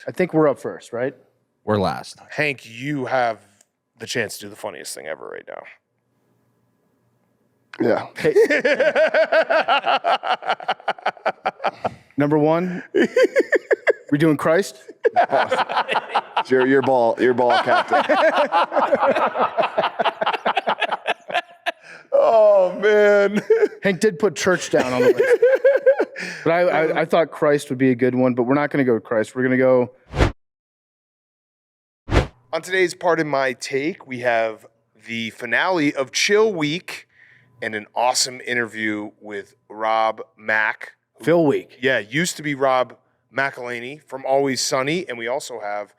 I think we're up first, right? We're last. Hank, you have the chance to do the funniest thing ever right now. Yeah. Okay. Number one, we doing Christ? It's your ball captain. Oh, man. Hank did put church down on the list. But I thought Christ would be a good one, but we're not going to go with Christ. We're going to go. On today's Pardon My Take, we have the finale of Chill Week and an awesome interview with Rob Mac. Phil Week. Yeah, used to be Rob McElhenney from Always Sunny. And we also have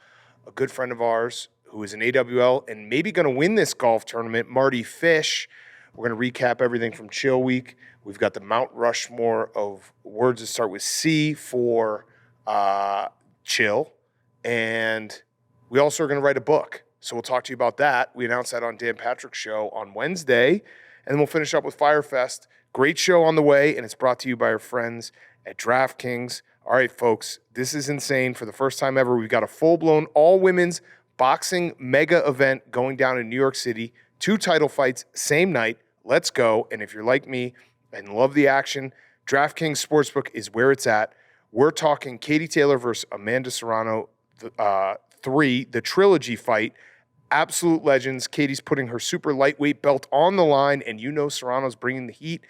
a good friend of ours who is an AWL and maybe going to win this golf tournament, Mardy Fish. We're going to recap everything from Chill Week. We've got the Mount Rushmore of words that start with C for chill. And we also are going to write a book. So we'll talk to you about that. We announced that on Dan Patrick's show on Wednesday. And then we'll finish up with Fyre Fest. Great show on the way, and it's brought to you by our friends at DraftKings. All right, folks, this is insane. For the first time ever, we've got a full-blown all-women's boxing mega event going down in New York City. 2 title fights, same night. Let's go. And if you're like me and love the action, DraftKings Sportsbook is where it's at. We're talking Katie Taylor versus Amanda Serrano 3, the trilogy fight. Absolute legends. Katie's putting her super lightweight belt on the line, and you know Serrano's bringing the heat.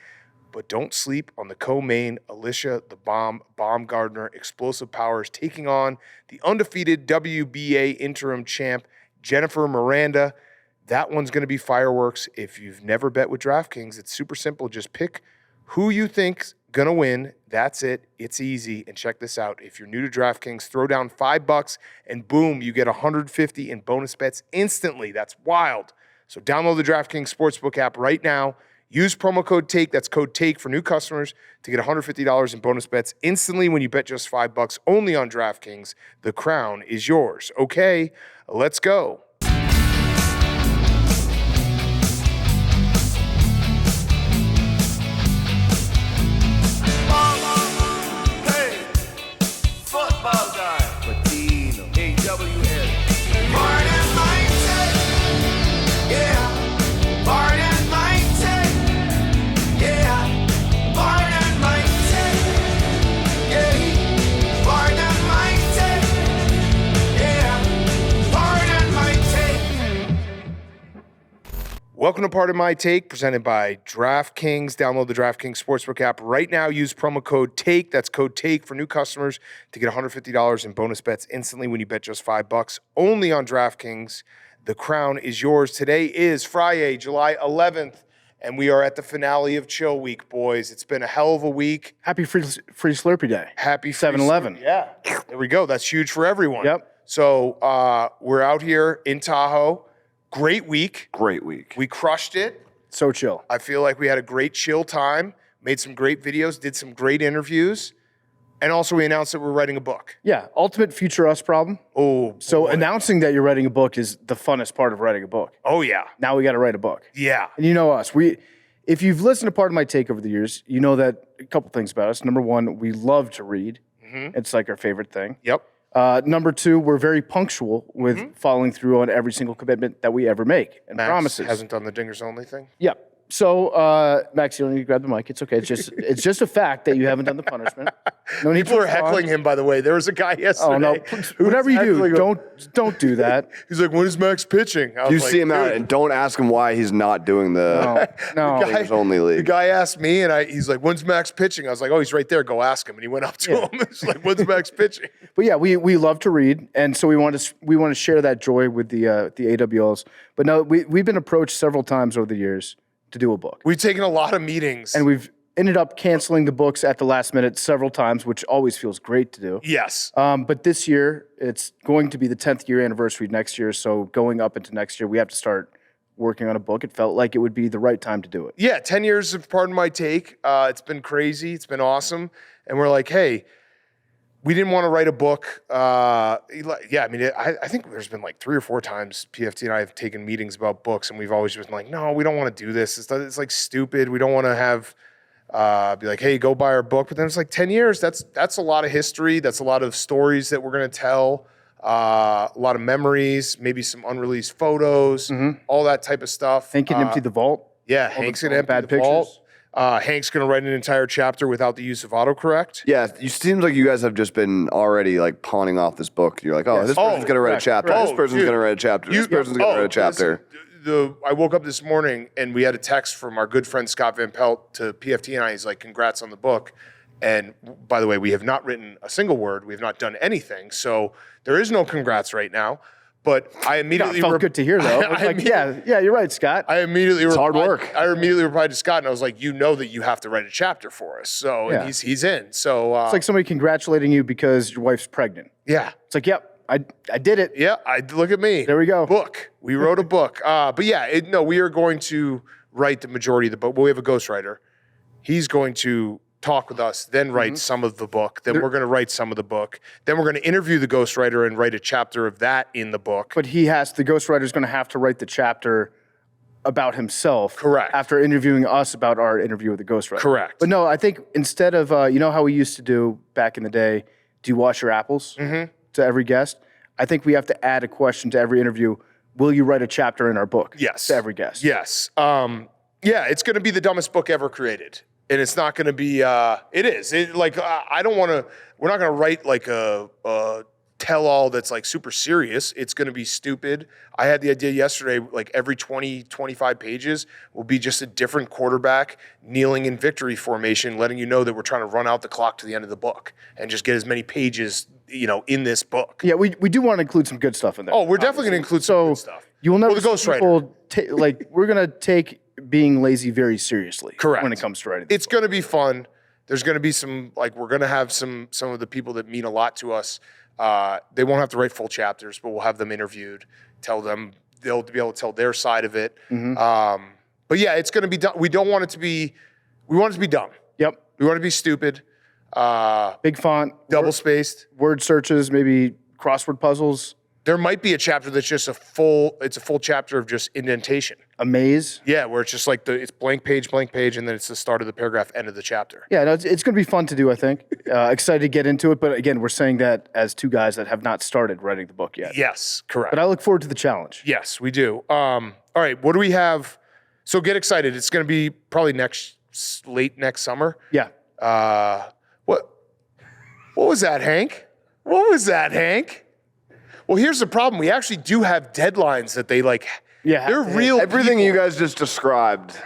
But don't sleep on the co-main, Alicia the Bomb Baumgardner, explosive powers, taking on the undefeated WBA interim champ, Jennifer Miranda. That one's going to be fireworks. If you've never bet with DraftKings, it's super simple. Just pick who you think's going to win. That's it. It's easy. And check this out. If you're new to DraftKings, throw down $5 and boom, you get $150 in bonus bets instantly. That's wild. So download the DraftKings Sportsbook app right now. Use promo code TAKE, that's code TAKE for new customers to get $150 in bonus bets instantly when you bet just $5 only on DraftKings. The crown is yours. Okay, let's go. Welcome to Pardon My Take, presented by DraftKings. Download the DraftKings Sportsbook app right now. Use promo code TAKE, that's code TAKE for new customers to get $150 in bonus bets instantly when you bet just $5 only on DraftKings. The crown is yours. Today is Friday, July 11th, and we are at the finale of Chill Week, boys. It's been a hell of a week. Happy free Slurpee Day. Happy 7-Eleven. Yeah, there we go. That's huge for everyone. Yep. So we're out here in Tahoe. Great week. Great week. We crushed it. So chill. I feel like we had a great chill time, made some great videos, did some great interviews, and also we announced that we're writing a book. Yeah, ultimate future us problem. Oh, So boy. announcing that you're writing a book is the funnest part of writing a book. Oh, yeah. Now we got to write a book. Yeah. And you know us. If you've listened to Pardon My Take over the years, you know that a couple things about us. Number one, we love to read. Mm-hmm. It's like our favorite thing. Yep. Number two, we're very punctual with following through on every single commitment that we ever make and Max promises. hasn't done the dingers only thing. Yeah. So, Max, you don't need to grab the mic. It's okay. It's just a fact that you haven't done the punishment. No need People to are heckling him, by the way. There was a guy yesterday. Oh no! who was Whatever you do, heckling him. don't do that. He's like, when is Max pitching? I was You like, see him out, "Dude." and don't ask him why he's not doing the No. Dingers only The league. guy asked me, and he's like, when's Max pitching? I was like, oh, he's right there. Go ask him. And he went up to him. He's like, when's Max pitching? But yeah, we love to read, and so we want to share that joy with the AWLs. But no, we've been approached several times over the years to do a book, We've taken a lot of meetings. and we've ended up canceling the books at the last minute several times, which always feels great to do. Yes. But this year, it's going to be the 10th year anniversary next year. So going up into next year, we have to start working on a book. It felt like it would be the right time to do it. Yeah, 10 years of Pardon My Take. It's been crazy. It's been awesome. And we're like, hey, we didn't want to write a book. I mean, I think there's been like 3 or 4 times PFT and I have taken meetings about books, and we've always been like, no, we don't want to do this. It's like stupid. We don't want to have be like, hey, go buy our book. But then it's like 10 years. That's a lot of history. That's a lot of stories that we're going to tell. A lot of memories, maybe some unreleased photos, all that type of stuff. Hank can empty the vault. Yeah, Hank's going to empty the vault. Hank's going to write an entire chapter without the use of autocorrect. Yeah, it seems like you guys have just been already like pawning off this book. You're like, oh, this person's going to write a chapter. This person's going to write a chapter. This person's going to write a chapter. I woke up this morning and we had a text from our good friend Scott Van Pelt to PFT and I. He's like, congrats on the book. And by the way, we have not written a single word. We have not done anything. So there is no congrats right now. But I immediately felt good to hear though. I was like, yeah, you're right, Scott. It's hard work. I immediately replied to Scott and I was like, you know that you have to write a chapter for us. So and he's in. So it's like somebody congratulating you because your wife's pregnant. Yeah. It's like, yep, I did it. Yeah, look at me. There we go. Book. We wrote a book. But yeah, we are going to write the majority of the book. Well, we have a ghostwriter. He's going to talk with us, then write some of the book. Then we're going to write some of the book. Then we're going to interview the ghostwriter and write a chapter of that in the book. But the ghostwriter's going to have to write the chapter about himself. Correct. After interviewing us about our interview with the ghostwriter. Correct. But no, I think instead of, you know how we used to do back in the day, do you wash your apples to every guest? I think we have to add a question to every interview. Will you write a chapter in our book? Yes. To every guest. Yes. Yeah, it's going to be the dumbest book ever created. And it's not going to be, it is. I don't want to, we're not going to write like a tell-all that's like super serious. It's going to be stupid. I had the idea yesterday, like every 20, 25 pages will be just a different quarterback kneeling in victory formation, letting you know that we're trying to run out the clock to the end of the book and just get as many pages, in this book. Yeah, we do want to include some good stuff in there. Oh, we're definitely going to include some good stuff. You will never the ghostwriter. We're going to take being lazy very seriously. Correct. When it comes to writing. It's going to be fun. There's going to be some, we're going to have some of the people that mean a lot to us. They won't have to write full chapters, but we'll have them interviewed, tell them, they'll be able to tell their side of it. But yeah, it's going to be done. We want it to be dumb. Yep. We want it to be stupid. Big font. Double spaced. Word searches, maybe crossword puzzles. There might be a chapter that's just a full chapter of just indentation. A maze. Yeah, where it's just like it's blank page, and then it's the start of the paragraph, end of the chapter. Yeah, no, it's going to be fun to do, I think. Excited to get into it. But again, we're saying that as two guys that have not started writing the book yet. Yes, correct. But I look forward to the challenge. Yes, we do. All right, what do we have? So get excited. It's going to be probably late next summer. Yeah. What was that, Hank? What was that, Hank? Well, here's the problem. We actually do have deadlines that they like. Yeah. They're real. Everything people. you guys just described,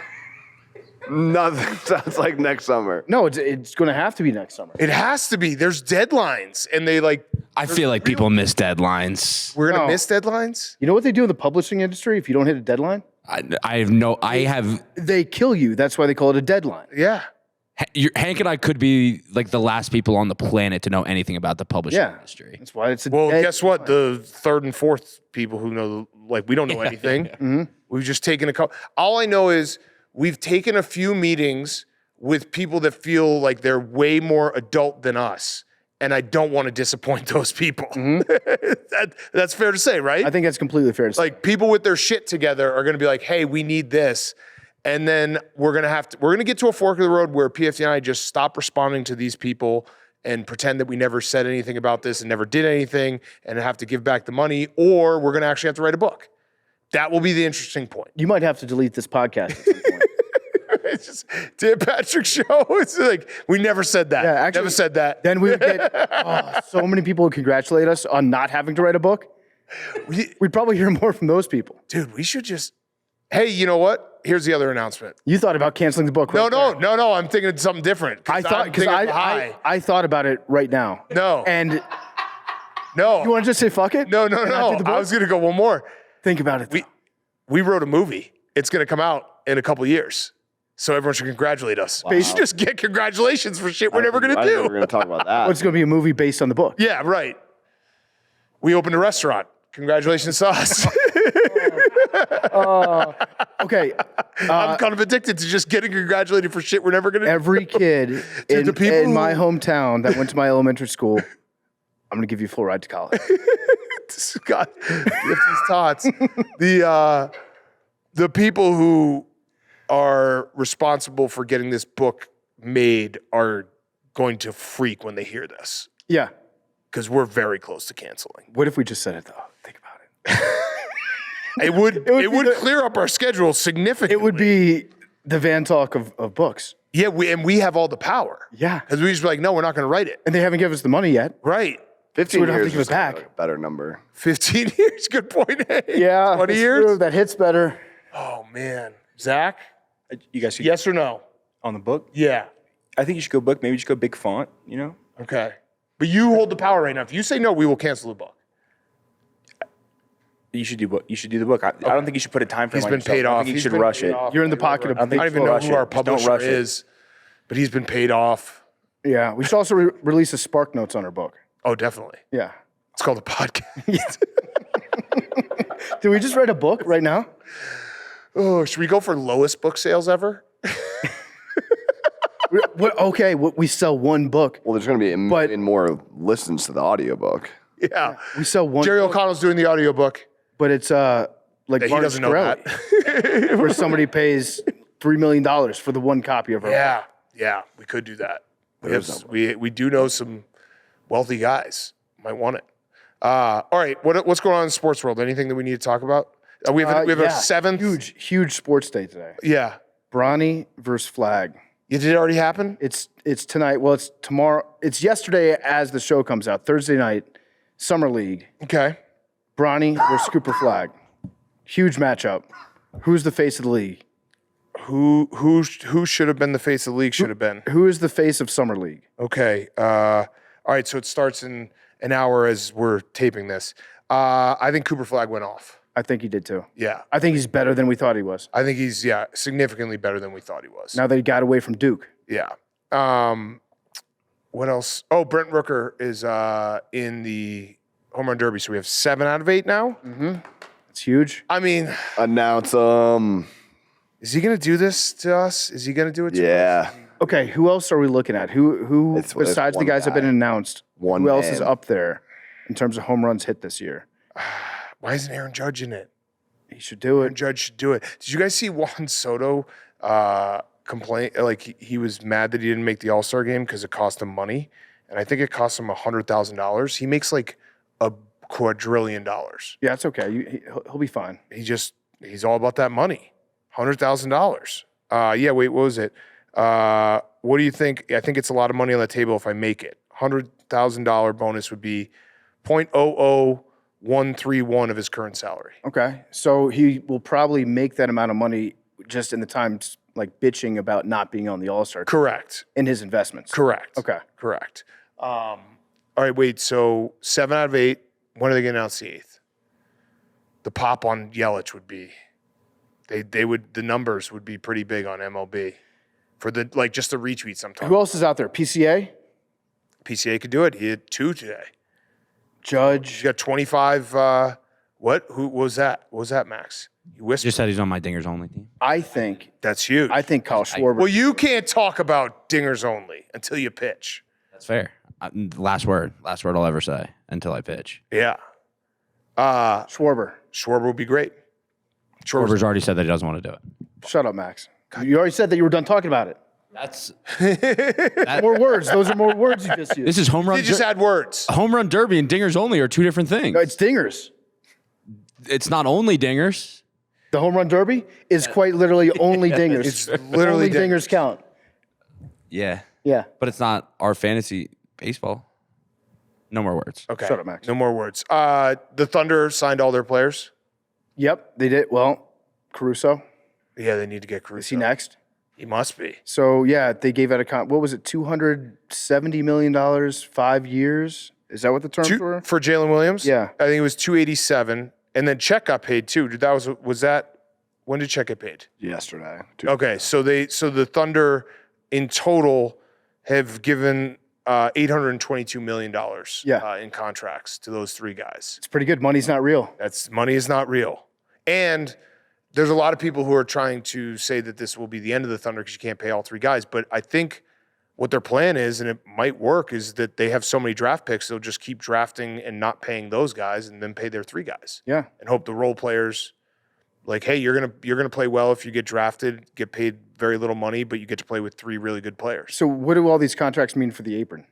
nothing sounds like next summer. No, it's going to have to be next summer. It has to be. There's deadlines, and they like. I feel like people miss deadlines. We're gonna miss deadlines. You know what they do in the publishing industry if you don't hit a deadline? They kill you. That's why they call it a deadline. Yeah. Hank and I could be like the last people on the planet to know anything about the publishing industry. That's why it's a Well, guess what? The third and fourth people who know, we don't know anything. We've just taken a couple. All I know is we've taken a few meetings with people that feel like they're way more adult than us. And I don't want to disappoint those people. That's fair to say, right? I think that's completely fair to say. Like people with their shit together are going to be like, hey, we need this. And then we're going to get to a fork of the road where PFT and I just stop responding to these people and pretend that we never said anything about this and never did anything and have to give back the money, or we're going to actually have to write a book. That will be the interesting point. You might have to delete this podcast at some point. It's just Dan Patrick show. It's like we never said that. Yeah, actually, never said that. Then we would get so many people would congratulate us on not having to write a book. We'd probably hear more from those people. Dude, we should just. Hey, you know what? Here's the other announcement. You thought about canceling the book? No. I'm thinking of something different. I thought about it right now. No. And no. You want to just say fuck it? No. I was gonna go one more. Think about it. We wrote a movie. It's gonna come out in a couple of years. So everyone should congratulate us. Wow. You should just get congratulations for shit we're never going to do. We're going to talk about that. It's going to be a movie based on the book. Yeah, right. We opened a restaurant. Congratulations to us. Okay. I'm kind of addicted to just getting congratulated for shit we're never going to do. Every kid in my hometown that went to my elementary school, I'm going to give you a full ride to college. God, these tots. The people who are responsible for getting this book made are going to freak when they hear this Yeah. because we're very close to canceling. What if we just said it though? Think about it. It would clear up our schedule significantly. It would be the Van Talk of books. Yeah, we have all the power. Yeah. Because we just be like, no, we're not going to write it. And they haven't given us the money yet. Right. 15 we don't have years to give is it back. like a better number. 15 years, good point. Hey, Yeah. 20 it's years? true. That hits better. Oh, man. Zach, You guys should, yes or no? on the book? Yeah. I think you should go book. Maybe just go big font, you know? Okay. But you hold the power right now. If you say no, we will cancel the book. You should do book. You should do the book. I don't think you should put a time frame He's on been yourself. paid I off. think you He's should been rush paid it. off. You're in the pocket of I don't I think don't even don't know rush who it. our Just don't publisher rush it. is, but he's been paid off. Yeah. We should also release a Spark Notes on our book. Oh, definitely. Yeah. It's called a podcast. Did we just write a book right now? Oh, should we go for lowest book sales ever? We sell one book. Well, there's going to be a million more listens to the audiobook. Yeah. We sell one Jerry book, O'Connell's doing the audiobook. but it's like He Martin doesn't know Shkreli, that. where somebody pays $3 million for the one copy of our book. Yeah, we could do that. We do know some wealthy guys. Might want it. All right, what's going on in the sports world? Anything that we need to talk about? We have our seventh. Huge sports day today. Yeah. Bronny versus Flag. Did it already happen? It's tonight. Well, it's tomorrow. It's yesterday as the show comes out. Thursday night, Summer League. Okay. Bronny versus Cooper Flag. Huge matchup. Who's the face of the league? Who should have been the face of the league? Should have been. Who is the face of Summer League? Okay. All right. So it starts in an hour as we're taping this. I think Cooper Flag went off. I think he did too. Yeah. I think he's better than we thought he was. I think he's significantly better than we thought he was. Now that he got away from Duke. Yeah. What else? Oh, Brent Rooker is in the home run derby. So we have 7 out of 8 now. It's huge. I mean, Announce is he going to do this to us? Is he going to do it to us? Yeah. Okay, who else are we looking at? Who It's besides the one guys that have been guy. announced? One who else is man. up there in terms of home runs hit this year? Why isn't Aaron Judge in it? He should do Aaron it. Judge should do it. Did you guys see Juan Soto complain? Like he was mad that he didn't make the All-Star game because it cost him money. And I think it cost him $100,000. He makes like $250 billion. Yeah, it's okay. He'll be fine. He's all about that money. $100,000. Yeah, wait, what was it? What do you think? I think it's a lot of money on the table if I make it. $100,000 bonus would be 0.00131 of his current salary. Okay, so he will probably make that amount of money just in the times like bitching about not being on the All-Star team Correct. in his investments. Correct. Okay. Correct. All right, wait. So 7 out of 8. When are they going to announce the 8th? The pop on Yelich would be. The numbers would be pretty big on MLB for just the retweets I'm talking. Who else is out there? PCA? PCA could do it. He had 2 today. Judge. He's got 25. What? Who was that? What was that, Max? You whispered. Just said he's on my dingers only team. I think That's huge. Kyle Schwarber. Well, you can't talk about dingers only until you pitch. That's fair. Last word I'll ever say until I pitch. Yeah. Schwarber. Schwarber would be great. Schwarber's already said that he doesn't want to do it. Shut up, Max. You already said that you were done talking about it. That's More words. Those are more words you just used. this is home run. You just add words. Home run derby and dingers only are 2 different things. No, it's dingers. It's not only dingers. The home run derby is quite literally only dingers. It's literally only dingers count. Yeah, Yeah. but it's not our fantasy baseball. No more words. Okay. Shut up, Max. No more words. The Thunder signed all their players. Yep, they did. Well, Caruso. Yeah, they need to get Caruso. Is he next? He must be. So, yeah, they gave out what was it, $270 million, 5 years? Is that what the terms were? For Jalen Williams? Yeah. I think it was 287. And then Chet got paid too. Dude, was that when did Chet get paid? Yesterday. Okay, so the Thunder in total have given $822 million in contracts to those 3 guys. It's pretty good. Money's not real. Money is not real. And there's a lot of people who are trying to say that this will be the end of the Thunder because you can't pay all 3 guys. But I think what their plan is, and it might work, is that they have so many draft picks, they'll just keep drafting and not paying those guys and then pay their 3 guys. Yeah. And hope the role players Like, hey, you're gonna play well if you get drafted, get paid very little money, but you get to play with 3 really good players. So what do all these contracts mean for the apron?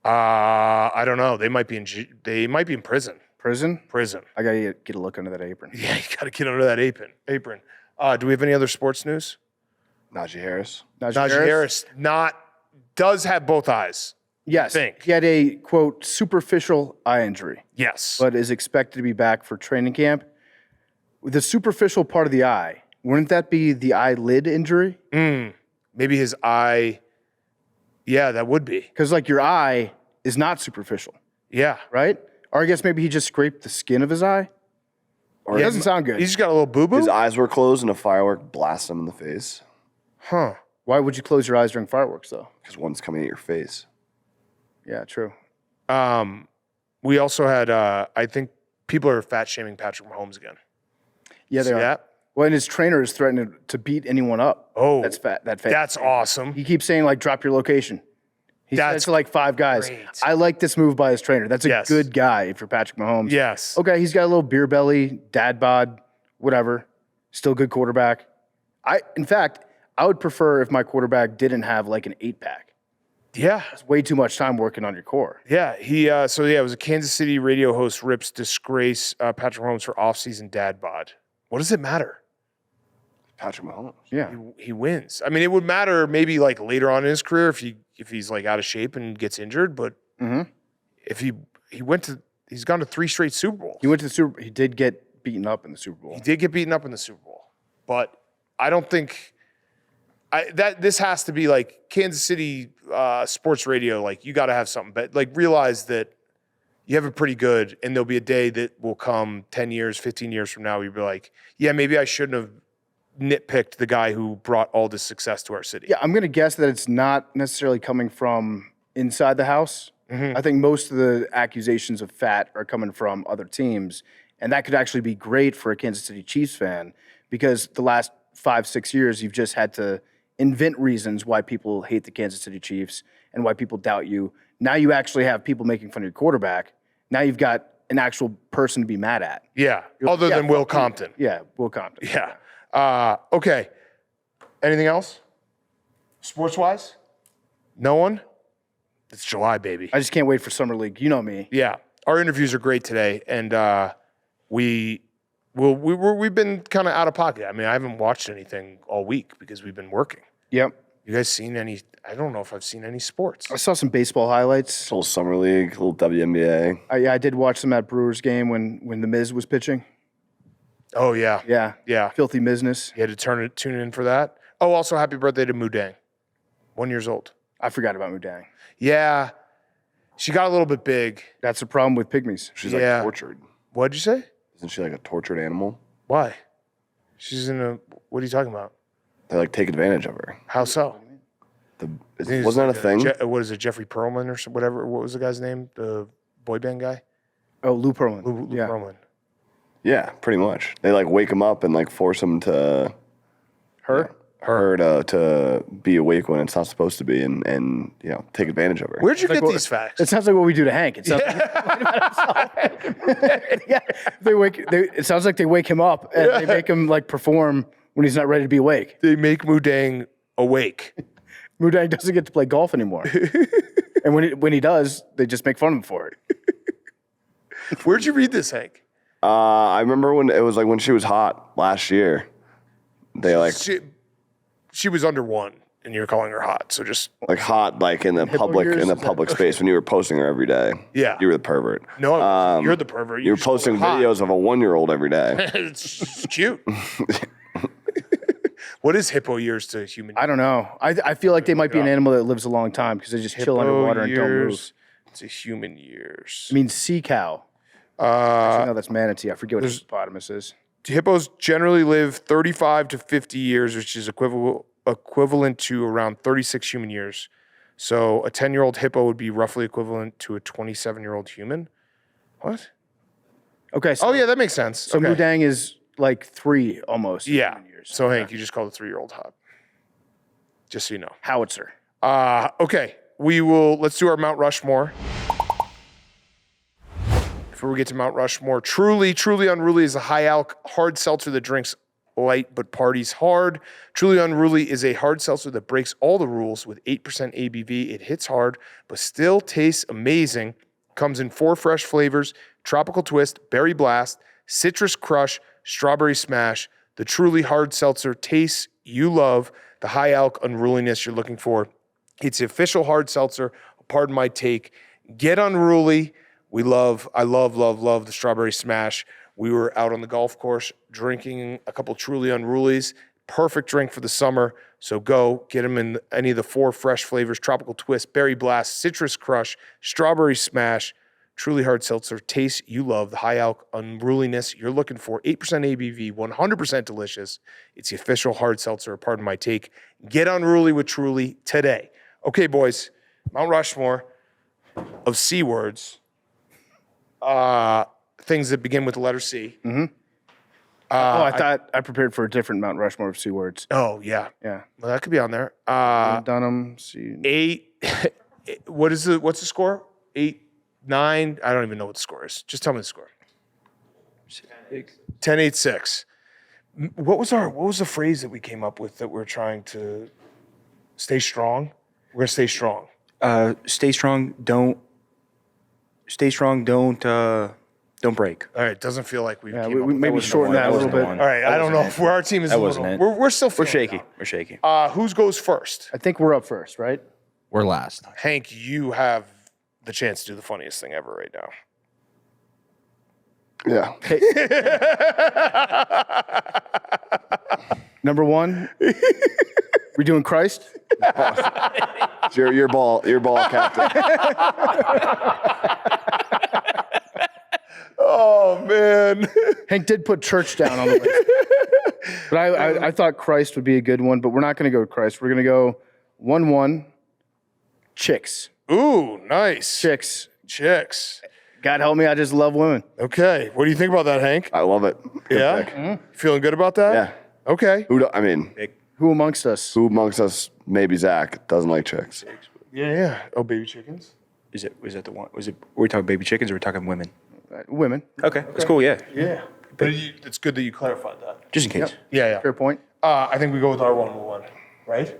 I don't know. They might be in prison. Prison? Prison. I gotta get a look under that apron. Yeah, you gotta get under that apron. Do we have any other sports news? Najee Harris. Najee Harris does have both eyes. Yes. I think. He had a, quote, superficial eye injury, Yes. but is expected to be back for training camp. With the superficial part of the eye, wouldn't that be the eyelid injury? Maybe his eye. Yeah, that would be. Because, like, your eye is not superficial, Yeah. right? Or I guess maybe he just scraped the skin of his eye. Or it doesn't sound good. He's just got a little boo-boo? His eyes were closed and a firework blasted him in the face. Huh. Why would you close your eyes during fireworks, though? Because one's coming at your face. Yeah, true. We also had, I think people are fat-shaming Patrick Mahomes again. Yeah, they See are. that? Well, and his trainer is threatening to beat anyone up. Oh. That's fat. That's awesome. He keeps saying, like, drop your location. He said That's to like 5 guys. great. I like this move by his trainer. That's a Yes. good guy if you're Patrick Mahomes. Yes. Okay, he's got a little beer belly, dad bod, whatever. Still good quarterback. In fact, I would prefer if my quarterback didn't have like an 8-pack. Yeah. It's way too much time working on your core. Yeah. It was a Kansas City radio host rips disgrace Patrick Mahomes for offseason dad bod. What does it matter? Patrick Mahomes. Yeah. He wins. I mean, it would matter maybe like later on in his career if he's like out of shape and gets injured, but if he's gone to 3 straight Super Bowls. He went to the Super Bowl. He did get beaten up in the Super Bowl. He did get beaten up in the Super Bowl, but I don't think this has to be like Kansas City sports radio. Like you got to have something, but like realize that you have it pretty good, and there'll be a day that will come 10 years, 15 years from now. You'll be like, yeah, maybe I shouldn't have nitpicked the guy who brought all this success to our city. Yeah, I'm going to guess that it's not necessarily coming from inside the house. I think most of the accusations of fat are coming from other teams, and that could actually be great for a Kansas City Chiefs fan because the last 5-6 years you've just had to invent reasons why people hate the Kansas City Chiefs and why people doubt you. Now you actually have people making fun of your quarterback. Now you've got an actual person to be mad at. Yeah, other than Will Compton. Yeah, Will Compton. Yeah. Okay. Anything else? Sports-wise? No one? It's July, baby. I just can't wait for Summer League. You know me. Yeah. Our interviews are great today, and we've been kind of out of pocket. I mean, I haven't watched anything all week because we've been working. Yep. You guys seen any? I don't know if I've seen any sports. I saw some baseball highlights. A little summer league, a little WNBA. I did watch some at Brewers game when the Miz was pitching. Oh, yeah. Yeah. Yeah. Filthy Mizness. You had to tune in for that. Oh, also happy birthday to Mudang. 1 year old. I forgot about Mudang. Yeah. She got a little bit big. That's the problem with pygmies. She's Yeah. like tortured. What'd you say? Isn't she like a tortured animal? Why? She's in a, what are you talking about? They like take advantage of her. How so? Wasn't that a thing? What is it, Jeffrey Perlman or whatever? What was the guy's name? The boy band guy? Oh, Lou Pearlman. Lou yeah. Pearlman. Yeah, pretty much. They like wake him up and like force him to Her? to be awake when it's not supposed to be and you know take advantage of her. Where'd you get these facts? It sounds like what we do to Hank. It sounds yeah. It sounds like they wake him up and they make him like perform when he's not ready to be awake. They make Mudang awake. Mudang doesn't get to play golf anymore. And when he does, they just make fun of him for it. Where'd you read this, Hank? I remember when it was like when she was hot last year. They like She was under 1, and you're calling her hot. So just like hot like in the public space when you were posting her every day. Yeah. You were the pervert. no, you're the pervert. You were posting videos of a 1-year-old every day. It's cute. What is hippo years to human? I don't know. I feel like they might be an animal that lives a long time because they just chill underwater and don't move. To human years. I mean, sea cow. Actually, no, that's manatee. I forget what hippopotamus is. Hippos generally live 35 to 50 years, which is equivalent to around 36 human years. So a 10-year-old hippo would be roughly equivalent to a 27-year-old human. What? Okay. So, Oh, yeah, that makes sense. So Okay. Mudang is like 3 almost. Yeah. human years. So, Hank, you just called a 3-year-old hot. Just so you know. Howitzer. Okay. Let's do our Mount Rushmore. before we get to Mount Rushmore, Truly Unruly is a high-alc hard seltzer that drinks light but parties hard. Truly Unruly is a hard seltzer that breaks all the rules with 8% ABV. It hits hard, but still tastes amazing. Comes in 4 fresh flavors: Tropical Twist, Berry Blast, Citrus Crush, Strawberry Smash. The truly hard seltzer tastes you love, the high alc unruliness you're looking for. It's the official hard seltzer. Pardon my take. Get unruly. I love the Strawberry Smash. We were out on the golf course drinking a couple Truly Unrulies. Perfect drink for the summer. So go get them in any of the 4 fresh flavors: Tropical Twist, Berry Blast, Citrus Crush, Strawberry Smash. Truly hard seltzer. Taste you love. The high alc unruliness you're looking for. 8% ABV, 100% delicious. It's the official hard seltzer. Pardon my take. Get unruly with Truly today. Okay, boys. Mount Rushmore of C words. Things that begin with the letter C. Mm-hmm. I thought I prepared for a different Mount Rushmore of C words. Oh, yeah. Yeah. Well, that could be on there. Dunham, C. 8. What's the score? 8, 9. I don't even know what the score is. Just tell me the score. 10-8-6. What was the phrase that we came up with that we're trying to stay strong? We're gonna stay strong. Stay strong. Don't break. All right. Doesn't feel like we. Yeah, came up we with maybe that. shorten that a little bit. All right. I don't know if our team is. That wasn't it. We're still. We're feeling shaky. it We're shaky. out. Whose goes first? I think we're up first, right? We're last. Hank, you have the chance to do the funniest thing ever right now. Yeah. Number 1. We're doing Christ. It's your ball, captain. Oh man. Hank did put church down on the list. But I thought Christ would be a good one, but we're not going to go with Christ. We're going to go 1-1. Chicks. Ooh, nice. Chicks. God help me, I just love women. Okay. What do you think about that, Hank? I love it. Good Yeah? pick. Feeling good about that? Yeah. Okay. Who amongst us? Who amongst us, maybe Zach, doesn't like chicks? Yeah. Oh, baby chickens? Was that the one? Were we talking baby chickens or were we talking women? Women. Okay, that's cool. Yeah, Yeah. But it's good that you clarified that. just in case. Yeah. Fair point. I think we go with our 1-1, right?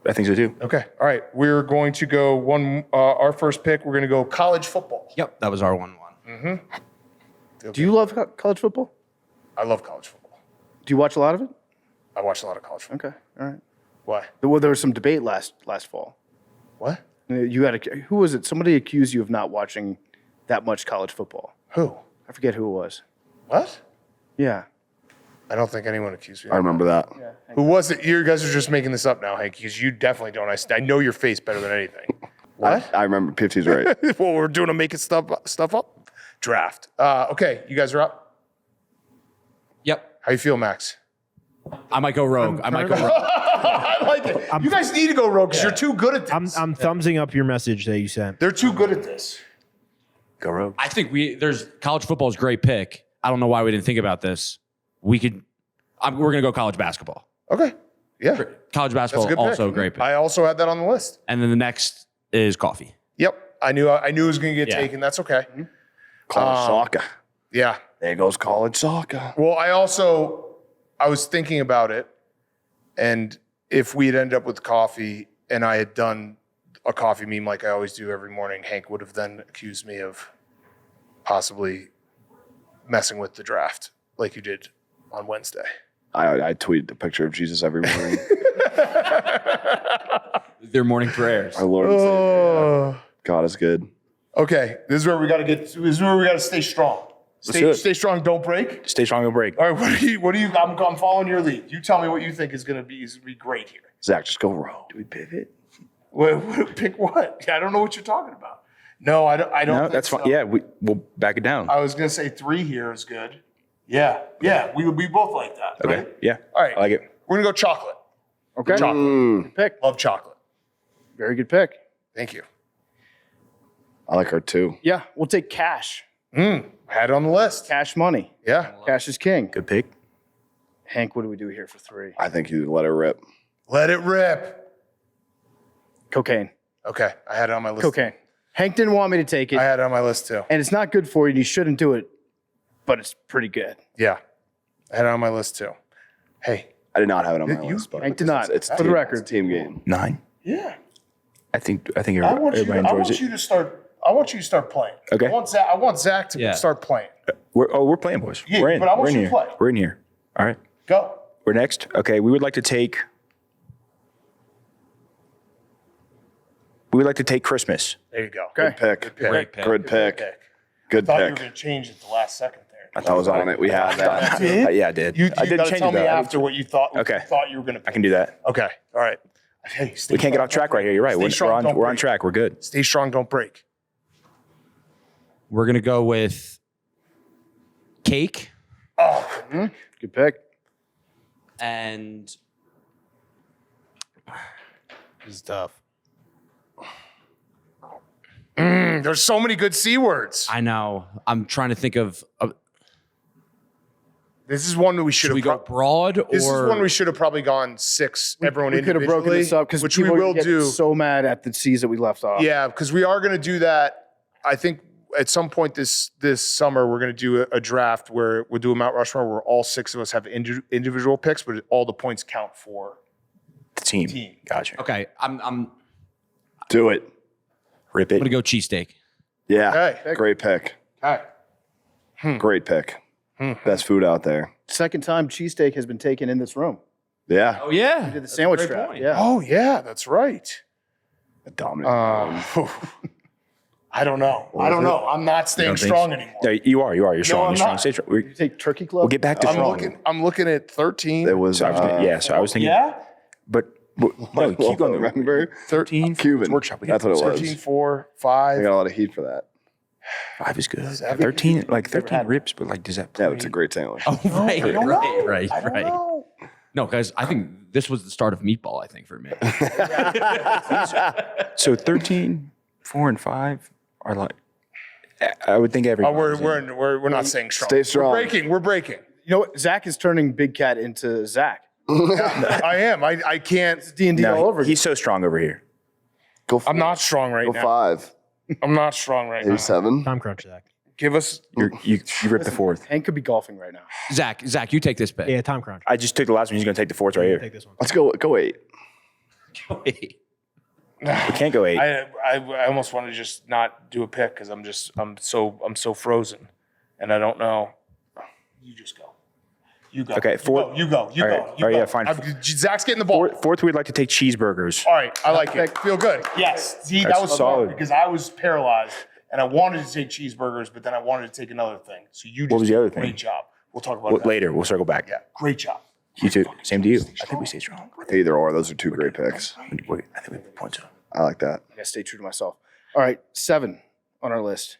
I think so too. Okay. All right. We're going to go our first pick, we're going to go college football. Yep, that was our 1-1. Do you love college football? I love college football. Do you watch a lot of it? I watch a lot of college football. Okay, all right. Why? Well, there was some debate last fall. What? You had who was it? Somebody accused you of not watching that much college football. Who? I forget who it was. What? Yeah. I don't think anyone accused me. I remember that. Who was it? You guys are just making this up now, Hank, because you definitely don't. I know your face better than anything. What? I remember Pipsy's right. Well, we're doing a making stuff up draft. Okay, you guys are up. Yep. How you feel, Max? I might go rogue. I like it. You guys need to go rogue because you're too good at this. I'm thumbsing up your message that you sent. They're too good at this. Go rogue. I think college football is a great pick. I don't know why we didn't think about this. We're going to go college basketball. Okay. Yeah. College That's a basketball, good also pick. a great pick. I also had that on the list. And then the next is coffee. Yep. I knew it was going to get Yeah. taken. That's okay. College soccer. Yeah. There goes college soccer. Well, I was thinking about it, and if we had ended up with coffee and I had done a coffee meme like I always do every morning, Hank would have then accused me of possibly messing with the draft like you did on Wednesday. I tweeted a picture of Jesus every morning. Their morning prayers. Our Lord and Savior. God is good. Okay, this is where we got to stay strong. do it. Stay strong, don't break. Stay strong and break. All right, what do you? I'm following your lead. You tell me what you think is going to be great here. Zach, just go rogue. Do we pivot? Pick what? I don't know what you're talking about. No, I don't. No, think that's so. fine. Yeah, we'll back it down. I was going to say 3 here is good. Yeah. We both like that. Okay. Right? Yeah. All right. I like it. We're going to go chocolate. Okay. Chocolate. Good pick. Love chocolate. Very good pick. Thank you. I like her too. Yeah, we'll take cash. Had it on the list. Cash money. Yeah. Cash is king. Good pick. Hank, what do we do here for 3? I think you let her rip. Let it rip. Cocaine. Okay. I had it on my list. Cocaine. Hank didn't want me to take it, I had it on my list too. and it's not good for you. And you shouldn't do it, but it's pretty good. Yeah, I had it on my list too. Hey, I did not have it on my list. But Hank did not. It's For the team- record. it's a team game. 9. yeah. I think everybody enjoys it. to start. I want you to start playing. Okay. I want Zach to Yeah. start playing. We're playing, boys. Yeah, we're in. but I want we're in you to here. play. We're in here. All right. Go. We're next. Okay. We would like to take Christmas. There you go. Okay. Pick. Great pick. Good pick. Good Thought you were pick. going to change it the last second there. I was on it. We had that. Yeah, I did. You I did gotta change tell it me though. after what you thought. Okay. You thought you were going to. I can do that. Okay. All right. Hey, stay We can't get strong, off track don't right here. You're right. Stay strong, don't We're on break. track. We're good. Stay strong. Don't break. We're gonna go with cake Good pick. and This is tough. There's so many good C words. I know. I'm trying to think of. This is one that we should Should we have. go broad or? This is one we should have probably gone 6. Everyone We could have broken individually, this up because which we will do. So mad at the C's that we left off. Yeah, because we are going to do that. I think at some point this summer we're going to do a draft where we'll do a Mount Rushmore where all 6 of us have individual picks, but all the points count for The team. team. Gotcha. Okay, I'm Do it. Rip it. gonna go cheesesteak. Yeah. Okay. Great pick. All right. Great pick. Best food out there. Second time cheesesteak has been taken in this room. Yeah. Oh yeah, Did the sandwich great draft. point. Yeah. Oh yeah, that's right. Dominant. I don't know. I don't know. I'm not staying don't think strong so? anymore. No, you are. You're strong. I'm You're strong. not. Stay strong. You take Turkey Club. We'll get back to strong. I'm looking at 13. It was. So I was thinking. Yeah. But no, keep going. Remember? 13. Cuban. Workshop. That's what it was. 13, 4, I 5. got a lot of heat for that. 5 is good. that- 13 ribs, but like, does that? Yeah, it's a great sandwich. Oh right, I don't know. right. I don't know. No, guys, I think this was the start of meatball. I think for me. So 13, 4, and 5 are like. I would think every. Oh, we're not staying strong. Stay strong. We're breaking. You know what? Zach is turning Big Cat into Zach. I am. I can't. D&D all over. He's so strong over here. Go I'm not strong right Go now. 5. I'm not strong right Maybe now. 7. Time crunch, Zach. Give us. You ripped the 4th. Hank could be golfing right now. Zach, you take this pick. Yeah, time crunch. I just took the last one. He's going to take the 4th right here. Take this one. Let's go 8. We can't go 8. I almost want to just not do a pick because I'm so frozen, and I don't know. You just go. You go. Okay, 4th. You go. All right, yeah, fine. Zach's getting the ball. 4th, we'd like to take cheeseburgers. All right, I like it. Feel good. Yes. See, that That's was solid. smart because I was paralyzed and I wanted to take cheeseburgers, but then I wanted to take another thing. So you just What was the did other a great thing? job. We'll talk about it Later, we'll circle back. Yeah, great job. You too. Same to you. I think we stay strong. Either or. Those are 2 great picks. I think we point to. I like that. I gotta stay true to myself. All right, 7 on our list.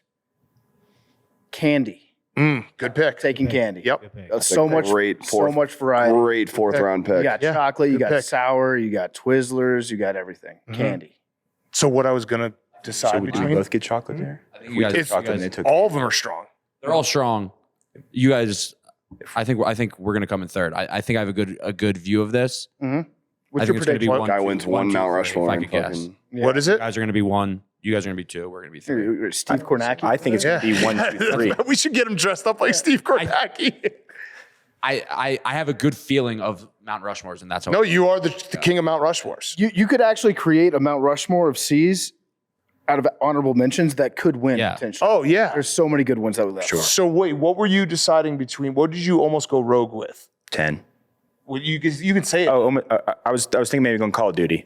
Candy. Good pick. Taking candy. Yep. Good pick. So much, great so 4th. much variety. Great 4th round pick. You got Yeah, chocolate, you good got pick. sour, you got Twizzlers, you got everything. Candy. So what I was gonna decide So we between both get chocolate there? I think you guys, If- you guys- they took all of them are strong. they're all strong. You guys, I think we're gonna come in third. I think I have a good view of this. What's I your think it's gonna be prediction? one. Guy two- wins 1, one 2, Mount 3, Rushmore. If I and could guess, fucking- Yeah. What is you it? guys are gonna be 1. You guys are gonna be 2. We're gonna be 3. Steve Kornacki. I think it's going to be 1, 2, 3. We should get him dressed up like Steve Kornacki. I have a good feeling of Mount Rushmores, and that's how. No, you are the king of Mount Rushmores. You could actually create a Mount Rushmore of C's out of honorable mentions that could win Yeah. potentially. Oh yeah. There's so many good ones that would left. Sure. So wait, what were you deciding between? What did you almost go rogue with? 10. Well, you can say it. Oh, I was thinking maybe going Call of Duty.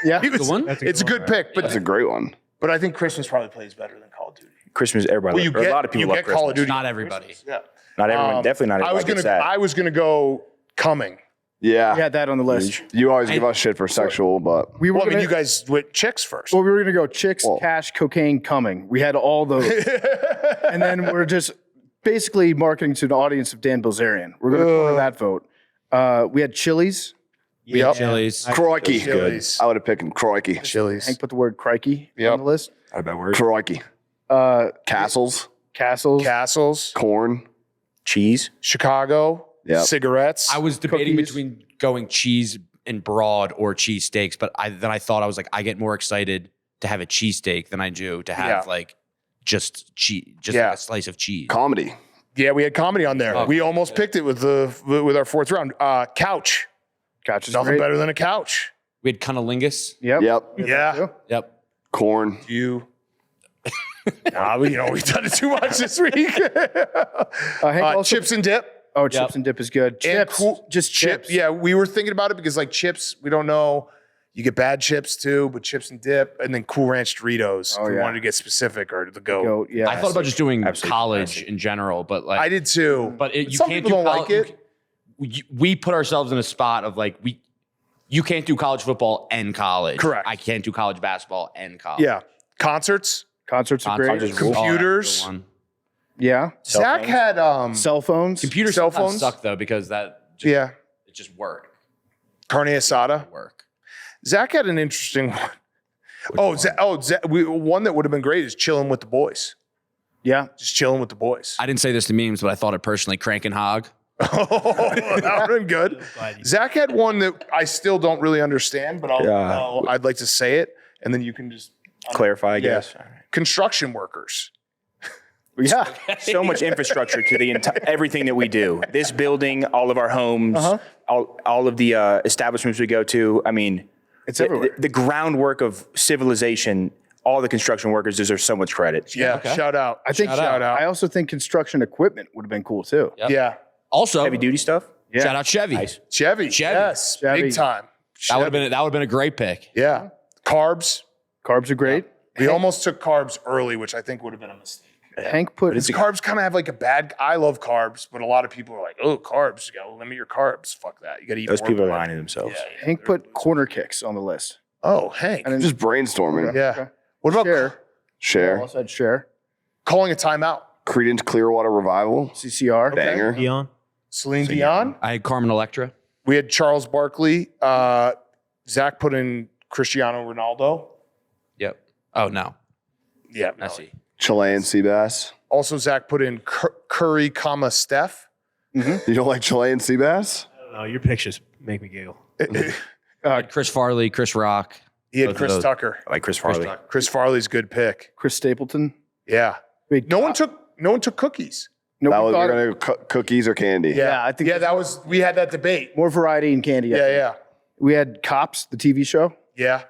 Yeah. He was- Good one? That's It's a good pick, That's a but great one. I think Christmas probably plays better than Call of Duty. Christmas, everybody. Well, you or get a lot of people you love get Christmas. Call of Duty. Not everybody. Yeah. Not everyone. Definitely not everyone. I was gonna go coming. Yeah. We had that on the list. You always give us shit for sexual, but We were Well, I mean, gonna, you guys went chicks first. well, we were gonna go chicks, Well- cash, cocaine, coming. We had all those, and then we're just basically marketing to the audience of Dan Bilzerian. We're gonna corner that vote. We had Chili's. Yep. Chili's. crikey. Chili's. I would have picked him. Crikey. Chili's. Hank put the word crikey Yep. on the list. Not a bad word. Crikey. Uh, Castles. Castles. Castles. Corn. Cheese. Chicago. Yep. Cigarettes. I was debating Cookies. between going cheese and broad or cheese steaks, but then I thought I was like, I get more excited to have a cheesesteak than I do to have like just cheese, like a slice of cheese. Comedy. Yeah, we had comedy on there. We almost picked it with our fourth round. Couch. Couch is Nothing great. better than a couch. We had cunnilingus. Yep. Yeah. Yep. Corn. We've done it too much this week. Hank also- Chips and dip. Oh, chips and dip is good. And Chips, just chips. Yeah, we were thinking about it because like chips, we don't know. You get bad chips too, but chips and dip, and then Cool Ranch Doritos. If we wanted to get specific or the goat. Goat, yeah. I thought about just doing college in general, but like I did too. But you Some can't people do don't like it. We put ourselves in a spot of like you can't do college football and college. Correct. I can't do college basketball and college. Yeah, concerts. Concerts are great. Concerts, Computers. oh, that's a good one. Yeah. Zach had Cell phones. Computers Cell sometimes phones? suck though because it just worked. carne asada. Work. Zach had an interesting one. One that would have been great is chilling with the boys. Yeah. Just chilling with the boys. I didn't say this to memes, but I thought it personally. Crank and hog. That would have been good. Zach had one that I still don't really understand, but I'd like to say it, and then you can just Clarify, I guess. All right. construction workers. Yeah. So much infrastructure to the everything that we do. This building, all of our homes, all of the establishments we go to. I mean, It's everywhere. The groundwork of civilization. All the construction workers deserve so much credit. Yeah, shout out. I think shout out. I also think construction equipment would have been cool too. Yep. Yeah, Also, Heavy duty stuff. Yeah. shout out Chevy. Nice. Chevy. Yes, Chevy. big time. That would have been a great pick. Yeah, carbs. Carbs are great. We almost took carbs early, which I think would have been a mistake. Hank put Carbs kind of have like a bad. I love carbs, but a lot of people are like, "Oh, carbs! You got to limit your carbs." Fuck that. You got to eat. Those more people are bread. lying to themselves. Hank put corner kicks on the list. Oh, Hank. And then Just brainstorming. Yeah. Okay. What about Share. Share. Also had share. calling a timeout? Creedence Clearwater Revival. CCR. Banger. Dion. Celine Dion. I had Carmen Electra. We had Charles Barkley. Zach put in Cristiano Ronaldo. Yep. Oh no, Yeah, no. Messi. Chilean sea bass. Also, Zach put in Curry, Steph. You don't like Chilean sea bass? I don't know. Your pictures make me giggle. Chris Farley, Chris Rock. He had Both of Chris those. Tucker. I like Chris Farley. Chris Farley's good pick. Chris Stapleton. Yeah. Wait, No one took cookies. No, That we was, thought you're gonna cookies or candy? Yeah, I think Yeah, that was. We had that debate. more variety in candy. I think. Yeah. We had Cops, the TV show. Yeah.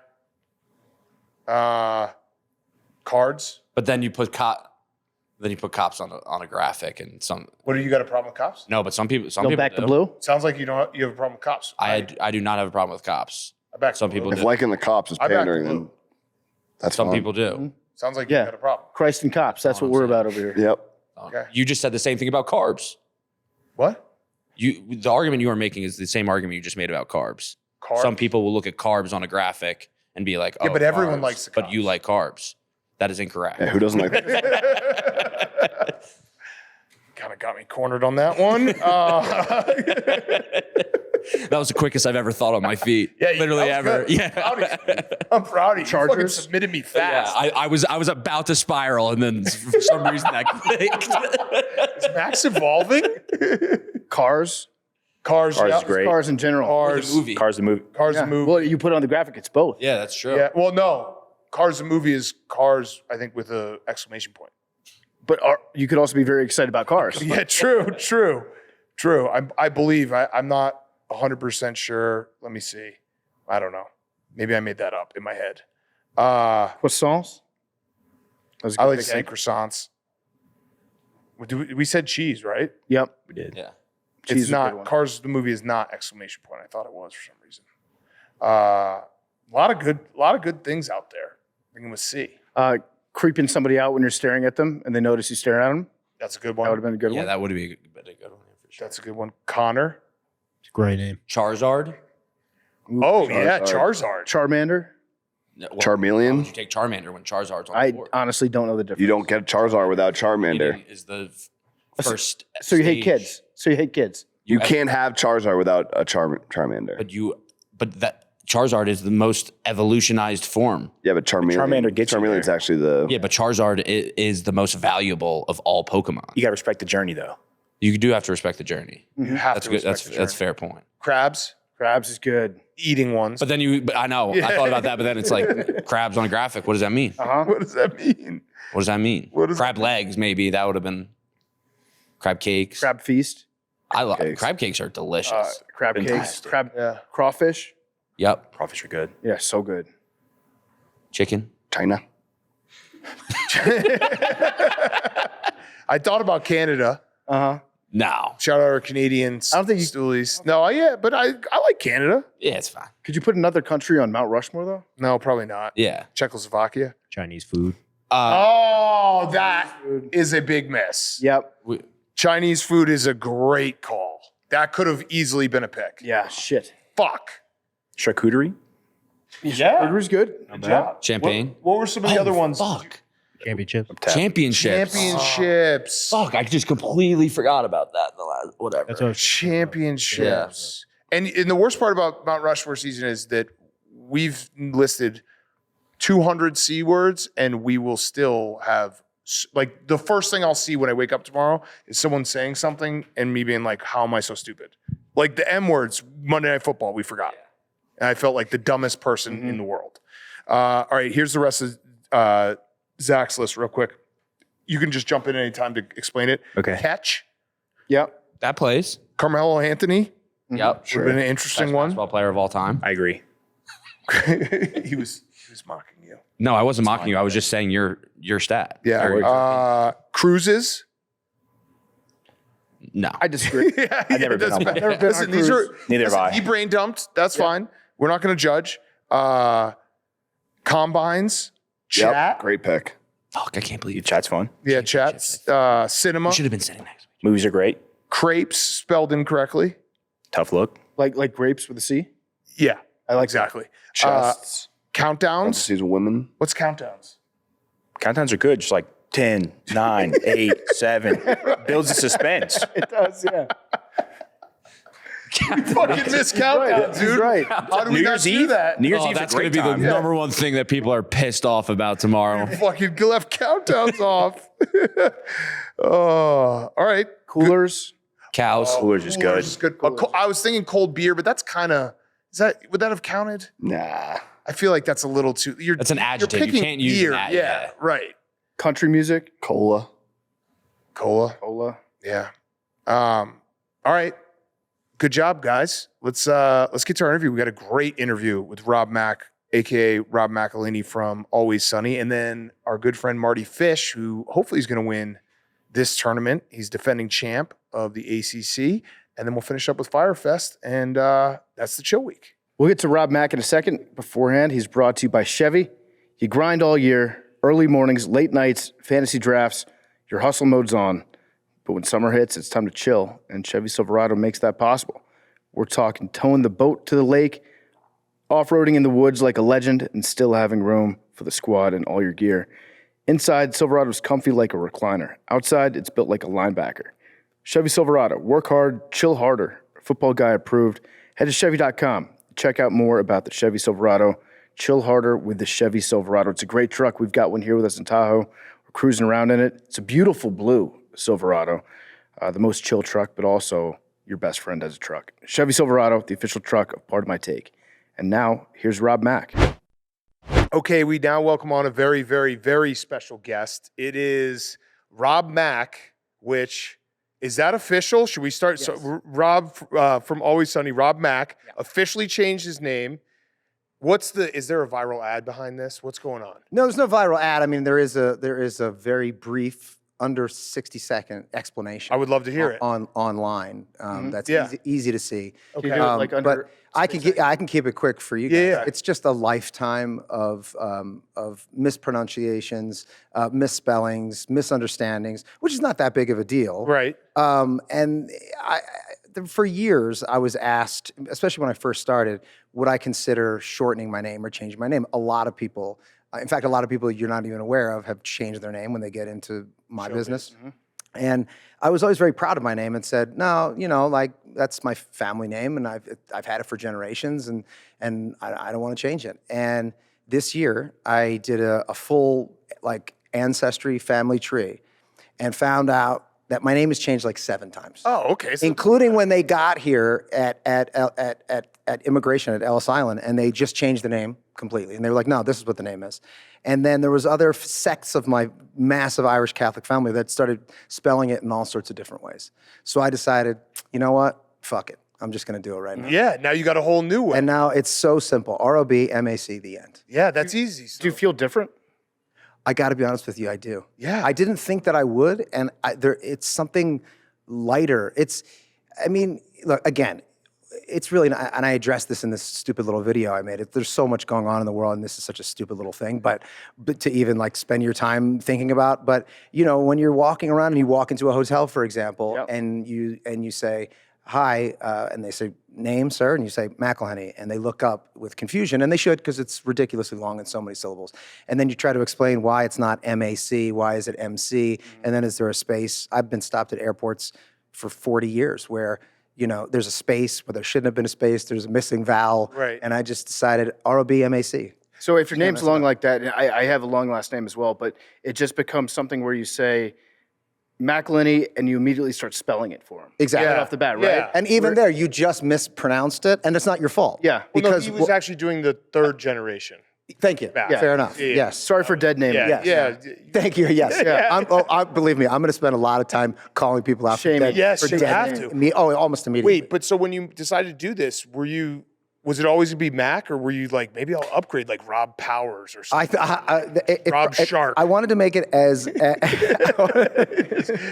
Cards. But then you put cops on a graphic and some. What do you got a problem with cops? No, but some people. Some Go people back do. to blue. Sounds like you don't. You have a problem with cops. I do not have a problem with cops. I back Some blue. people If do. liking the cops is I back pandering, blue. then that's Some fine. people do. Sounds like Yeah. you got a problem. Christ and Cops. That's what we're about over here. Yep. Okay. You just said the same thing about carbs. What? The argument you are making is the same argument you just made about carbs. Carbs? Some people will look at carbs on a graphic and be like, "Oh, Yeah, but everyone carbs," likes the But you carbs. like carbs. That is incorrect. Yeah, who doesn't like that? Kind of got me cornered on that one. That was the quickest I've ever thought on my feet. Yeah, literally that was ever. good. Yeah. Proud of you. I'm proud of you. You fucking Chargers? submitted me Yeah, fast. I was about to spiral, and then for some reason that clicked. Is Max evolving? Cars. Cars, Cars yeah. is great. Cars in general. Cars, movie. Cars the movie. Cars Yeah. the movie. Well, you put on the graphic. It's both. Yeah, that's true. Yeah. Well, no. Cars the movie is Cars. I think with a exclamation point. But you could also be very excited about cars. Yeah. True. I believe. I'm not 100% sure. Let me see. I don't know. Maybe I made that up in my head. Croissants. That was a I good like to pick, say Hank. croissants. We said cheese, right? Yep. We did. Yeah. Cheese It's is a good not. one. Cars the movie is not exclamation point. I thought it was for some reason. A lot of good things out there. Beginning with C. Creeping somebody out when you're staring at them and they notice you staring at them. That's a good That would have one. been a good Yeah, one. that would be a good one for sure. That's a good one. Connor. Great name. Charizard. Oh yeah, Charizard. Charmander. No, well, Charmeleon? why would you take Charmander when Charizard's on the I board? honestly don't know the difference. You don't get Charizard without Charmander. Meaning is the first. So you hate stage. kids. So you hate kids. You can't have Charizard without a Charmander. But that Charizard is the most evolutionized form. Yeah, but Charmander gets you Charmeleon's there. actually the. Yeah, but Charizard is the most valuable of all Pokemon. You got to respect the journey, though. You do have to respect the journey. You have That's to good. respect the That's journey. fair point. Crabs. Crabs is good. Eating ones. But then I know, I thought about that, but then it's like crabs on a graphic. What does that mean? What does that mean? What does that mean? Crab legs, maybe. That would have been crab cakes. Crab feast. I love crab cakes are delicious. Crab Fantastic. cakes. Crawfish. Yep. Crawfish are good. Yeah, so good. Chicken. China. I thought about Canada. No. Shout out our Canadians. I don't think Stoolies. No, yeah, but I like Canada. Yeah, it's fine. Could you put another country on Mount Rushmore though? No, probably not. Yeah. Czechoslovakia. Chinese food. Oh, that is a big miss. Yep. Chinese food is a great call. That could have easily been a pick. Yeah. Shit. Fuck. Charcuterie. Yeah. Burger's good. Good job. Champagne. What were some of the other ones? Fuck. Championship. Championships. Championships. Fuck, I just completely forgot about that. The last, whatever. That's what Championships. And the worst part about Mount Rushmore season is that we've listed 200 C words and we will still have, like, the first thing I'll see when I wake up tomorrow is someone saying something and me being like, how am I so stupid? Like the M words, Monday Night Football, we forgot. And I felt like the dumbest person in the world. All right, here's the rest of Zach's list real quick. You can just jump in anytime to explain it. Okay. Catch, Yep. That plays. Carmelo Anthony. Yep. Would have been an interesting Best one. basketball player of all time. I agree. he was mocking you. No, I wasn't mocking you. I was just saying your stat. Yeah. Cruises. No. I disagree. I've never been on one. Never been on Listen, a these are cruise. Neither have I. He brain dumped. That's fine. We're not going to judge. Combines. Yep. Chat. Great pick. Fuck, I can't believe you. Chat's fun. Yeah, chats. Cinema. Should have been sitting next to Movies are great. Crepes spelled incorrectly. Tough look. Like grapes with a C. Yeah, I like exactly. Chests. Countdowns. Fantasies of women. What's countdowns? Countdowns are good. Just like 10, 9, 8, 7. Builds the suspense. It does. Yeah. Fucking miss countdowns, He's dude. right. How do we New not Year's do Eve? that? New Year's Oh, Eve's that's a going great to be the time. number one thing that people are pissed off about tomorrow. Fucking left countdowns off. Oh, all right. Coolers. Cows. Coolers is good. Coolers is good. I was thinking cold beer, but that's kind of, would that have counted? Nah. I feel like that's a little too. That's an adjective. You picking can't use beer. that. Yeah, right. Country music. Cola. Cola. Yeah. All right. Good job, guys. Let's get to our interview. We got a great interview with Rob Mack, aka Rob McElhenney from Always Sunny, and then our good friend Mardy Fish, who hopefully is going to win this tournament. He's defending champ of the ACC, and then we'll finish up with Fyre Fest, and that's the chill week. We'll get to Rob Mack in a second. Beforehand, he's brought to you by Chevy. You grind all year, early mornings, late nights, fantasy drafts. Your hustle mode's on. But when summer hits, it's time to chill, and Chevy Silverado makes that possible. We're talking towing the boat to the lake, off-roading in the woods like a legend, and still having room for the squad and all your gear. Inside, Silverado's comfy like a recliner. Outside, it's built like a linebacker. Chevy Silverado. Work hard, chill harder. Football guy approved. Head to Chevy.com. Check out more about the Chevy Silverado. Chill harder with the Chevy Silverado. It's a great truck. We've got one here with us in Tahoe. We're cruising around in it. It's a beautiful blue Silverado. The most chill truck, but also your best friend as a truck. Chevy Silverado, the official truck of Part of My Take. And now, here's Rob Mack. Okay, we now welcome on a very, very, very special guest. It is Rob Mack, which, is that official? Should we start? Yes. So Rob from Always Sunny, Rob Mack, officially changed his name. Is there a viral ad behind this? What's going on? No, there's no viral ad. I mean, there is a very brief, under 60-second explanation. I would love to hear it. Online. That's easy to see. Okay. But I can keep it quick for you guys. Yeah. It's just a lifetime of mispronunciations, misspellings, misunderstandings, which is not that big of a deal. Right. For years, I was asked, especially when I first started, would I consider shortening my name or changing my name? A lot of people, in fact, a lot of people you're not even aware of have changed their name when they get into my business. Mm-hmm. And I was always very proud of my name and said, no, like that's my family name and I've had it for generations and I don't want to change it. And this year I did a full like ancestry family tree and found out that my name has changed like 7 times. Oh, okay. So Including when they got here at immigration at Ellis Island, and they just changed the name completely. And they were like, no, this is what the name is. And then there was other sects of my massive Irish Catholic family that started spelling it in all sorts of different ways. So I decided, you know what? Fuck it. I'm just going to do it right now. yeah, now you got a whole new way. And now it's so simple. ROBMAC, the end. Yeah, that's easy. So. Do you feel different? I got to be honest with you, I do. Yeah. I didn't think that I would, and it's something lighter. I mean, look, again, it's really, and I addressed this in this stupid little video I made. There's so much going on in the world, and this is such a stupid little thing, but to even like spend your time thinking about. But you know, when you're walking around and you walk into a hotel, for example, Yep. and you say, hi, and they say, name, sir? And you say, McElhenney. And they look up with confusion, and they should, because it's ridiculously long and so many syllables. And then you try to explain why it's not MAC, why is it MC, and then is there a space? I've been stopped at airports for 40 years where, you know, there's a space where there shouldn't have been a space, there's a missing vowel, Right. and I just decided ROBMAC. So if your name's long like that, and I have a long last name as well, but it just becomes something where you say McElhenney and you immediately start spelling it for him. Exactly. Right off the bat, right? Yeah. And even there, you just mispronounced it, and it's not your fault. Yeah. Well, no, Because he was actually doing the 3rd generation. thank you. Yeah. Fair enough. Yeah. Yes. Sorry for dead naming. Yeah, Yes. yeah. Thank you. Yes. Yeah. Believe me, I'm going to spend a lot of time calling people out Shame. for dead. Yes, for you dead have name. to. Me, almost immediately. Wait, but so when you decided to do this, was it always gonna be Mac, or were you like, maybe I'll upgrade like Rob Powers or something? Rob Shark. I wanted to make it as.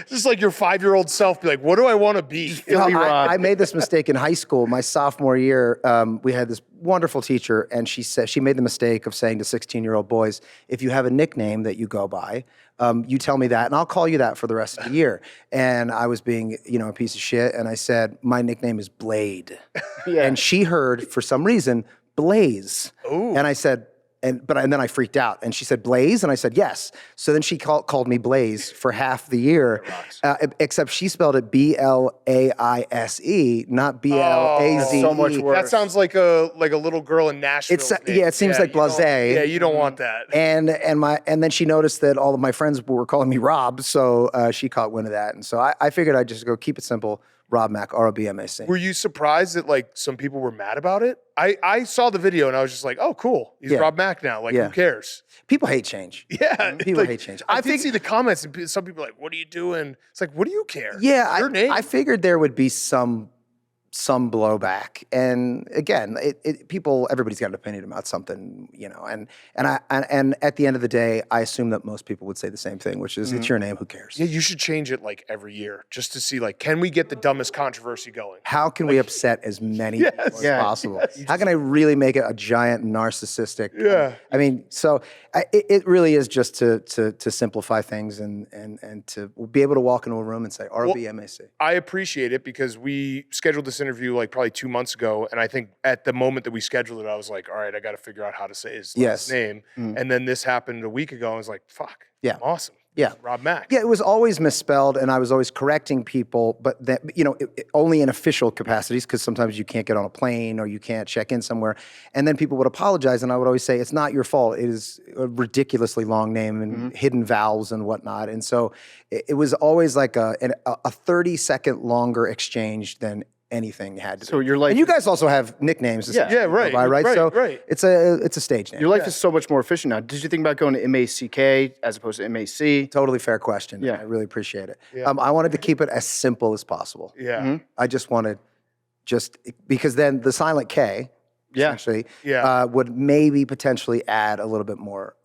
Just like your 5-year-old self, be like, what do I want to be? Philly Rob. I made this mistake in high school. My sophomore year, we had this wonderful teacher, and she made the mistake of saying to 16-year-old boys, if you have a nickname that you go by, you tell me that, and I'll call you that for the rest of the year. And I was being, a piece of shit, and I said, my nickname is Blade. And she heard, for some reason, Blaze. Ooh. And I said, and then I freaked out, and she said, Blaze? And I said, yes. So then she called me Blaze for half the year, except she spelled it Blaise, not Blaze. so much worse. That sounds like a little girl in Nashville. It seems like you don't- blasé. Yeah, you don't want that. And then she noticed that all of my friends were calling me Rob, so she caught wind of that. And so I figured I'd just go keep it simple, Rob Mac, ROBMAC. Were you surprised that like some people were mad about it? I saw the video and I was just like, oh, cool. He's Yeah. Rob Mac now. Like, Yeah. who cares? People hate change. Yeah. People like, hate change. I did see the comments and some people are like, what are you doing? It's like, what do you care? Yeah, Your name. I figured there would be some blowback, and again, everybody's got an opinion about something, and at the end of the day, I assume that most people would say the same thing, which is it's your name, who cares? Yeah, you should change it like every year just to see like, can we get the dumbest controversy going? How can we upset as many people as possible? How can I really make it a giant narcissistic? Yeah. I mean, so it really is just to simplify things and to be able to walk into a room and say RBMAC. I appreciate it because we scheduled this interview like probably 2 months ago, and I think at the moment that we scheduled it, I was like, all right, I got to figure out how to say his last name. And then this happened a week ago, and I was like, fuck, Yeah. awesome. Yeah. Rob Mac. Yeah, it was always misspelled, and I was always correcting people, but that, only in official capacities, because sometimes you can't get on a plane or you can't check in somewhere. And then people would apologize, and I would always say, it's not your fault. It is a ridiculously long name and hidden vowels and whatnot. And so it was always like a 30-second longer exchange than anything had to So be. your life And you is- guys also have nicknames. Yeah. Yeah, right, Right? right, So right. it's a stage name. Your life is so much more efficient now. Did you think about going to MACK as opposed to MAC? Totally fair question. Yeah. I really appreciate it. Yeah. I wanted to keep it as simple as possible. Yeah. I just wanted, because then the silent K, Yeah. essentially, Yeah. would maybe potentially add a little bit more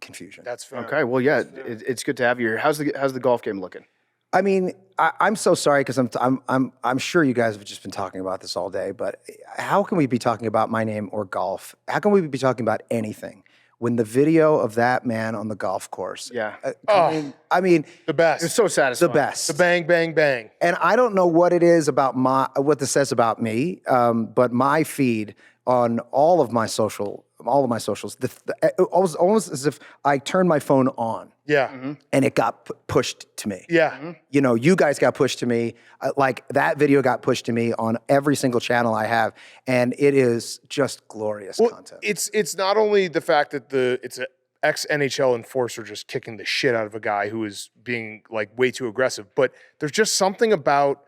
confusion. That's fair. Okay, well, yeah, it's good to have you here. How's the golf game looking? I mean, I'm so sorry because I'm sure you guys have just been talking about this all day, but how can we be talking about my name or golf? How can we be talking about anything when the video of that man on the golf course? Yeah. I mean, The best. It's so satisfying. the best. The bang, bang, bang. And I don't know what it is about what this says about me, but my feed on all of my socials, it was almost as if I turned my phone on Yeah. and it got pushed to me. Yeah. You guys got pushed to me. Like that video got pushed to me on every single channel I have, and it is just glorious content. It's not only the fact that it's ex-NHL enforcer just kicking the shit out of a guy who is being like way too aggressive. But there's just something about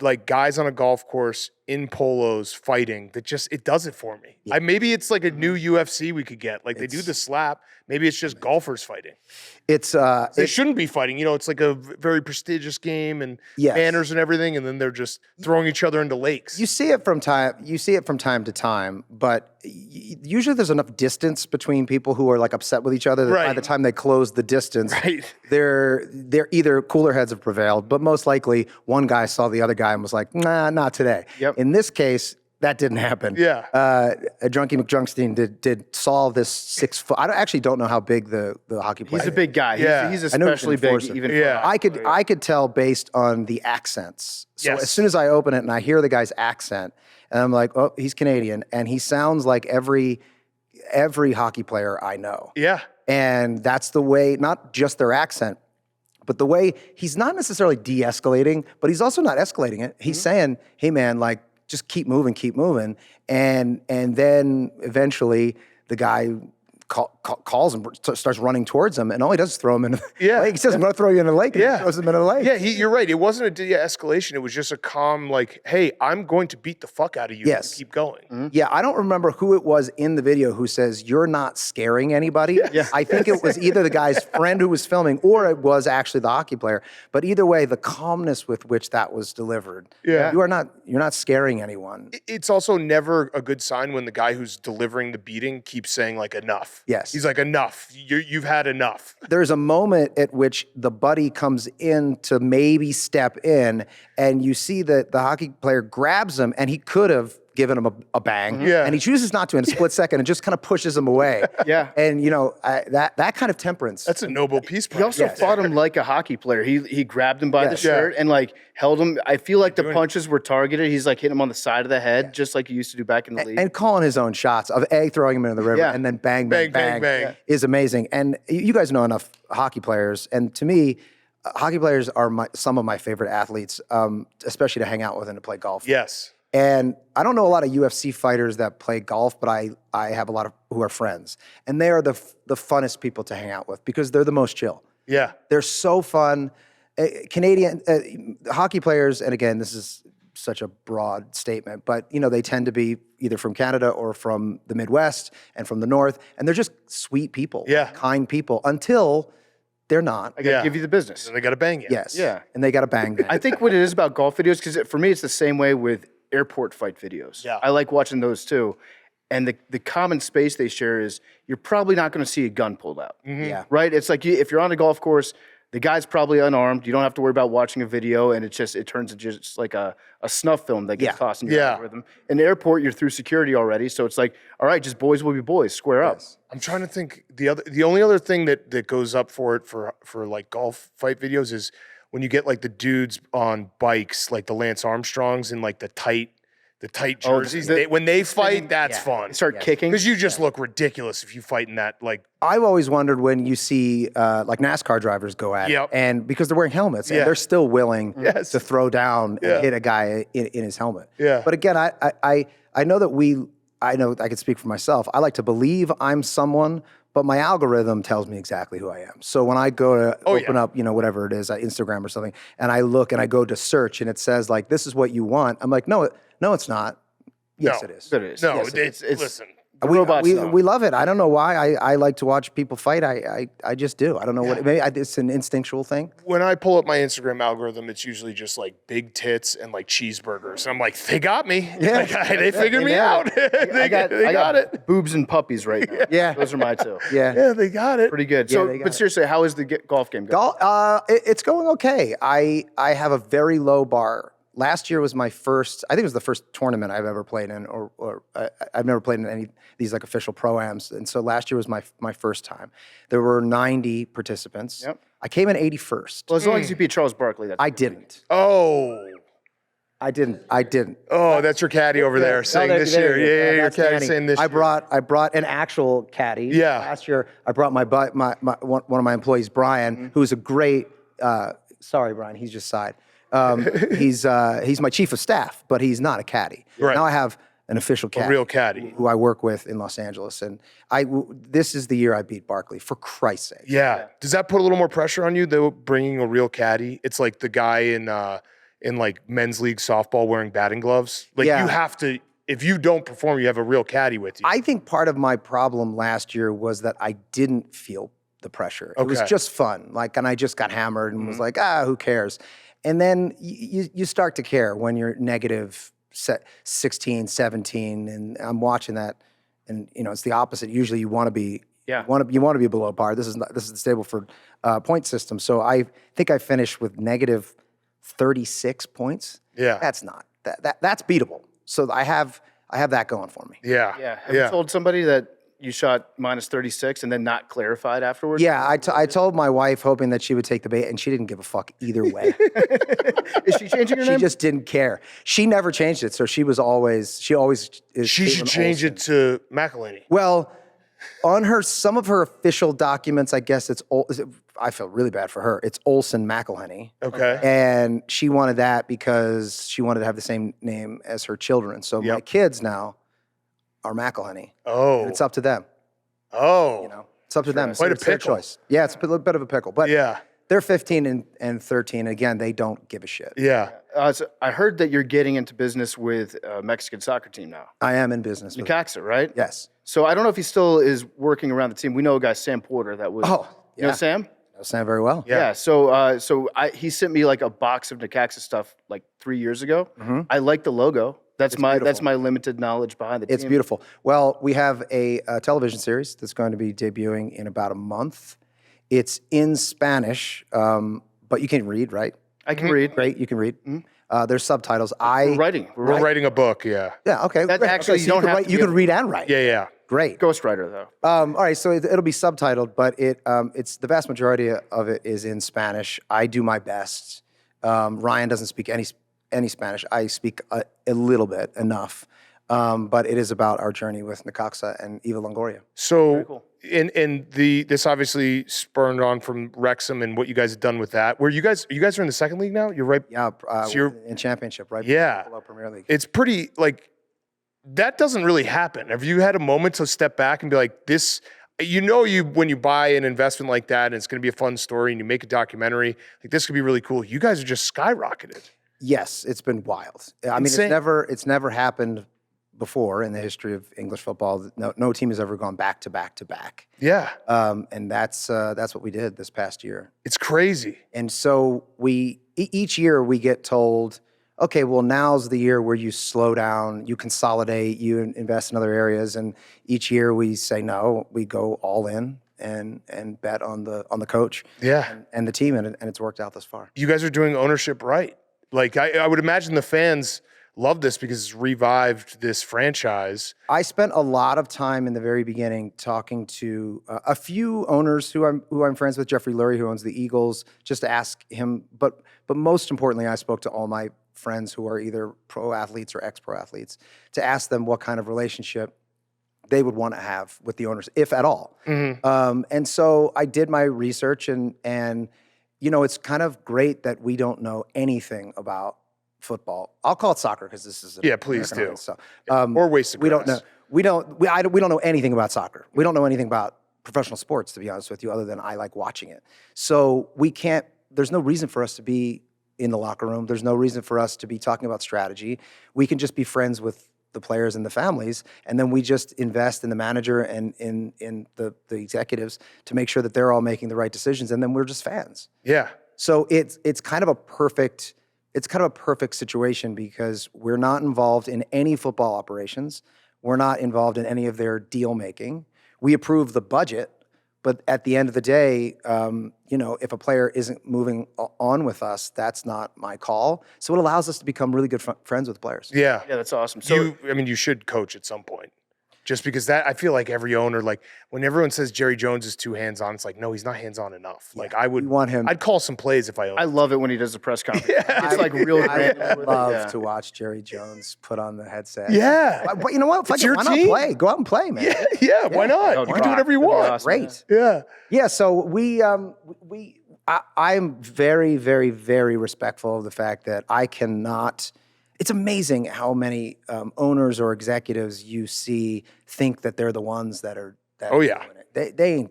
like guys on a golf course in polos fighting that just, it does it for me. Maybe it's like a new UFC we could get. Like they do the slap. Maybe it's just golfers fighting. They shouldn't be fighting. You know, it's like a very prestigious game and banners and everything, and then they're just throwing each other into lakes. You see it from time to time, but usually there's enough distance between people who are like upset with each other that by the time they close the distance, they're either cooler heads have prevailed, but most likely one guy saw the other guy and was like, nah, not today. In this case, that didn't happen. Drunky McDrunkstein did solve this 6 foot. I actually don't know how big the hockey player is. He's a big guy. He's especially big. Even I could tell based on the accents. So as soon as I open it and I hear the guy's accent, and I'm like, oh, he's Canadian, and he sounds like every hockey player I know. And that's the way, not just their accent, but the way he's not necessarily de-escalating, but he's also not escalating it. He's saying, hey man, like, just keep moving. And then eventually the guy calls him, starts running towards him, and all he does is throw him in the lake. He says, I'm going to throw you in the lake, and he throws him in the lake. You're right. It wasn't a de-escalation. It was just a calm, like, hey, I'm going to beat the fuck out of you and keep going. Yeah, I don't remember who it was in the video who says, you're not scaring anybody. I think it was either the guy's friend who was filming, or it was actually the hockey player. But either way, the calmness with which that was delivered, you're not scaring anyone. It's also never a good sign when the guy who's delivering the beating keeps saying, like, enough. He's like, enough. You've had enough. There's a moment at which the buddy comes in to maybe step in, and you see that the hockey player grabs him, and he could have given him a bang, and he chooses not to in a split second and just kind of pushes him away. And you know, that kind of temperance. That's a noble peace. He also fought him like a hockey player. He grabbed him by the shirt and like held him. I feel like the punches were targeted. He's like hitting him on the side of the head, just like he used to do back in the league. And calling his own shots of throwing him into the river and then bang is amazing. And you guys know enough hockey players, and to me, hockey players are some of my favorite athletes, especially to hang out with and to play golf. And I don't know a lot of UFC fighters that play golf, but I have a lot of who are friends. And they are the funnest people to hang out with because they're the most chill. They're so fun. Canadian hockey players, and again, this is such a broad statement, but you know, they tend to be either from Canada or from the Midwest and from the North, and they're just sweet people, kind people, until they're not. I gotta give you the business. And they gotta bang you. And they gotta bang. I think what it is about golf videos, because for me, it's the same way with airport fight videos. I like watching those too. And the common space they share is you're probably not going to see a gun pulled out. Right? It's like if you're on a golf course, the guy's probably unarmed. You don't have to worry about watching a video, and it turns into just like a snuff film that gets tossed in your algorithm. In the airport, you're through security already, so it's like, all right, just boys will be boys, square up. I'm trying to think. The only other thing that goes up for like golf fight videos is when you get like the dudes on bikes, like the Lance Armstrongs in like the tight jerseys. When they fight, that's fun. They start kicking. Because you just look ridiculous if you fight in that. Like, I've always wondered when you see like NASCAR drivers go at it, and because they're wearing helmets, and they're still willing to throw down and hit a guy in his helmet. But again, I know that I know I can speak for myself. I like to believe I'm someone, but my algorithm tells me exactly who I am. So when I go to open up, whatever it is, Instagram or something, and I look and I go to search and it says like, this is what you want. I'm like, no, it's not. Yes, it is. It is. No, yes, it's listen. We love it. I don't know why. I like to watch people fight. I just do. I don't know what. Maybe it's an instinctual thing. When I pull up my Instagram algorithm, it's usually just like big tits and like cheeseburgers. And I'm like, they got me. They figured me out. they got it. Boobs and puppies right now. Those are my two. They got it. Pretty good. So, but seriously, how is the golf game going? It's going okay. I have a very low bar. Last year was my first, I think it was the first tournament I've ever played in, or I've never played in any of these like official pro-ams. And so last year was my first time. There were 90 participants. I came in 81st. Well, as long as you beat Charles Barkley, that's I didn't. I didn't. Oh, that's your caddy over there saying this year. Yeah, your caddy saying this year. I brought an actual caddy. Last year, I brought my one of my employees, Brian, who's a great, sorry, Brian, he's just sighed. He's my chief of staff, but he's not a caddy. Now I have an official caddy. A real caddy. Who I work with in Los Angeles. And this is the year I beat Barkley, for Christ's sake. Yeah. Does that put a little more pressure on you, though, bringing a real caddy? It's like the guy in like men's league softball wearing batting gloves. Like you have to, if you don't perform, you have a real caddy with you. I think part of my problem last year was that I didn't feel the pressure. It was just fun. Like, and I just got hammered and was like, who cares? And then you start to care when you're negative 16, 17, and I'm watching that, and it's the opposite. Usually, you want to be you want to be below par. This is the Stableford point system. So I think I finished with negative 36 points. Yeah, that's beatable. So I have that going for me. Yeah. Have you told somebody that you shot minus 36 and then not clarified afterwards? Yeah, I told my wife, hoping that she would take the bait, and she didn't give a fuck either way. Is she changing her name? She just didn't care. She never changed it, so she always is. She should change it to McElhenney. Well, on some of her official documents, I guess it's I feel really bad for her. It's Olsen McElhenney. Okay. And she wanted that because she wanted to have the same name as her children. So my kids now are McElhenney. Oh. And it's up to them. Oh. It's up to them. Quite a It's their pickle. choice. Yeah, it's a bit of a pickle. But Yeah. they're 15 and 13. Again, they don't give a shit. Yeah. So I heard that you're getting into business with a Mexican soccer team now. I am in business with Necaxa, right? Yes. So I don't know if he still is working around the team. We know a guy, Sam Porter, that was. You know Sam? I understand very well. Yeah. So he sent me like a box of Necaxa stuff like 3 years ago. I like the logo. That's my limited knowledge behind the team. It's beautiful. Well, we have a television series that's going to be debuting in about a month. It's in Spanish, but you can read, right? I can read. Great, you can read. There's subtitles. We're writing. We're writing a book, yeah. Yeah, okay. That great. actually, so you don't have write, to you be can able- read and write. Yeah. Great. Ghostwriter, though. All right, so it'll be subtitled, but it's the vast majority of it is in Spanish. I do my best. Ryan doesn't speak any Spanish. I speak a little bit, enough. But it is about our journey with Necaxa and Eva Longoria. So, this obviously spurned on from Wrexham and what you guys have done with that. You guys are in the second league now? You're right. Yeah, So you're in championship, right? Yeah. Below Premier League. It's pretty that doesn't really happen. Have you had a moment to step back and be like, this? When you buy an investment like that, and it's going to be a fun story, and you make a documentary, like this could be really cool. You guys are just skyrocketed. Yes, it's been wild. I mean, it's never happened before in the history of English football. No team has ever gone back to back to back. Yeah. And that's what we did this past year. It's crazy. And so each year we get told, okay, well, now's the year where you slow down, you consolidate, you invest in other areas. And each year we say no, we go all in and bet on the coach and the team, and it's worked out this far. You guys are doing ownership right. Like I would imagine the fans love this because it's revived this franchise. I spent a lot of time in the very beginning talking to a few owners who I'm friends with, Jeffrey Lurie, who owns the Eagles, just to ask him. But most importantly, I spoke to all my friends who are either pro athletes or ex-pro athletes to ask them what kind of relationship they would want to have with the owners, if at all. And so I did my research, and it's kind of great that we don't know anything about football. I'll call it soccer because this is please do. So, or wasted we grass. don't know. We don't know anything about soccer. We don't know anything about professional sports, to be honest with you, other than I like watching it. So we can't. There's no reason for us to be in the locker room. There's no reason for us to be talking about strategy. We can just be friends with the players and the families, and then we just invest in the manager and in the executives to make sure that they're all making the right decisions, and then we're just fans. Yeah. So it's kind of a perfect situation because we're not involved in any football operations. We're not involved in any of their deal making. We approve the budget, but at the end of the day, if a player isn't moving on with us, that's not my call. So it allows us to become really good friends with players. Yeah. Yeah, that's awesome. So you should coach at some point. Just because I feel like every owner, like when everyone says Jerry Jones is too hands-on, it's like, no, he's not hands-on enough. Like I would want him. I'd call some plays if I owned. I love it when he does the press conference. It's like real. I granular. love to watch Jerry Jones put on the headset. Yeah. But you know what? Fuck it, your why not team. play? Go out and play, man. Yeah, why not? You can do whatever you That'd be want. awesome. Great. Yeah. Yeah, so I'm very, very, very respectful of the fact that I cannot it's amazing how many owners or executives you see think that they're the ones that are. Oh, yeah. Doing it. They ain't.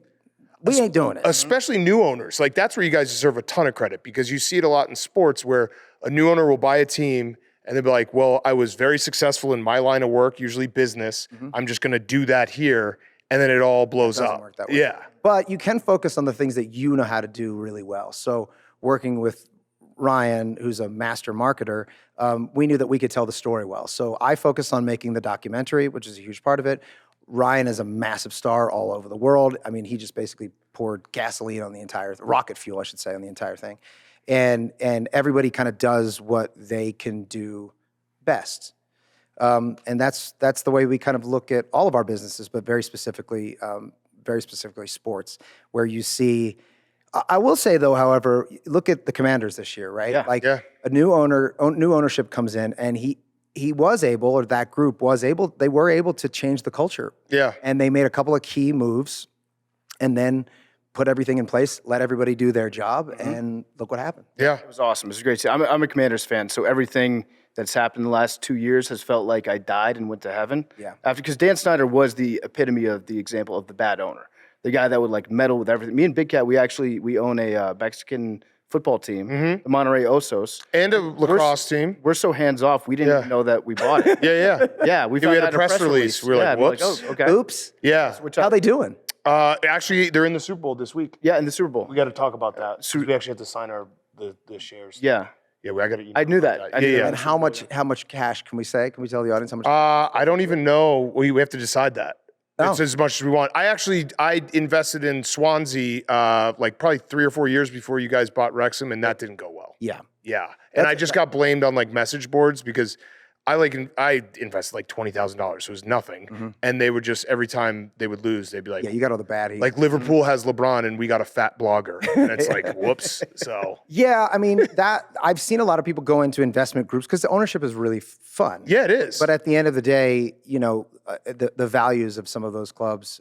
We ain't doing it. Especially new owners. Like, that's where you guys deserve a ton of credit, because you see it a lot in sports where a new owner will buy a team and they'll be like, well, I was very successful in my line of work, usually business. I'm just going to do that here. And then it all blows doesn't up. work that way. Yeah. But you can focus on the things that you know how to do really well. So working with Ryan, who's a master marketer, we knew that we could tell the story well. So I focused on making the documentary, which is a huge part of it. Ryan is a massive star all over the world. I mean, he just basically poured gasoline on the entire, rocket fuel, I should say, on the entire thing. And everybody kind of does what they can do best. And that's the way we kind of look at all of our businesses, but very specifically sports, where you see. I will say though, however, look at the Commanders this year, right? Yeah. A new ownership comes in, and he was able, or that group was able, they were able to change the culture. Yeah. And they made a couple of key moves, and then put everything in place, let everybody do their job, and look what happened. Yeah. It was awesome. It was great. I'm a Commanders fan, so everything that's happened in the last 2 years has felt like I died and went to heaven. Yeah. Because Dan Snyder was the epitome of the example of the bad owner, the guy that would like meddle with everything. Me and Big Cat, we own a Mexican football team, the Monterrey Osos, And a lacrosse team. We're so hands off, we didn't even know that we bought it. Yeah. Yeah, we had found a out press release. We were like, we're whoops. oh, okay. Oops. Yeah. How they doing? Actually, they're in the Super Bowl this week. Yeah, in the Super Bowl. We got to talk about that. 'Cause we actually have to sign the shares. Yeah. Yeah, I got to. I knew that. I knew that. And how much cash can we say? Can we tell the audience how much? I don't even know. We have to decide that. Oh. It's as much as we want. I invested in Swansea like probably 3 or 4 years before you guys bought Wrexham, and that didn't go well. Yeah. Yeah, and I just got blamed on like message boards because I invested like $20,000, so it was nothing, and they would just every time they would lose, they'd be like, Yeah, you got all the bad heat. like Liverpool has LeBron and we got a fat blogger, and it's like whoops. So Yeah, I mean that I've seen a lot of people go into investment groups because the ownership is really fun. yeah, it is. But at the end of the day, the values of some of those clubs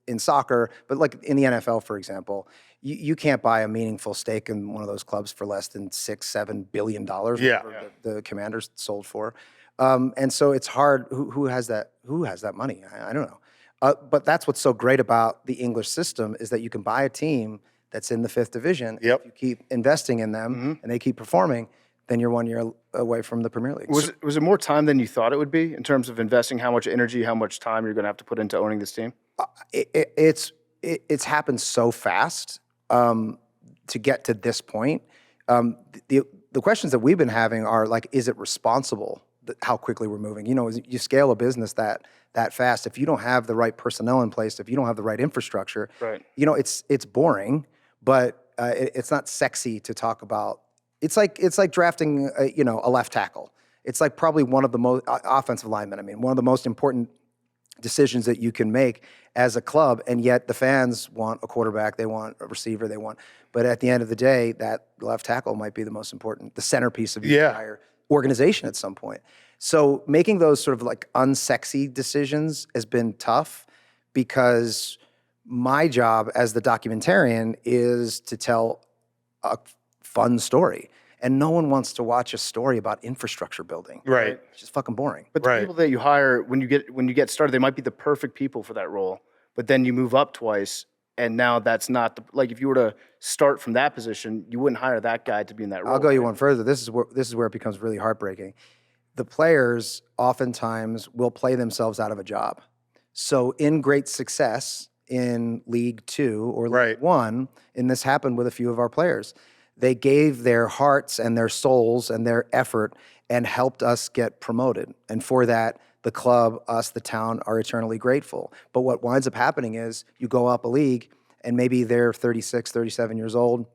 in soccer, but like in the NFL, for example, you can't buy a meaningful stake in one of those clubs for less than $6-7 billion. Yeah. The Commanders sold for, and so it's hard. Who has that? Who has that money? I don't know. But that's what's so great about the English system is that you can buy a team that's in the 5th division. Yep. If you keep investing in them and they keep performing, then you're 1 year away from the Premier League. Was it more time than you thought it would be in terms of investing how much energy, how much time you're going to have to put into owning this team? It's happened so fast to get to this point. The questions that we've been having are like, is it responsible how quickly we're moving? You scale a business that fast. If you don't have the right personnel in place, if you don't have the right infrastructure, Right. It's boring, but it's not sexy to talk about. It's like drafting a left tackle. It's like probably one of the most offensive linemen. I mean, one of the most important decisions that you can make as a club, and yet the fans want a quarterback, they want a receiver, but at the end of the day, that left tackle might be the most important, the centerpiece of your entire organization at some point. So making those sort of like unsexy decisions has been tough because my job as the documentarian is to tell a fun story. And no one wants to watch a story about infrastructure building. right. It's just fucking boring. But the Right. people that you hire when you get started, they might be the perfect people for that role. But then you move up twice, and now that's not like if you were to start from that position, you wouldn't hire that guy to be in that role. I'll go you one further. This is where it becomes really heartbreaking. The players oftentimes will play themselves out of a job. So in great success in League 2 or League Right. 1, and this happened with a few of our players, they gave their hearts and their souls and their effort and helped us get promoted. And for that, the club, us, the town are eternally grateful. But what winds up happening is you go up a league and maybe they're 36, 37 years old,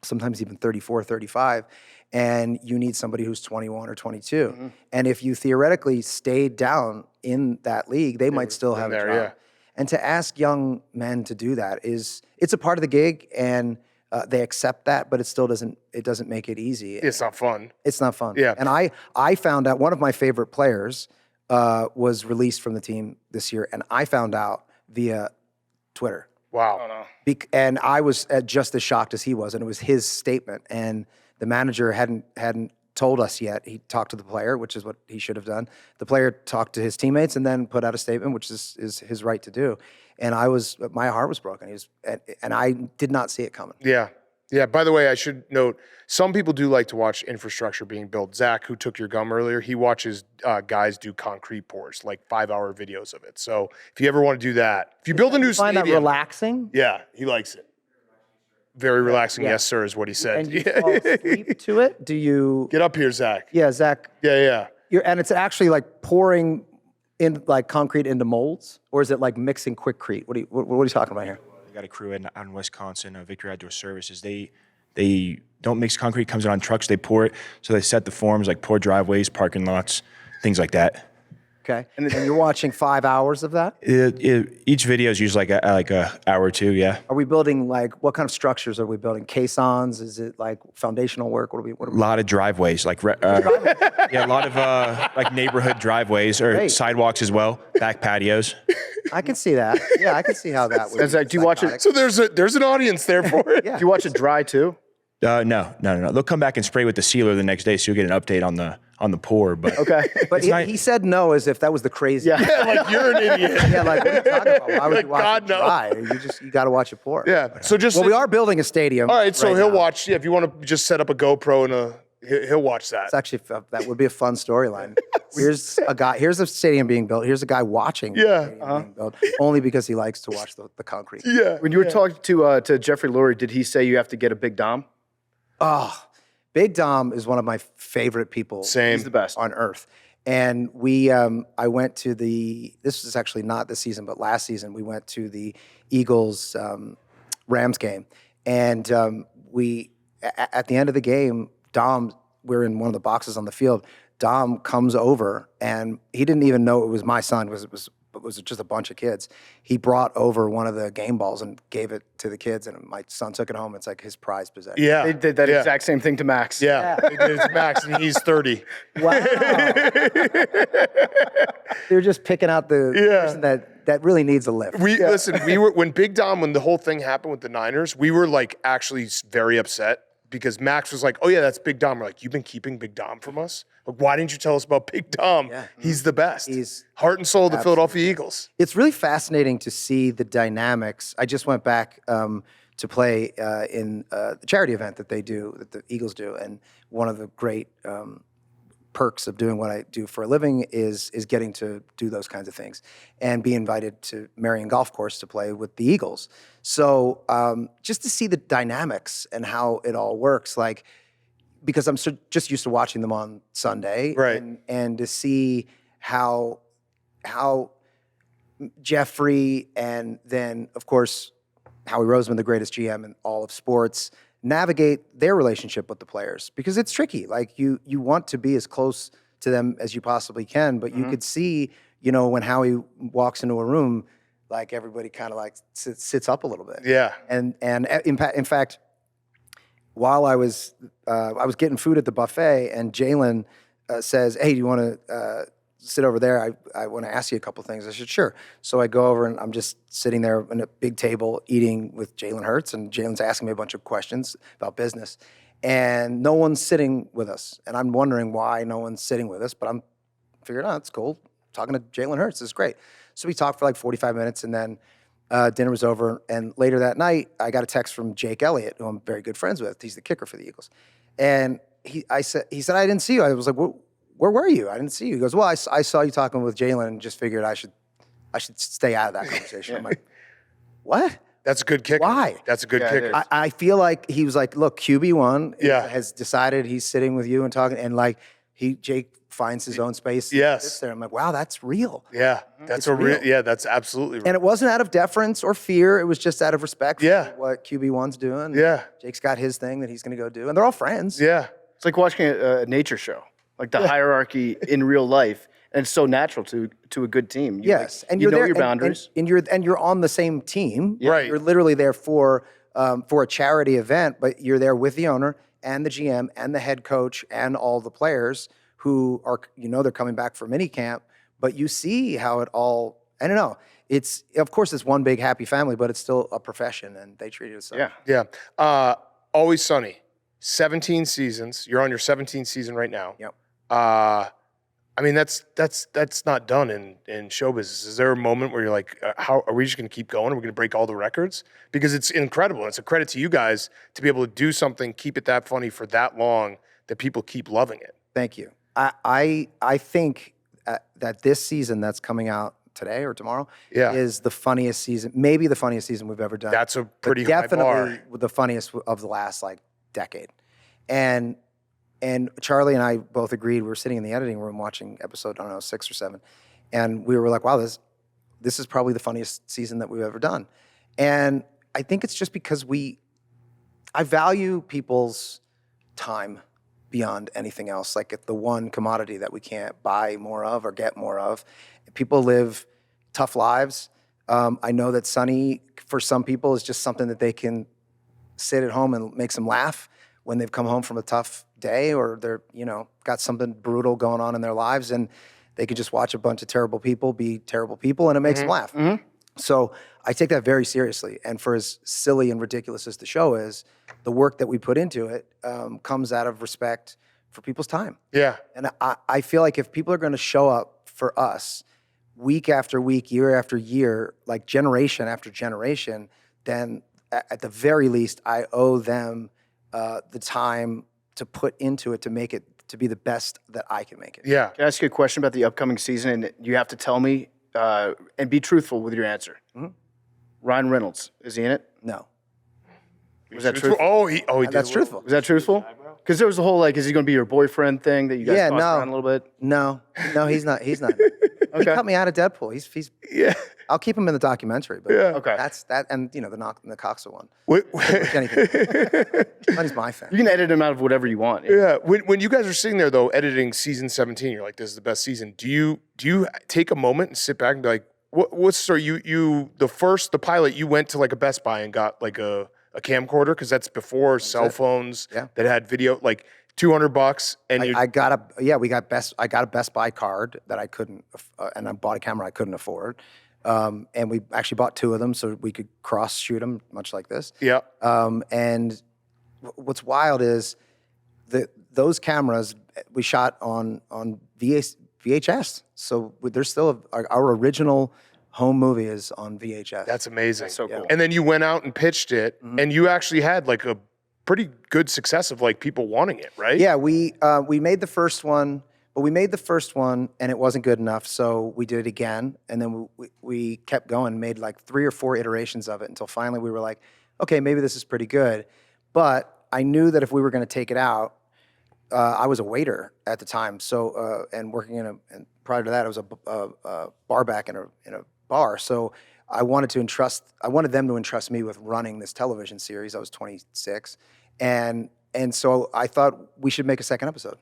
sometimes even 34, 35, and you need somebody who's 21 or 22. And if you theoretically stayed down in that league, they might still have a there, job. yeah. And to ask young men to do that it's a part of the gig, and they accept that, but it still doesn't make it easy. It's not fun. It's not fun. Yeah. And I found out one of my favorite players was released from the team this year, and I found out via Twitter. Wow. And I was just as shocked as he was, and it was his statement. And the manager hadn't told us yet. He talked to the player, which is what he should have done. The player talked to his teammates and then put out a statement, which is his right to do. And my heart was broken. And I did not see it coming. Yeah. Yeah. By the way, I should note, some people do like to watch infrastructure being built. Zach, who took your gum earlier, he watches guys do concrete pours, like 5-hour videos of it. So if you ever want to do that, if you build a new Find stadium, that relaxing? yeah, he likes it. Very relaxing. Yeah. Yes, sir, is what he said. And you fall asleep to it? Do you? Get up here, Zach. Yeah, Zach. Yeah. And it's actually like pouring in like concrete into molds, or is it like mixing quickcrete? What are you talking about here? We got a crew in Wisconsin, Victory Outdoor Services. They don't mix concrete, comes in on trucks, they pour it. So they set the forms, like pour driveways, parking lots, things like that. Okay. And you're watching 5 hours of that? Each video is usually like a hour or two, yeah. Are we building what kind of structures are we building? Caissons? Is it like foundational work? What are we A lot of driveways, like yeah, a lot of like neighborhood driveways or Great. sidewalks as well, back patios. I can see that. Yeah, I can see how that would. Zach, do you watch it? So there's an audience there for it. Yeah. Do you watch it dry too? No. They'll come back and spray with the sealer the next day, so you'll get an update on the pour. But Okay. But he said no as if that was the crazy. Yeah. Yeah, like you're an idiot. Yeah, like what are you talking about? Why would Like, you watch God, it no. dry? You got to watch it pour. Yeah. So just Well, we are building a stadium. all right. So right he'll now. watch. Yeah, if you want to just set up a GoPro and he'll watch that. It's actually that would be a fun storyline. Here's a stadium being built. Here's a guy watching. the Yeah, stadium being built, only because he likes to watch the concrete. Yeah. When you were talking to Jeffrey Lurie, did he say you have to get a big dom? Oh, Big Dom is one of my favorite people. Same. He's the best. On earth. And I went to this was actually not this season, but last season, we went to the Eagles Rams game. And at the end of the game, we're in one of the boxes on the field. Dom comes over, and he didn't even know it was my son. It was just a bunch of kids. He brought over one of the game balls and gave it to the kids, and my son took it home. It's like his prized possession. Yeah. They did that Yeah. exact same thing to Max. Yeah. They did it to Max, and he's 30. Wow. They're just picking out the person that really needs a lift. Listen, when Big Dom, when the whole thing happened with the Niners, we were like actually very upset because Max was like, "Oh yeah, that's Big Dom." We're like, "You've been keeping Big Dom from us? Like, why didn't you tell us about Big Dom? Yeah. He's the best. He's heart and soul of the Philadelphia Eagles." It's really fascinating to see the dynamics. I just went back to play in the charity event that the Eagles do, and one of the great perks of doing what I do for a living is getting to do those kinds of things and be invited to Marion Golf Course to play with the Eagles. So just to see the dynamics and how it all works, like, because I'm just used to watching them on Sunday, Right. and to see how Jeffrey and then, of course, Howie Roseman, the greatest GM in all of sports, navigate their relationship with the players, because it's tricky. Like you want to be as close to them as you possibly can, but you could see, when Howie walks into a room, like everybody kind of like sits up a little bit. Yeah. And in fact, while I was getting food at the buffet, and Jalen says, "Hey, do you want to sit over there? I want to ask you a couple things." I said, "Sure." So I go over, and I'm just sitting there at a big table eating with Jalen Hurts, and Jalen's asking me a bunch of questions about business, and no one's sitting with us. And I'm wondering why no one's sitting with us, but I'm figuring, it's cool. Talking to Jalen Hurts is great. So we talked for like 45 minutes, and then dinner was over. And later that night, I got a text from Jake Elliott, who I'm very good friends with. He's the kicker for the Eagles. And he said, "I didn't see you." I was like, "Where were you? I didn't see you." He goes, "Well, I saw you talking with Jalen and just figured I should stay out of that conversation." I'm like, "What? That's a good kicker. Why?" That's a good Yeah, it kicker. is. I feel like he was like, "Look, QB1 Yeah. has decided he's sitting with you and talking," and like Jake finds his own space. and Yes. sits there. I'm like, "Wow, that's real." Yeah. That's It's real. yeah, that's absolutely right. And it wasn't out of deference or fear. It was just out of respect Yeah. for what QB1's doing. Yeah. Jake's got his thing that he's going to go do, and they're all friends. Yeah. It's like watching a nature show, like the hierarchy in real life, and it's so natural to a good team. You, Yes, like, and you you're know there, your boundaries. and you're on the same team. Right. You're literally there for a charity event, but you're there with the owner and the GM and the head coach and all the players who are, they're coming back for mini camp. But you see how it all. I don't know. It's, of course, it's one big happy family, but it's still a profession, and they treat it as such. Yeah. Yeah. Always Sunny. 17 seasons. You're on your 17th season right now. Yep. I mean, that's not done in show business. Is there a moment where you're like, how are we just going to keep going? Are we going to break all the records? Because it's incredible. It's a credit to you guys to be able to do something, keep it that funny for that long, that people keep loving it. Thank you. I think that this season that's coming out today or tomorrow is the funniest season, maybe the funniest season we've ever done. That's a pretty high bar. Definitely the funniest of the last like decade. And Charlie and I both agreed. We were sitting in the editing room watching episode, I don't know, 6 or 7. And we were like, wow, this is probably the funniest season that we've ever done. And I think it's just because I value people's time beyond anything else. Like the one commodity that we can't buy more of or get more of. People live tough lives. I know that Sunny, for some people, is just something that they can sit at home and makes them laugh when they've come home from a tough day or they're, got something brutal going on in their lives, and they can just watch a bunch of terrible people be terrible people, and it makes them laugh. So I take that very seriously. And for as silly and ridiculous as the show is, the work that we put into it comes out of respect for people's time. Yeah. And I feel like if people are going to show up for us week after week, year after year, like generation after generation, then at the very least, I owe them the time to put into it to make it to be the best that I can make it. Yeah. Can I ask you a question about the upcoming season? And you have to tell me and be truthful with your answer. Ryan Reynolds, is he in it? No. Was that truthful? Oh, he That's did. truthful. Was that truthful? Because there was the whole is he going to be your boyfriend thing that you guys tossed around a little bit? No, he's not. He's not. He cut me out of Deadpool. He's Yeah. I'll keep him in the documentary, but Okay. that's that, and the Coxa one. Wait, Anything. Money's my fan. You can edit him out of whatever you want. Yeah. When you guys are sitting there though, editing season 17, you're like, this is the best season. Do you take a moment and sit back and be like, what's the story? The pilot, you went to like a Best Buy and got like a camcorder, because that's before cell phones that had video, like $200, and I got a Best Buy card that I couldn't, and I bought a camera I couldn't afford. And we actually bought 2 of them so we could cross shoot them, much like this. Yeah. And what's wild is those cameras we shot on VHS. So there's still our original home movie is on VHS. That's amazing. That's so cool. And then you went out and pitched it, and you actually had like a pretty good success of like people wanting it, right? Yeah, we made the first one, but we made the first one and it wasn't good enough, so we did it again, and then we kept going, made like 3 or 4 iterations of it until finally we were like, okay, maybe this is pretty good. But I knew that if we were going to take it out, I was a waiter at the time, so and working and prior to that, I was a bar back in a bar. So I wanted them to entrust me with running this television series. I was 26, and so I thought we should make a second episode,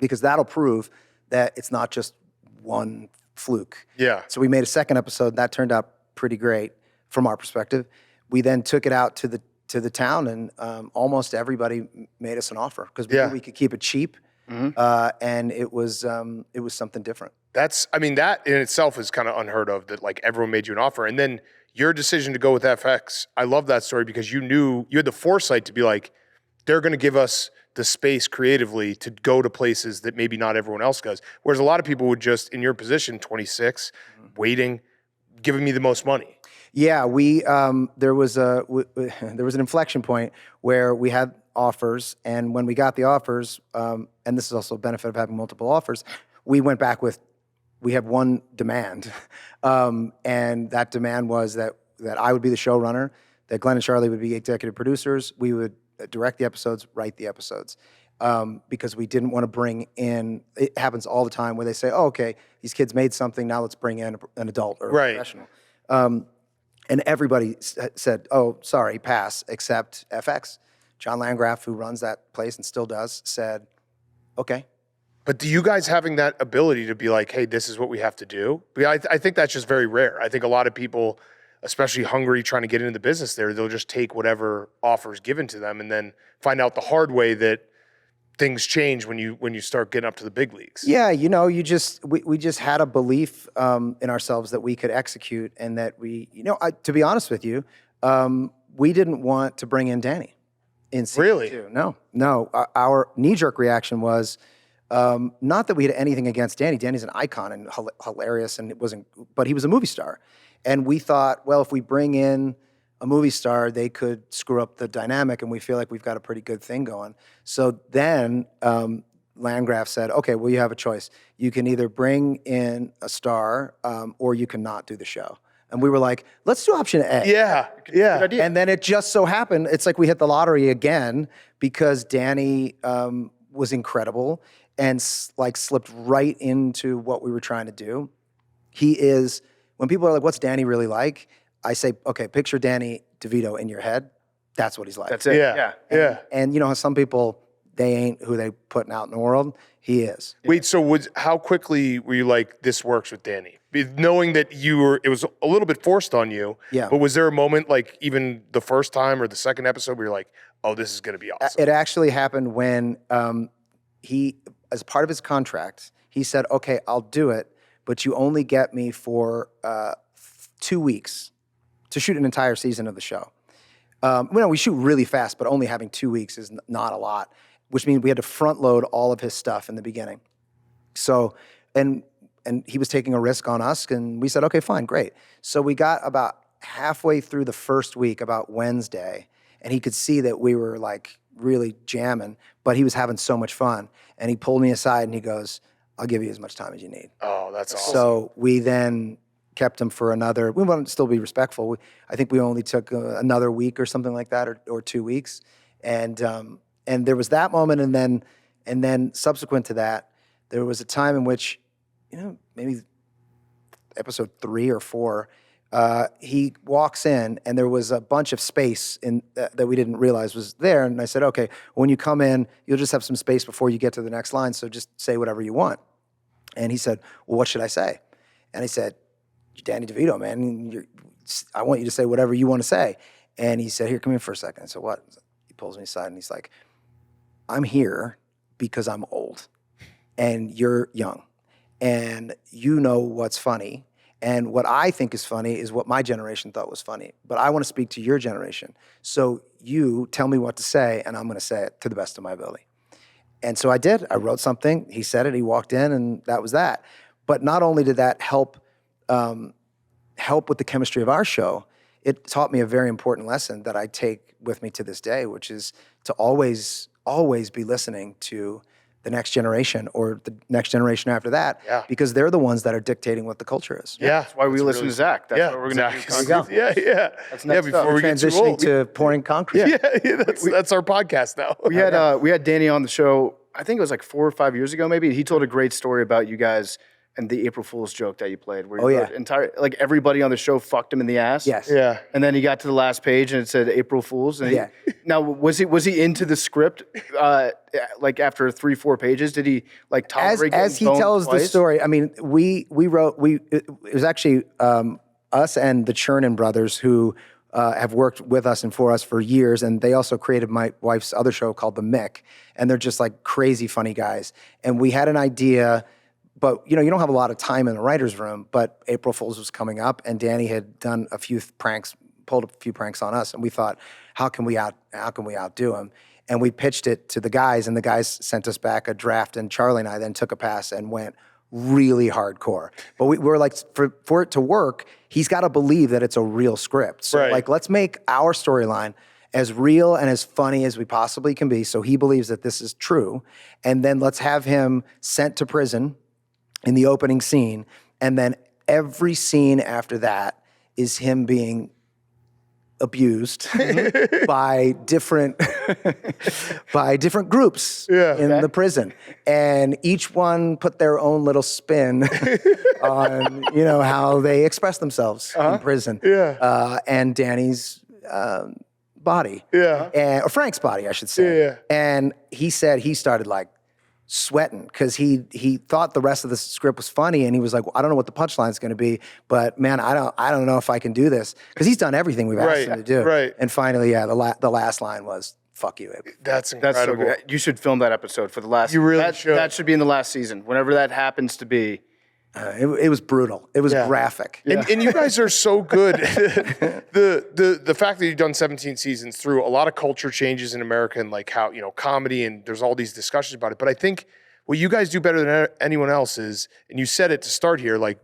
because that'll prove that it's not just one fluke. Yeah. So we made a second episode that turned out pretty great from our perspective. We then took it out to the town, and almost everybody made us an offer, because we knew we could keep it cheap, and it was something different. That in itself is kind of unheard of, that like everyone made you an offer. And then your decision to go with FX, I love that story, because you knew, you had the foresight to be like, they're going to give us the space creatively to go to places that maybe not everyone else does. Whereas a lot of people would just, in your position, 26, waiting, giving me the most money. Yeah, there was an inflection point where we had offers, and when we got the offers, and this is also a benefit of having multiple offers, we went back with, we have one demand, and that demand was that I would be the showrunner, that Glenn and Charlie would be executive producers, we would direct the episodes, write the episodes, because we didn't want to bring in, it happens all the time where they say, oh, okay, these kids made something, now let's bring in an adult or a professional. And everybody said, oh, sorry, pass, except FX. John Landgraf, who runs that place and still does, said, okay. But do you guys having that ability to be like, hey, this is what we have to do? Because I think that's just very rare. I think a lot of people, especially hungry, trying to get into the business there, they'll just take whatever offer is given to them and then find out the hard way that things change when you start getting up to the big leagues. Yeah, we just had a belief in ourselves that we could execute, and that we, to be honest with you, we didn't want to bring in Danny in season Really? 2. No. Our knee-jerk reaction was not that we had anything against Danny. Danny's an icon and hilarious, and but he was a movie star. And we thought, well, if we bring in a movie star, they could screw up the dynamic, and we feel like we've got a pretty good thing going. So then Landgraf said, okay, well, you have a choice. You can either bring in a star or you can not do the show. And we were like, let's do option A. Yeah. And then it just so happened, it's like we hit the lottery again because Danny was incredible and slipped right into what we were trying to do. He is, when people are like, what's Danny really like? I say, okay, picture Danny DeVito in your head. That's what he's like. That's it. Yeah. And you know, some people, they ain't who they putting out in the world. He is. Wait, so how quickly were you like, this works with Danny? Knowing that it was a little bit forced on you. Yeah. But was there a moment, like even the first time or the second episode, where you're like, oh, this is going to be awesome? It actually happened when he, as part of his contract, he said, okay, I'll do it, but you only get me for 2 weeks to shoot an entire season of the show. We shoot really fast, but only having 2 weeks is not a lot, which means we had to front load all of his stuff in the beginning. So, and he was taking a risk on us, and we said, okay, fine, great. So we got about halfway through the first week, about Wednesday, and he could see that we were like really jamming, but he was having so much fun. And he pulled me aside and he goes, I'll give you as much time as you need. Oh, that's awesome. So we then kept him for we wanted to still be respectful. I think we only took another week or something like that, or 2 weeks. And there was that moment, and then subsequent to that, there was a time in which, maybe episode 3 or 4, he walks in and there was a bunch of space that we didn't realize was there. And I said, okay, when you come in, you'll just have some space before you get to the next line. So just say whatever you want. And he said, well, what should I say? And I said, Danny DeVito, man, I want you to say whatever you want to say. And he said, here, come here for a second. I said, what? He pulls me aside and he's like, I'm here because I'm old and you're young and you know what's funny. And what I think is funny is what my generation thought was funny. But I want to speak to your generation. So you tell me what to say, and I'm going to say it to the best of my ability. And so I did. I wrote something. He said it. He walked in, and that was that. But not only did that help with the chemistry of our show, it taught me a very important lesson that I take with me to this day, which is to always be listening to the next generation or the next generation after that, because they're the ones that are dictating what the culture is. Yeah, That's why we listen to Zach. That's what we're going to do. Zach. Yeah. That's next before we get too Transitioning old. to pouring concrete. That's our podcast now. We had Danny on the show, I think it was like 4 or 5 years ago, maybe. He told a great story about you guys and the April Fool's joke that you played. Where everybody on the show fucked him in the ass. Yes. Yeah. And then he got to the last page and it said April Fool's. And now, was he into the script? Like after 3-4 pages, did he like tolerate as he getting boned tells twice? the story? I mean, it was actually us and the Chernin brothers who have worked with us and for us for years, and they also created my wife's other show called The Mick, and they're just like crazy funny guys. And we had an idea. But, you don't have a lot of time in the writer's room, but April Fool's was coming up, and Danny had done a few pranks, pulled a few pranks on us, and we thought, how can we outdo him? And we pitched it to the guys, and the guys sent us back a draft, and Charlie and I then took a pass and went really hardcore. But we were like, for it to work, he's got to believe that it's a real script. So let's make our storyline as real and as funny as we possibly can be, so he believes that this is true, and then let's have him sent to prison in the opening scene, and then every scene after that is him being abused by different groups in the prison, and each one put their own little spin on how they express themselves in prison. And Danny's body, or Frank's body, I should say. And he said he started like sweating because he thought the rest of the script was funny, and he was like, well, I don't know what the punchline is going to be, but man, I don't know if I can do this, because he's done everything we've asked him to do. And finally, the last line was "fuck you." That's incredible. That's so good. You should film that episode for the last. You really should. That should be in the last season. Whenever that happens to be, It was brutal. It was graphic. And you guys are so good. the fact that you've done 17 seasons through a lot of culture changes in America and like how, comedy, and there's all these discussions about it. But I think what you guys do better than anyone else is, and you said it to start here, like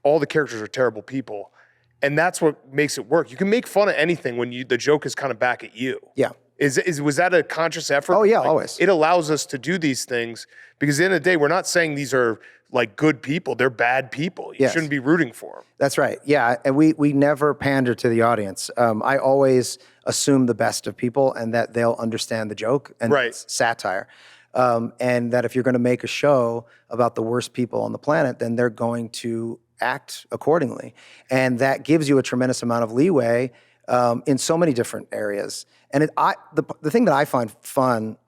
all the characters are terrible people. And that's what makes it work. You can make fun of anything when the joke is kind of back at you. Yeah. Was that a conscious effort? Oh, yeah, always. It allows us to do these things because at the end of the day, we're not saying these are like good people. They're bad people. You shouldn't be rooting for them. That's right. Yeah, and we never pander to the audience. I always assume the best of people and that they'll understand the joke and it's satire. And that if you're going to make a show about the worst people on the planet, then they're going to act accordingly. And that gives you a tremendous amount of leeway in so many different areas. And the thing that I find fun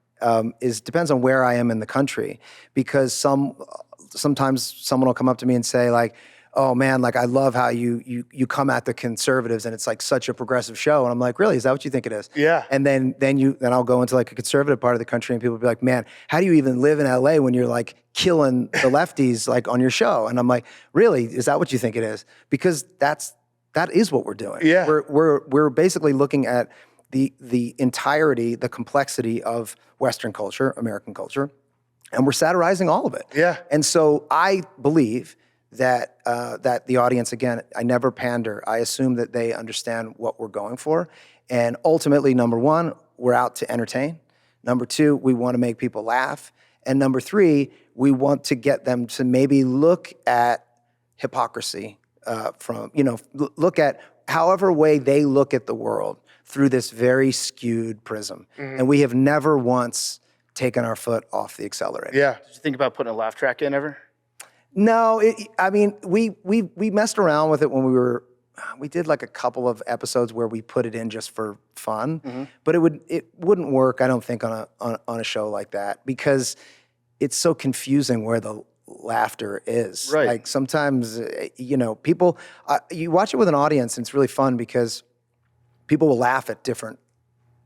is depends on where I am in the country, because sometimes someone will come up to me and say like, oh man, like I love how you come at the conservatives and it's like such a progressive show. And I'm like, really? Is that what you think it is? Yeah. And then I'll go into like a conservative part of the country and people will be like, man, how do you even live in LA when you're like killing the lefties like on your show? And I'm like, really? Is that what you think it is? Because that is what we're doing. Yeah. We're basically looking at the entirety, the complexity of Western culture, American culture, and we're satirizing all of it. Yeah. And so I believe that the audience, again, I never pander. I assume that they understand what we're going for. And ultimately, number one, we're out to entertain. Number two, we want to make people laugh. And number three, we want to get them to maybe look at hypocrisy look at however way they look at the world through this very skewed prism. And we have never once taken our foot off the accelerator. Yeah. Did you think about putting a laugh track in ever? No, we messed around with it when we did like a couple of episodes where we put it in just for fun, but it wouldn't work, I don't think, on a show like that, because it's so confusing where the laughter is. Right. Like sometimes, people, you watch it with an audience and it's really fun because people will laugh at different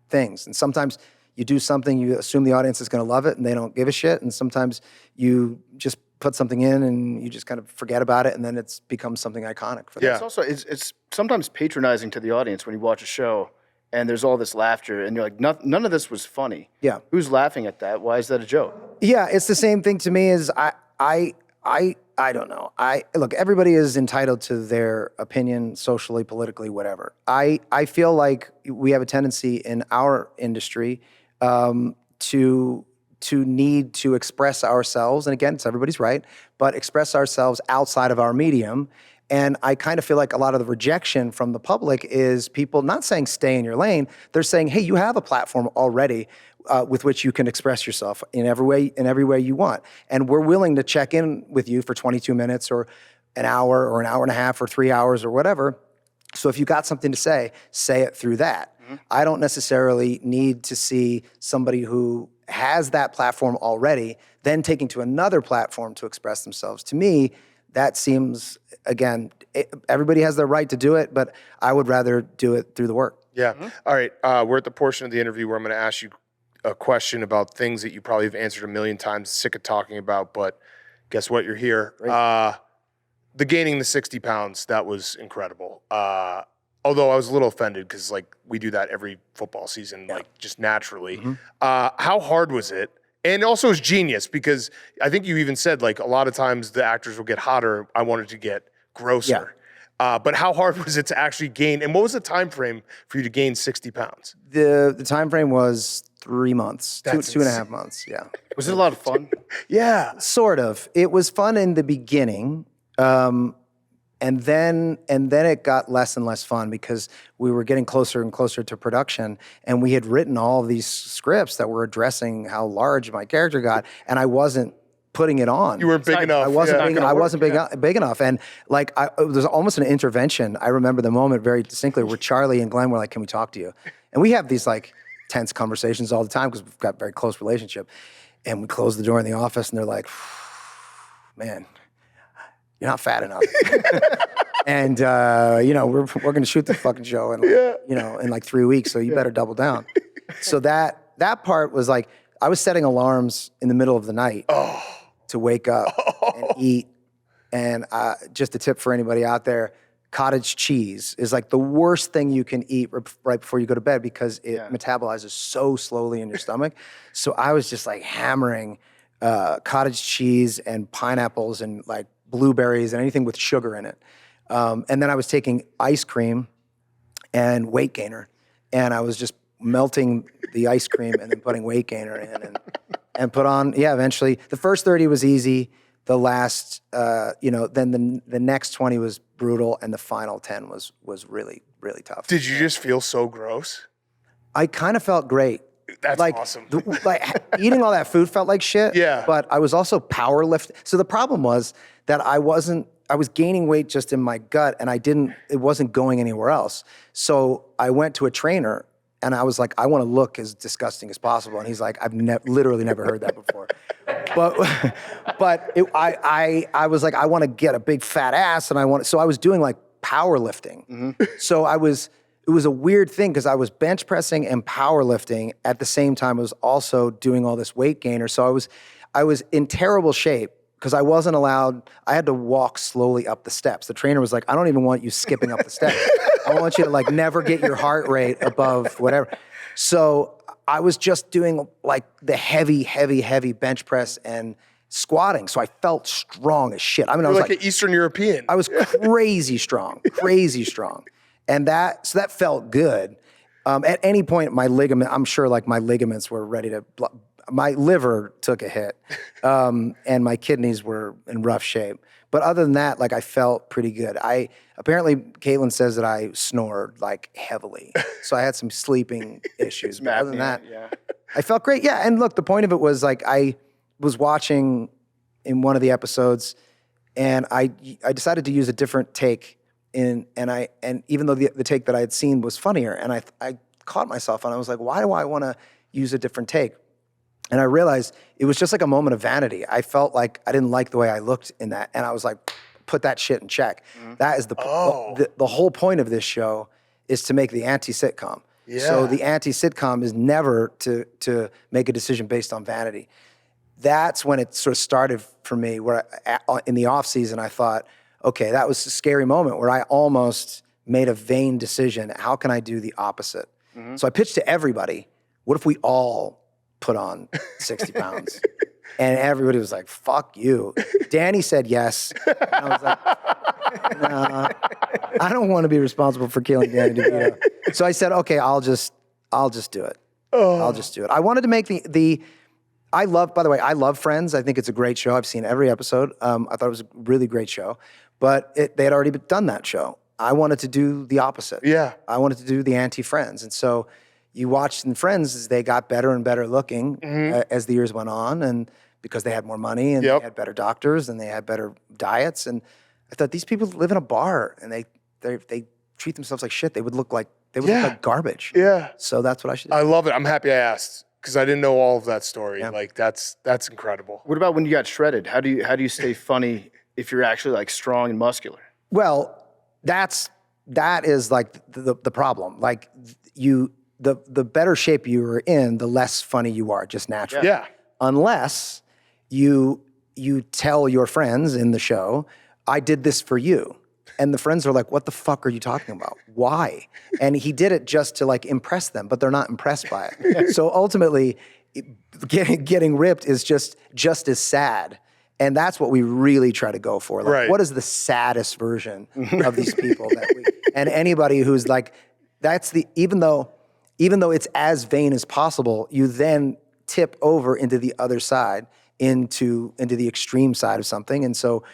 things. And sometimes you do something, you assume the audience is going to love it and they don't give a shit. And sometimes you just put something in and you just kind of forget about it and then it's becomes something iconic for them. Yeah. It's also, it's sometimes patronizing to the audience when you watch a show and there's all this laughter and you're like, none of this was funny. Yeah. Who's laughing at that? Why is that a joke? Yeah, it's the same thing to me as I don't know. Look, everybody is entitled to their opinion, socially, politically, whatever. I feel like we have a tendency in our industry to need to express ourselves, and again, it's everybody's right, but express ourselves outside of our medium. And I kind of feel like a lot of the rejection from the public is people not saying stay in your lane. They're saying, hey, you have a platform already with which you can express yourself in every way you want. And we're willing to check in with you for 22 minutes or an hour and a half or 3 hours or whatever. So if you got something to say it through that. I don't necessarily need to see somebody who has that platform already then taking to another platform to express themselves. To me, that seems, again, everybody has their right to do it, but I would rather do it through the work. Yeah. All right. We're at the portion of the interview where I'm going to ask you a question about things that you probably have answered a million times, sick of talking about, but guess what? You're here. The gaining the 60 pounds, that was incredible. Although I was a little offended because, like, we do that every football season, like, just naturally. How hard was it? And also it's genius because I think you even said, like, a lot of times the actors will get hotter. I wanted to get grosser. But how hard was it to actually gain? And what was the time frame for you to gain 60 pounds? The time frame was 3 months, two and a half months. Yeah. Was it a lot of fun? Yeah. Sort of. It was fun in the beginning. And then it got less and less fun because we were getting closer and closer to production, and we had written all of these scripts that were addressing how large my character got, and I wasn't putting it on. You weren't big enough. I wasn't big enough, and like it was almost an intervention. I remember the moment very distinctly where Charlie and Glenn were like, "Can we talk to you?" And we have these like tense conversations all the time because we've got a very close relationship. And we close the door in the office, and they're like, "Man, you're not fat enough." And, we're going to shoot the fucking show in, in like 3 weeks, so you better double down. So that part was like, I was setting alarms in the middle of the night to wake up and eat And just a tip for anybody out there, cottage cheese is like the worst thing you can eat right before you go to bed because it metabolizes so slowly in your stomach. So I was just like hammering cottage cheese and pineapples and like blueberries and anything with sugar in it. And then I was taking ice cream and weight gainer, and I was just melting the ice cream and then putting weight gainer in and put on, eventually. The first 30 was easy. The last, then the next 20 was brutal, and the final 10 was really, really tough. Did you just feel so gross? I kind of felt great. That's awesome. Eating all that food felt like shit. Yeah. But I was also powerlifting. So the problem was that I was gaining weight just in my gut, and it wasn't going anywhere else. So I went to a trainer, and I was like, I want to look as disgusting as possible. And he's like, I've literally never heard that before. I was like, I want to get a big fat ass, and so I was doing like powerlifting. Mm-hmm. So it was a weird thing because I was bench pressing and powerlifting at the same time. I was also doing all this weight gainer. So I was in terrible shape because I wasn't allowed, I had to walk slowly up the steps. The trainer was like, I don't even want you skipping up the steps. I want you to like never get your heart rate above whatever. So I was just doing like the heavy bench press and squatting. So I felt strong as shit. I mean, I was like an Eastern European. I was crazy strong. And that felt good. At any point, I'm sure like my ligaments were ready to, my liver took a hit, and my kidneys were in rough shape. But other than that, like I felt pretty good. Apparently Caitlin says that I snored like heavily. So I had some sleeping issues. But other than that, I felt great. Yeah. And look, the point of it was like, I was watching in one of the episodes, and I decided to use a different take and even though the take that I had seen was funnier, and I caught myself and I was like, why do I want to use a different take? And I realized it was just like a moment of vanity. I felt like I didn't like the way I looked in that, and I was like, put that shit in check. Mm-hmm. That is the whole point of this show is to make the anti-sitcom. Yeah. So the anti-sitcom is never to make a decision based on vanity. That's when it sort of started for me, where in the off season I thought, okay, that was a scary moment where I almost made a vain decision. How can I do the opposite? Mm-hmm. So I pitched to everybody, what if we all put on 60 pounds? And everybody was like, fuck you. Danny said yes. And I was like, nah, I don't want to be responsible for killing Danny Devito. So I said, okay, I'll just do it. I'll just do it. I wanted to make by the way, I love Friends. I think it's a great show. I've seen every episode. I thought it was a really great show. But they had already done that show. I wanted to do the opposite. Yeah. I wanted to do the anti-Friends. And so you watched in Friends as they got better and better looking as the years went on, and because they had more money and they had better doctors and they had better diets. And I thought, these people live in a bar and they treat themselves like shit. They would look like garbage. Yeah. So that's what I should do. I love it. I'm happy I asked, because I didn't know all of that story. Yeah. Like that's incredible. What about when you got shredded? How do you stay funny if you're actually like strong and muscular? Well, that is like the problem. Like the better shape you are in, the less funny you are, just naturally. Yeah. Unless you tell your friends in the show, I did this for you. And the friends are like, what the fuck are you talking about? Why? And he did it just to like impress them, but they're not impressed by it. So ultimately, getting ripped is just as sad. And that's what we really try to go for. Like, what is the saddest version of these people and anybody who's like, even though it's as vain as possible, you then tip over into the other side, into the extreme side of something. And so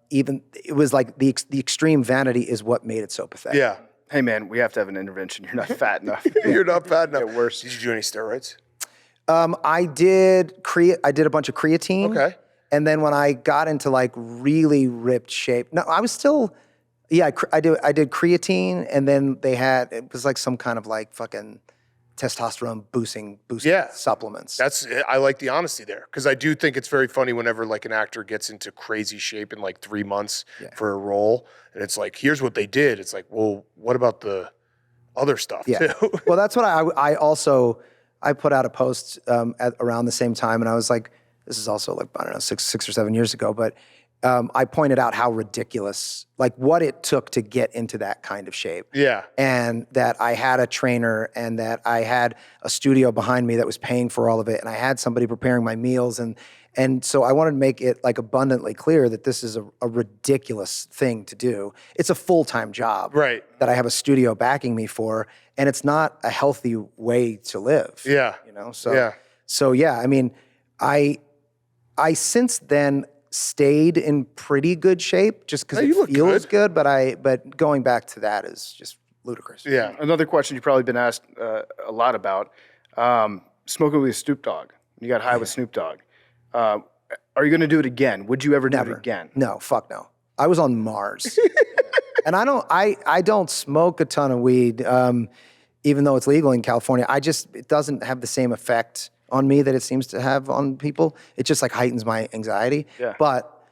it was like the extreme vanity is what made it so pathetic. Yeah. Hey man, we have to have an intervention. You're not fat enough. You're not fat enough. Get worse. Did you do any steroids? I did a bunch of creatine. Okay. And then when I got into like really ripped shape, no, I was still, I did creatine, and then it was like some kind of like fucking testosterone boosting supplements. I like the honesty there, because I do think it's very funny whenever like an actor gets into crazy shape in like 3 months for a role, and it's like, here's what they did. It's like, well, what about the other stuff too? Well, that's what I put out a post around the same time, and I was like, this is also like, I don't know, six or 7 years ago, but I pointed out how ridiculous, like what it took to get into that kind of shape. Yeah. And that I had a trainer and that I had a studio behind me that was paying for all of it. And I had somebody preparing my meals. And so I wanted to make it like abundantly clear that this is a ridiculous thing to do. It's a full-time job. Right. That I have a studio backing me for. And it's not a healthy way to live. Yeah. You know, so, Yeah. so yeah, I mean, I since then stayed in pretty good shape just because you it look feels good. good, but going back to that is just ludicrous. Yeah. Another question you've probably been asked a lot about, smoking with Snoop Dogg. You got high with Snoop Dogg. Are you going to do it again? Would you ever do Never. it again? No, fuck no. I was on Mars. And I don't smoke a ton of weed, even though it's legal in California. It doesn't have the same effect on me that it seems to have on people. It just like heightens my anxiety. Yeah. But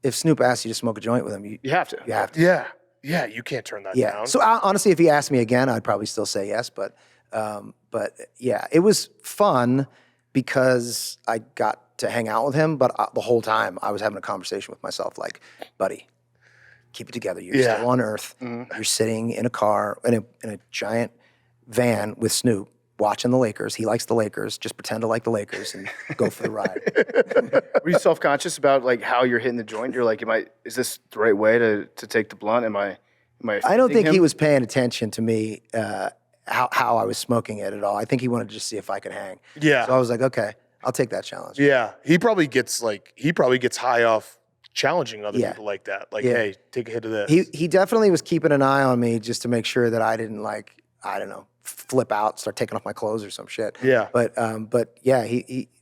if Snoop asks you to smoke a joint with him, You have to. you have to. Yeah. Yeah. You can't turn that Yeah. down. So honestly, if he asked me again, I'd probably still say yes. But yeah, it was fun because I got to hang out with him. But the whole time I was having a conversation with myself, like, buddy, keep it together. You're Yeah. still on Earth. You're sitting in a car in a giant van with Snoop, watching the Lakers. He likes the Lakers. Just pretend to like the Lakers and go for the ride. Were you self-conscious about like how you're hitting the joint? You're like, is this the right way to take the blunt? Am I I don't offending think him? he was paying attention to me, how I was smoking it at all. I think he wanted to just see if I could hang. Yeah. So I was like, okay, I'll take that challenge. Yeah. He probably gets high off challenging other Yeah. people like that. Like, Yeah. hey, take a hit of this. He definitely was keeping an eye on me just to make sure that I didn't like, I don't know, flip out, start taking off my clothes or some shit. Yeah. But yeah,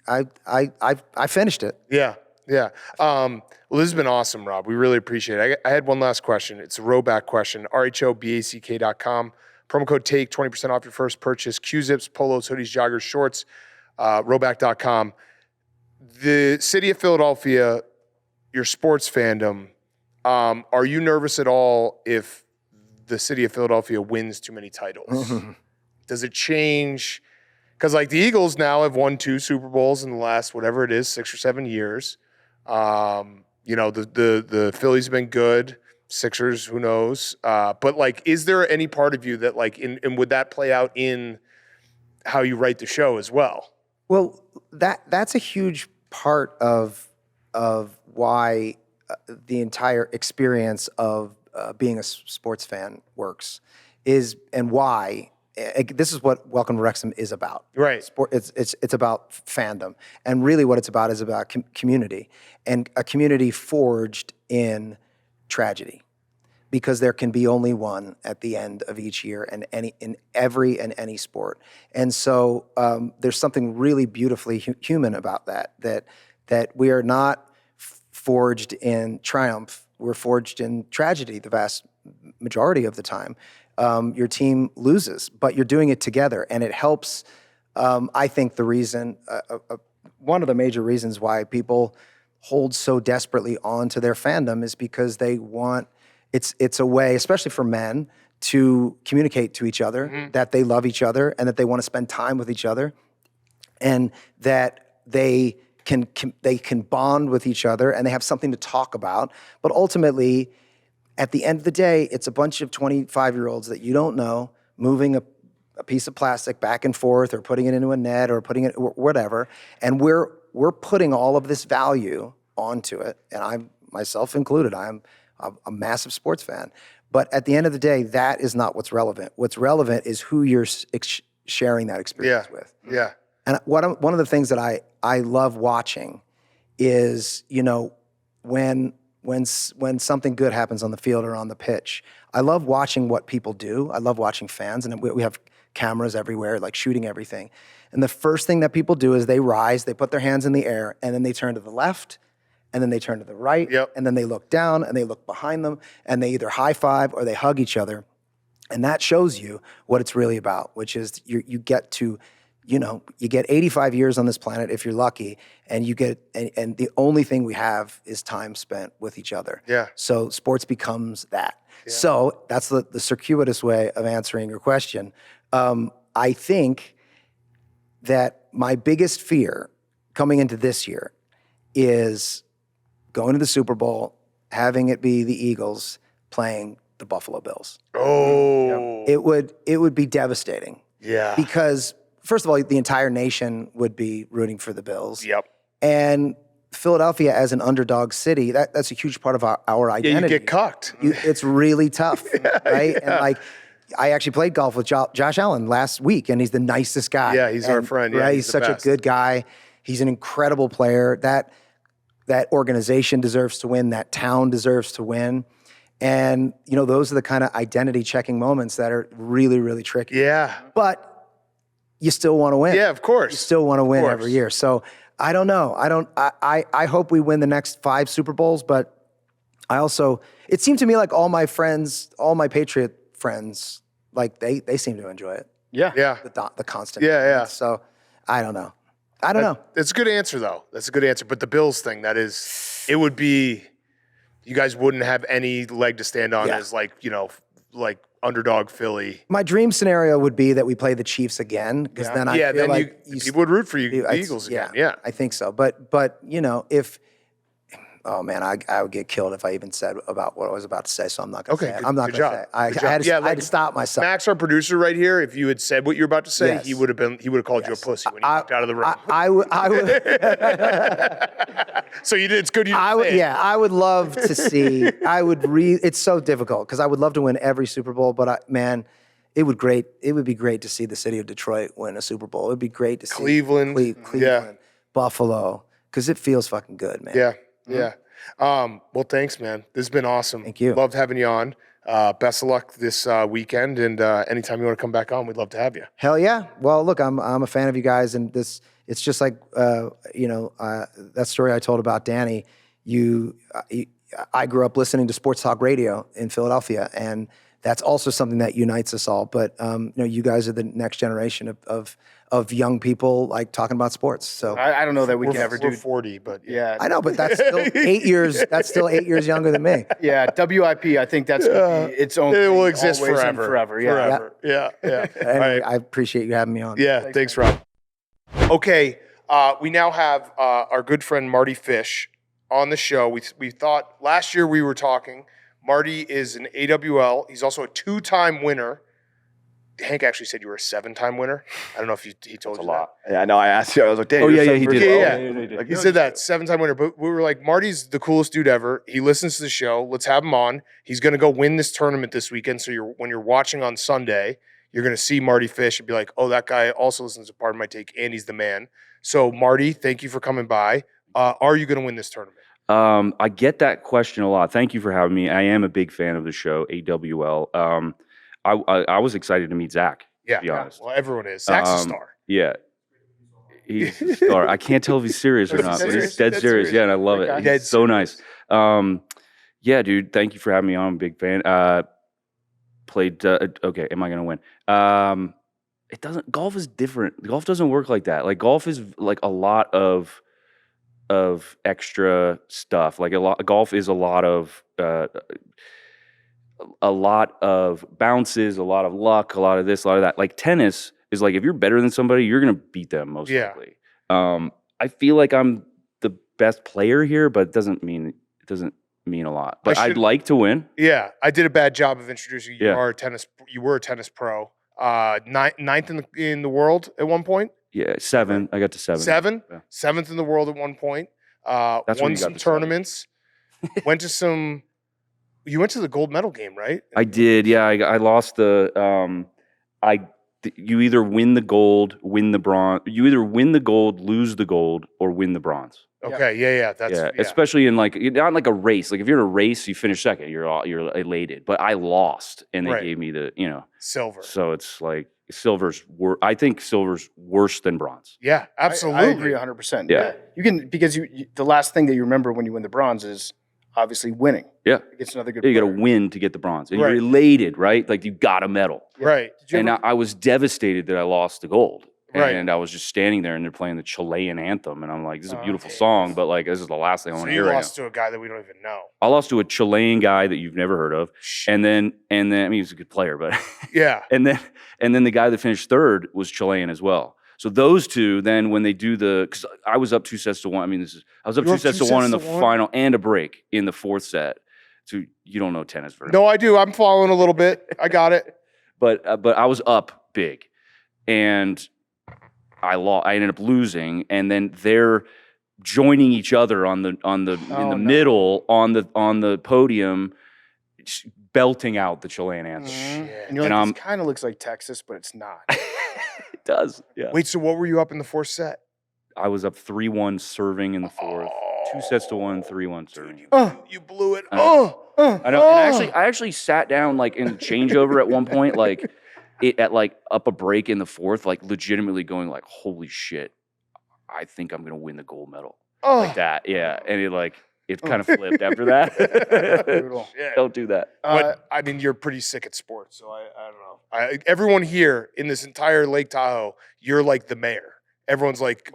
I finished it. Yeah. Yeah. Well, this has been awesome, Rob. We really appreciate it. I had one last question. It's a rowback question. RHOBACK.com. Promo code TAKE, 20% off your first purchase. Q-zips, polos, hoodies, joggers, shorts. Rowback.com. The city of Philadelphia, your sports fandom, are you nervous at all if the city of Philadelphia wins too many titles? Does it change? Because like the Eagles now have won 2 Super Bowls in the last, whatever it is, 6 or 7 years. You know, the Phillies have been good. Sixers, who knows? But like, is there any part of you that like, and would that play out in how you write the show as well? Well, that's a huge part of why the entire experience of being a sports fan works and why this is what Welcome to Wrexham is about. Right. It's about fandom, and really what it's about is about community, and a community forged in tragedy, because there can be only one at the end of each year, and in every and any sport. And so there's something really beautifully human about that we are not forged in triumph. We're forged in tragedy the vast majority of the time. Your team loses, but you're doing it together, and it helps. I think the reason, one of the major reasons why people hold so desperately on to their fandom is because they want, it's a way, especially for men, to communicate to each other that they love each other and that they want to spend time with each other, and that they can bond with each other and they have something to talk about. But ultimately, at the end of the day, it's a bunch of 25-year-olds that you don't know moving a piece of plastic back and forth, or putting it into a net, or putting it or whatever, and we're putting all of this value onto it, and I'm myself included. I'm a massive sports fan, but at the end of the day, that is not what's relevant. What's relevant is who you're sharing that experience with. Yeah. And one of the things that I love watching is, you know, when something good happens on the field or on the pitch, I love watching what people do. I love watching fans, and we have cameras everywhere, like shooting everything. And the first thing that people do is they rise, they put their hands in the air, and then they turn to the left, and then they turn to the right, and then they look down, and they look behind them, and they either high five or they hug each other. And that shows you what it's really about, which is you get to, you know, you get 85 years on this planet if you're lucky, and and the only thing we have is time spent with each other. Yeah. So sports becomes that. Yeah. So that's the circuitous way of answering your question. I think that my biggest fear coming into this year is going to the Super Bowl, having it be the Eagles playing the Buffalo Bills. Oh. It would be devastating. Yeah. Because first of all, the entire nation would be rooting for the Bills. Yep. And Philadelphia as an underdog city, that's a huge part of our identity. Yeah, you get cucked. It's really tough, right? And like, I actually played golf with Josh Allen last week, and he's the nicest guy. Yeah, he's our friend. Yeah, right? he's He's the such best. a good guy. He's an incredible player. That organization deserves to win. That town deserves to win. And, you know, those are the kind of identity checking moments that are really, really tricky. Yeah. But you still want to win. Yeah, of course. You still want to win course. every year. So I don't know. I hope we win the next 5 Super Bowls, but I also, it seemed to me like all my friends, all my Patriot friends, like they seem to enjoy it. Yeah. Yeah. The constant. Yeah, yeah. So I don't know. I don't know. That's a good answer, though. That's a good answer. But the Bills thing, it would be, you guys wouldn't have any leg to stand on Yeah. as like, you know, like underdog Philly. My dream scenario would be that we play the Chiefs again, because then I feel then like people would root for you, the Eagles again. Yeah. I think so. But you know, if oh man, I would get killed if I even said about what I was about to say. So I'm not going to say it. I'm not good going to job. say it. I Good had job. to, I had to stop myself. Max, our producer right here, if you had said what you were about to say, Yes. he would have called you a pussy when you walked out of the room. I would. So you did. It's good you didn't say it. Yeah, I would love to see. It's so difficult because I would love to win every Super Bowl, but man, it would be great to see the city of Detroit win a Super Bowl. It would be great to see Cleveland. Cleveland, Yeah. Buffalo, because it feels fucking good, man. Yeah. Yeah. Well, thanks, man. This has been awesome. Thank you. Loved having you on. Best of luck this weekend, and anytime you want to come back on, we'd love to have you. Hell yeah. Well, look, I'm a fan of you guys, and it's just like that story I told about Danny. I grew up listening to sports talk radio in Philadelphia, and that's also something that unites us all. But you guys are the next generation of young people like talking about sports. So I don't know that we can ever We're do. 40, but Yeah. I know, but that's still 8 years. That's still 8 years younger than me. Yeah. WIP. I think that's going to be its own. it will thing, exist always and forever. Forever. Yeah. Forever. Yeah. Yeah. All Anyway, right. I appreciate you having me on. Yeah. Thanks, Rob. Okay. We now have our good friend Mardy Fish on the show. We thought last year we were talking. Mardy is an AWL. He's also a 2-time winner. Hank actually said you were a 7-time winner. I don't know if he told you a lot. Yeah, I know. I asked you. I was like, damn. Oh, you're yeah, seven he for did. two. Yeah. Like, He said that 7-time winner, but we were like, Marty's the coolest dude ever. He listens to the show. Let's have him on. He's going to go win this tournament this weekend. So when you're watching on Sunday, you're going to see Mardy Fish and be like, oh, that guy also listens to Pardon My Take, and he's the man. So Mardy, thank you for coming by. Are you going to win this tournament? I get that question a lot. Thank you for having me. I am a big fan of the show, AWL. I was excited to meet Zach. Yeah. To be honest. Well, everyone is. Zach's a star. Yeah. He's a star. I can't tell if he's serious or not, but he's dead serious. Yeah, and I love it. He's so nice. Yeah, dude, thank you for having me on. I'm a big fan. Played, okay, am I going to win? It doesn't, golf is different. Golf doesn't work like that. Like, golf is like a lot of extra stuff. Like, golf is a lot of bounces, a lot of luck, a lot of this, a lot of that. Like, tennis is like, if you're better than somebody, you're going to beat them most likely. I feel like I'm the best player here, but it doesn't mean a lot. But I'd like to win. Yeah, I did a bad job of introducing you. Yeah. You were a tennis pro. Ninth in the world at one point. Yeah, 7. I got to 7. Yeah. 7th in the world at one point. That's when won you got some the 7. tournaments. went to some. You went to the gold medal game, right? I did. Yeah, I lost the. You either win the gold, win the bronze. You either win the gold, lose the gold, or win the bronze. Okay. Yeah. That's Especially in like not like a race. Like if you're in a race, you finish second, you're elated. But I lost, and they gave me the silver. So it's like I think silver's worse than bronze. Yeah, absolutely. I agree 100%. Yeah. You can, because the last thing that you remember when you win the bronze is obviously winning. Yeah. It's another good You got to player. win to get the bronze, and Right. you're elated, right? Like you got a medal. Right. And I was devastated that I lost the gold. Right. And I was just standing there, and they're playing the Chilean anthem, and I'm like, "This is a beautiful song, but like, this is the last thing I want So to you hear." lost to a guy that we don't even know. I lost to a Chilean guy that you've never heard of, and then I mean, he was a good player, but Yeah. and then the guy that finished third was Chilean as well. So those two, then when they do because I was up 2-1. I mean, I was up 2-1 in the final and a break in the fourth set. So you don't know tennis very much. No, I do. I'm following a little bit. I got it. But I was up big, and I ended up losing, and then they're joining each other in the middle on the podium, belting out the Chilean anthem. And you're like, this kind of looks like Texas, but it's not. It does. Yeah. Wait, so what were you up in the fourth set? I was up 3-1 serving in the fourth. 2-1, 3-1 serving. You blew it. I know. And I actually sat down like in changeover at one point, like at like up a break in the fourth, like legitimately going like, holy shit, I think I'm gonna win the gold medal. Like that. Yeah. And it kind of flipped after that. Brutal. Yeah. Don't do that. But I mean, you're pretty sick at sports, so I don't know. Everyone here in this entire Lake Tahoe, you're like the mayor. Everyone's like,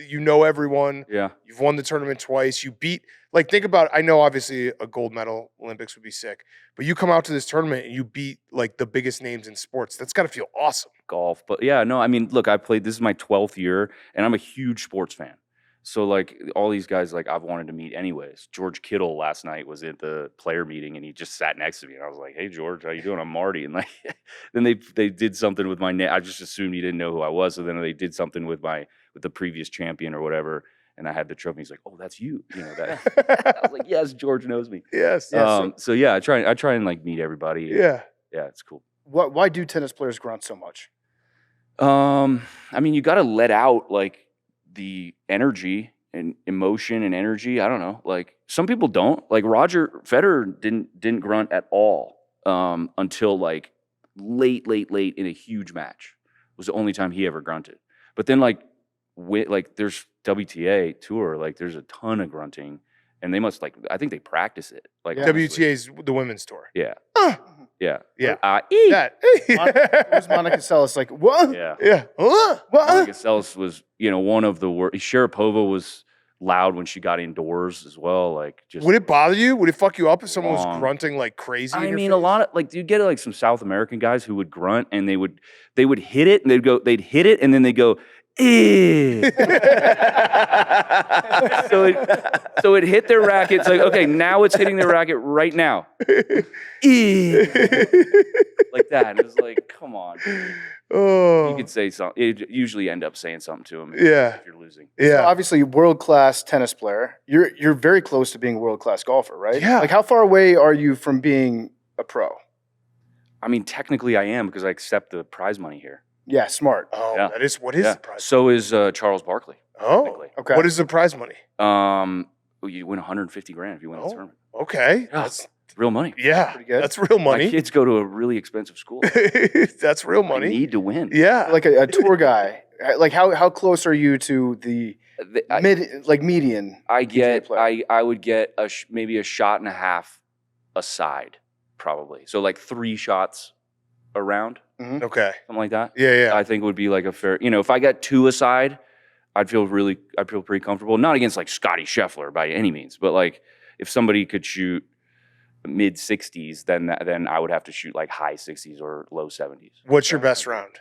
you know everyone. Yeah. You've won the tournament twice. You beat, like, think about, I know obviously a gold medal Olympics would be sick, but you come out to this tournament and you beat like the biggest names in sports. That's got to feel awesome. Golf. But yeah, no, I mean, look, this is my 12th year and I'm a huge sports fan. So like all these guys, like I've wanted to meet anyways. George Kittle last night was at the player meeting and he just sat next to me and I was like, "Hey George, how you doing? I'm Marty." And like, then they did something with my name. I just assumed he didn't know who I was. So then they did something with the previous champion or whatever. And I had the trophy. He's like, "Oh, that's you." You know that. I was like, "Yes, George knows me." Yes. So yeah, I try and like meet everybody. Yeah. Yeah, it's cool. Why do tennis players grunt so much? I mean, you got to let out like the energy and emotion and energy. I don't know. Like some people don't. Like Roger Federer didn't grunt at all until like late in a huge match. It was the only time he ever grunted. But then like there's WTA tour, like there's a ton of grunting, and they must I think they practice it. Like WTA's the women's tour. Yeah. Yeah. Yeah. That. Who's Monica Seles? Like, what? Yeah. Yeah. What? Monica Seles was, one of the worst. Sharapova was loud when she got indoors as well. Like, just Would it bother you? Would it fuck you up if someone was Wrong. grunting like crazy? I in your mean, face? a lot of like you get like some South American guys who would grunt and they would hit it and they'd hit it and then they go, eh. so it hit their racket. It's like, okay, now it's hitting their racket right now. Eh. Like that. And it was like, come on. Oh. You could say something. You usually end up saying something to them Yeah. if you're losing. Yeah. So obviously, world-class tennis player. You're very close to being a world-class golfer, right? Yeah. Like, how far away are you from being a pro? I mean, technically I am because I accept the prize money here. Yeah, smart. Oh, Yeah. what is Yeah. the prize? So is Charles Barkley. Oh, technically. Okay. What is the prize money? You win 150 grand if you win the tournament. Okay. Yeah. That's Real money. Pretty good. That's real My money. kids go to a really expensive school. That's real I money. need to win. Yeah. Like a tour guy. Like, how close are you to the I median? I get player? I would get maybe a shot and a half a side, probably. So like 3 shots a round, Okay. something like that. Yeah. I think would be like a fair. If I got 2 a side, I'd feel pretty comfortable. Not against like Scotty Scheffler by any means, but like if somebody could shoot mid 60s, then I would have to shoot like high 60s or low 70s. What's your best round?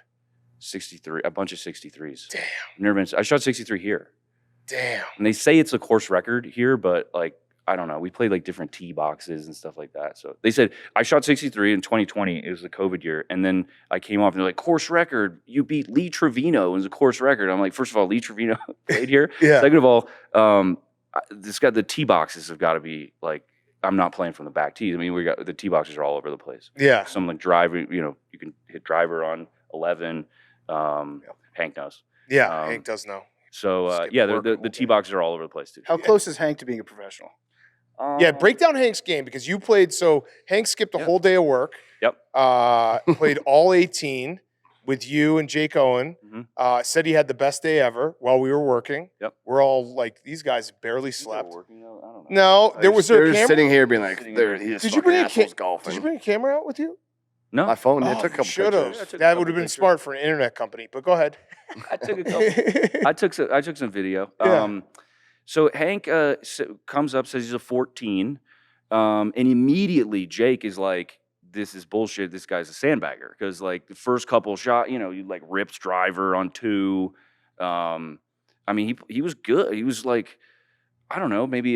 63, a bunch of 63s. Damn. Never been. I shot 63 here, Damn. and they say it's a course record here, but like I don't know. We played like different tee boxes and stuff like that. So they said I shot 63 in 2020. It was the COVID year, and then I came off and they're like, course record. You beat Lee Trevino. It was a course record. I'm like, first of all, Lee Trevino played here. Yeah. Second of all, the tee boxes have got to be like. I'm not playing from the back tees. I mean, we got the tee boxes are all over the place. Yeah. Some like driver, you can hit driver on 11. Hank knows. Yeah. Hank does know. So Skip yeah, work the tee boxes are all over the place too. How close is Hank to being a professional? Yeah. Break down Hank's game because you played. So Hank skipped a whole day of work. Yep. Played all 18 with you and Jake Owen. Said he had the best day ever while we were working. Yep. We're all like, these guys barely slept. Working out? I don't know. No, there was They're a just camera. sitting here being like, Sitting "There, here. he is Did you fucking bring a assholes golfing." Did you bring a camera out with you? No, My phone. I Oh, took a couple should have. pictures. That would have been smart for an internet company. But go ahead. I took a couple. I took some video. Yeah. So Hank comes up, says he's a 14, and immediately Jake is like, this is bullshit. This guy's a sandbagger because like the first couple shot, you like rips driver on 2. I mean, he was good. He was like, I don't know, maybe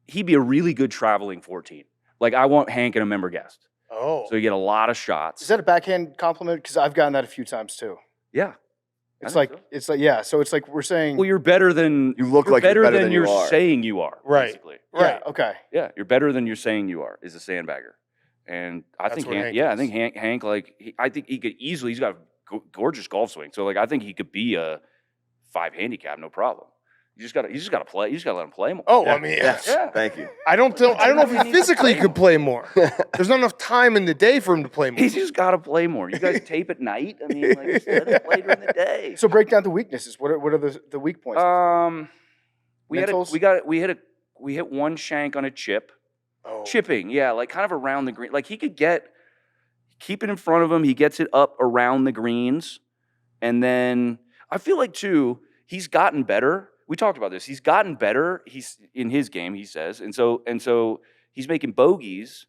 he'd be a really good traveling 14. Like I want Hank and a member guest. Oh, So you get a lot of shots. Is that a backhand compliment? Because I've gotten that a few times too. Yeah. It's like yeah. So it's like we're saying. Well, you're better than You look you're like you're better better than than you you're are. saying you are. Right. Basically. yeah, okay. Yeah, you're better than you're saying you are. Is a sandbagger, and I That's think what Hank, Hank yeah, I is. think Hank like I think he could easily. He's got a gorgeous golf swing, so like I think he could be a 5 handicap, no problem. You just gotta play. You just gotta let him play more. Oh, I mean, Yeah. Thank you. I don't know if he physically could play more. There's not enough time in the day for him to play more. He's just gotta play more. You guys tape at night. I mean, like just let him play during the day. So break down the weaknesses. What are the weak points? We hit one shank on a chip. Oh. Chipping, yeah, like kind of around the green. Like he could keep it in front of him. He gets it up around the greens. And then I feel like too, he's gotten better. We talked about this. He's gotten better. He's in his game, he says. And so he's making bogeys.